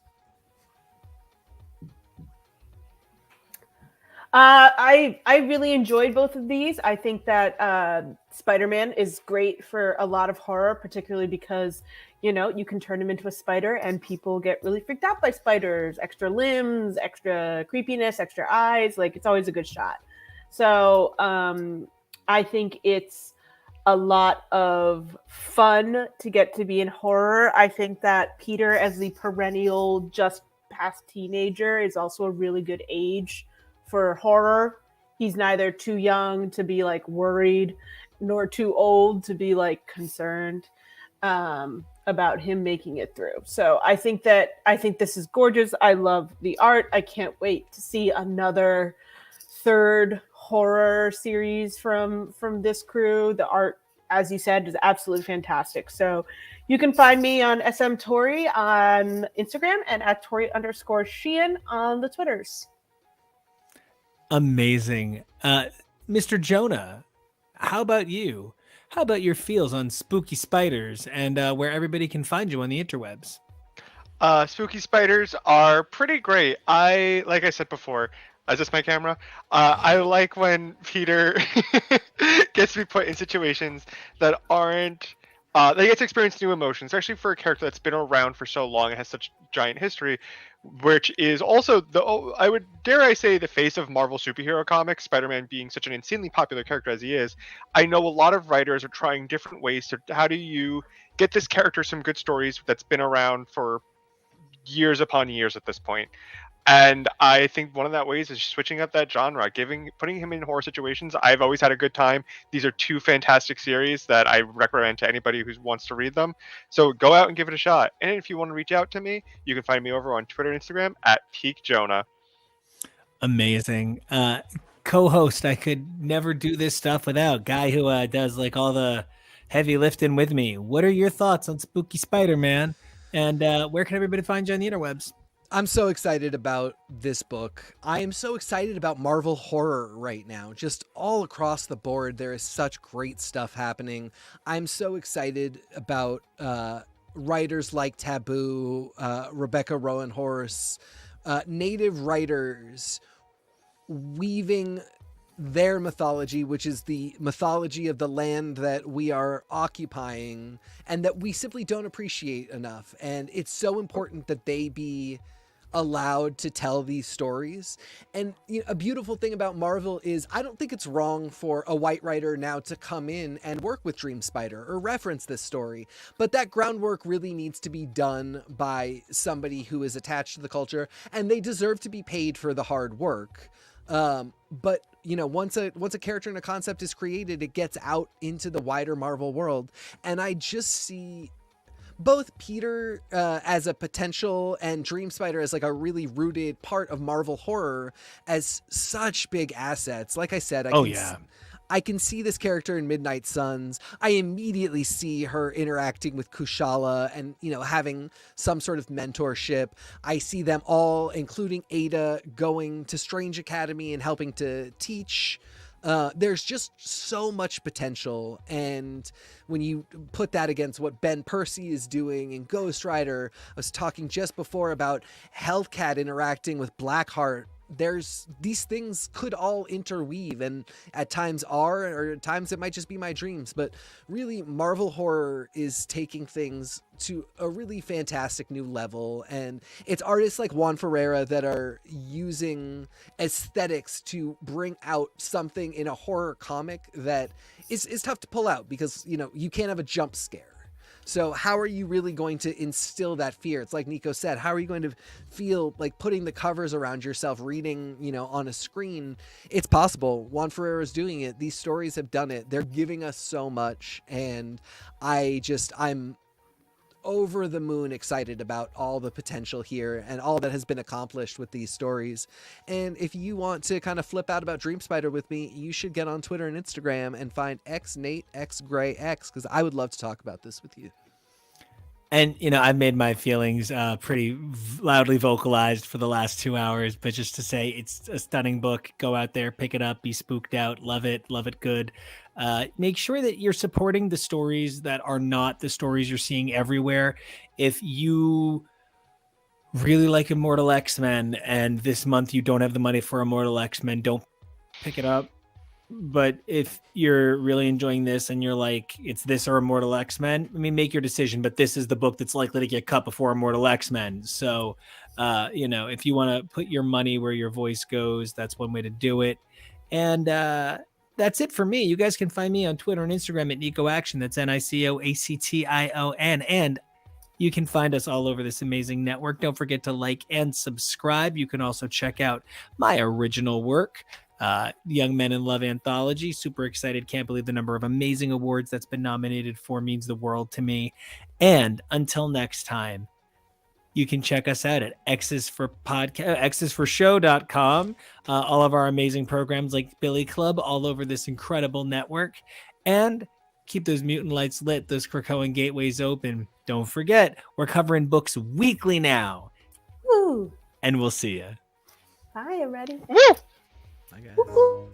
I really enjoyed both of these. I think that Spider-Man is great for a lot of horror, particularly because, you know, you can turn him into a spider and people get really freaked out by spiders. Extra limbs, extra creepiness, extra eyes. Like, it's always a good shot. So I think it's a lot of fun to get to be in horror. I think that Peter, as the perennial just past teenager, is also a really good age for horror. He's neither too young to be like worried nor too old to be like concerned about him making it through. So I think this is gorgeous. I love the art. I can't wait to see another third horror series from this crew. The art, as you said, is absolutely fantastic. So you can find me on SM Tori on Instagram and at Tori_Sheehan on the Twitters. Amazing. Mr. Jonah, how about you? How about your feels on spooky spiders and where everybody can find you on the interwebs? Spooky spiders are pretty great. Like I said before, is this my camera? I like when Peter gets to be put in situations that aren't they get to experience new emotions, especially for a character that's been around for so long and has such giant history, which is also I would dare I say the face of Marvel superhero comics. Spider-Man being such an insanely popular character as he is, I know a lot of writers are trying different ways to how do you get this character some good stories that's been around for years upon years at this point. And I think one of that ways is switching up that genre, putting him in horror situations. I've always had a good time. These are two fantastic series that I recommend to anybody who wants to read them. So go out and give it a shot. And if you want to reach out to me, you can find me over on Twitter and Instagram at PeakJonah. Amazing. Co-host, I could never do this stuff without guy who does like all the heavy lifting with me. What are your thoughts on Spooky Spider-Man? And where can everybody find you on the interwebs? I'm so excited about this book. I am so excited about Marvel horror right now. Just all across the board, there is such great stuff happening. I'm so excited about writers like Taboo, Rebecca Rowan Horse, native writers weaving their mythology, which is the mythology of the land that we are occupying and that we simply don't appreciate enough. And it's so important that they be allowed to tell these stories. And a beautiful thing about Marvel is I don't think it's wrong for a white writer now to come in and work with Dream Spider or reference this story, but that groundwork really needs to be done by somebody who is attached to the culture, and they deserve to be paid for the hard work. But once a character and a concept is created, it gets out into the wider Marvel world. And I just see both Peter as a potential and Dream Spider as like a really rooted part of Marvel horror as such big assets. Like I said, I can see this character in Midnight Suns. I immediately see her interacting with Kushala and, having some sort of mentorship. I see them all, including Ada, going to Strange Academy and helping to teach. There's just so much potential. And when you put that against what Ben Percy is doing in Ghost Rider, I was talking just before about Hellcat interacting with Blackheart. These things could all interweave, and at times are, or at times it might just be my dreams, but really Marvel horror is taking things to a really fantastic new level. And it's artists like Juan Ferreira that are using aesthetics to bring out something in a horror comic that is tough to pull out because, you can't have a jump scare. So how are you really going to instill that fear? It's like Nico said, how are you going to feel like putting the covers around yourself, reading, on a screen? It's possible. Juan Ferreira is doing it. These stories have done it. They're giving us so much. And I'm over the moon excited about all the potential here and all that has been accomplished with these stories. And if you want to kind of flip out about Dream Spider with me, you should get on Twitter and Instagram and find XNateXGrayX, because I would love to talk about this with you. And, I've made my feelings pretty loudly vocalized for the last 2 hours, but just to say it's a stunning book. Go out there, pick it up, be spooked out, love it good. Make sure that you're supporting the stories that are not the stories you're seeing everywhere. If you really like Immortal X-Men and this month you don't have the money for Immortal X-Men, don't pick it up. But if you're really enjoying this and you're like, it's this or Immortal X-Men, make your decision. But this is the book that's likely to get cut before Immortal X-Men. So, if you want to put your money where your voice goes, that's one way to do it. And that's it for me. You guys can find me on Twitter and Instagram at Nico Action. That's NicoAction. And you can find us all over this amazing network. Don't forget to like and subscribe. You can also check out my original work, Young Men in Love Anthology. Super excited. Can't believe the number of amazing awards that's been nominated for. Means the world to me. And until next time, you can check us out at xsforshow.com. All of our amazing programs like Billy Club all over this incredible network. And keep those mutant lights lit, those Krakoan gateways open. Don't forget, we're covering books weekly now. Woo! And we'll see you. Bye, everybody. Woo! Bye, guys. Woo-hoo.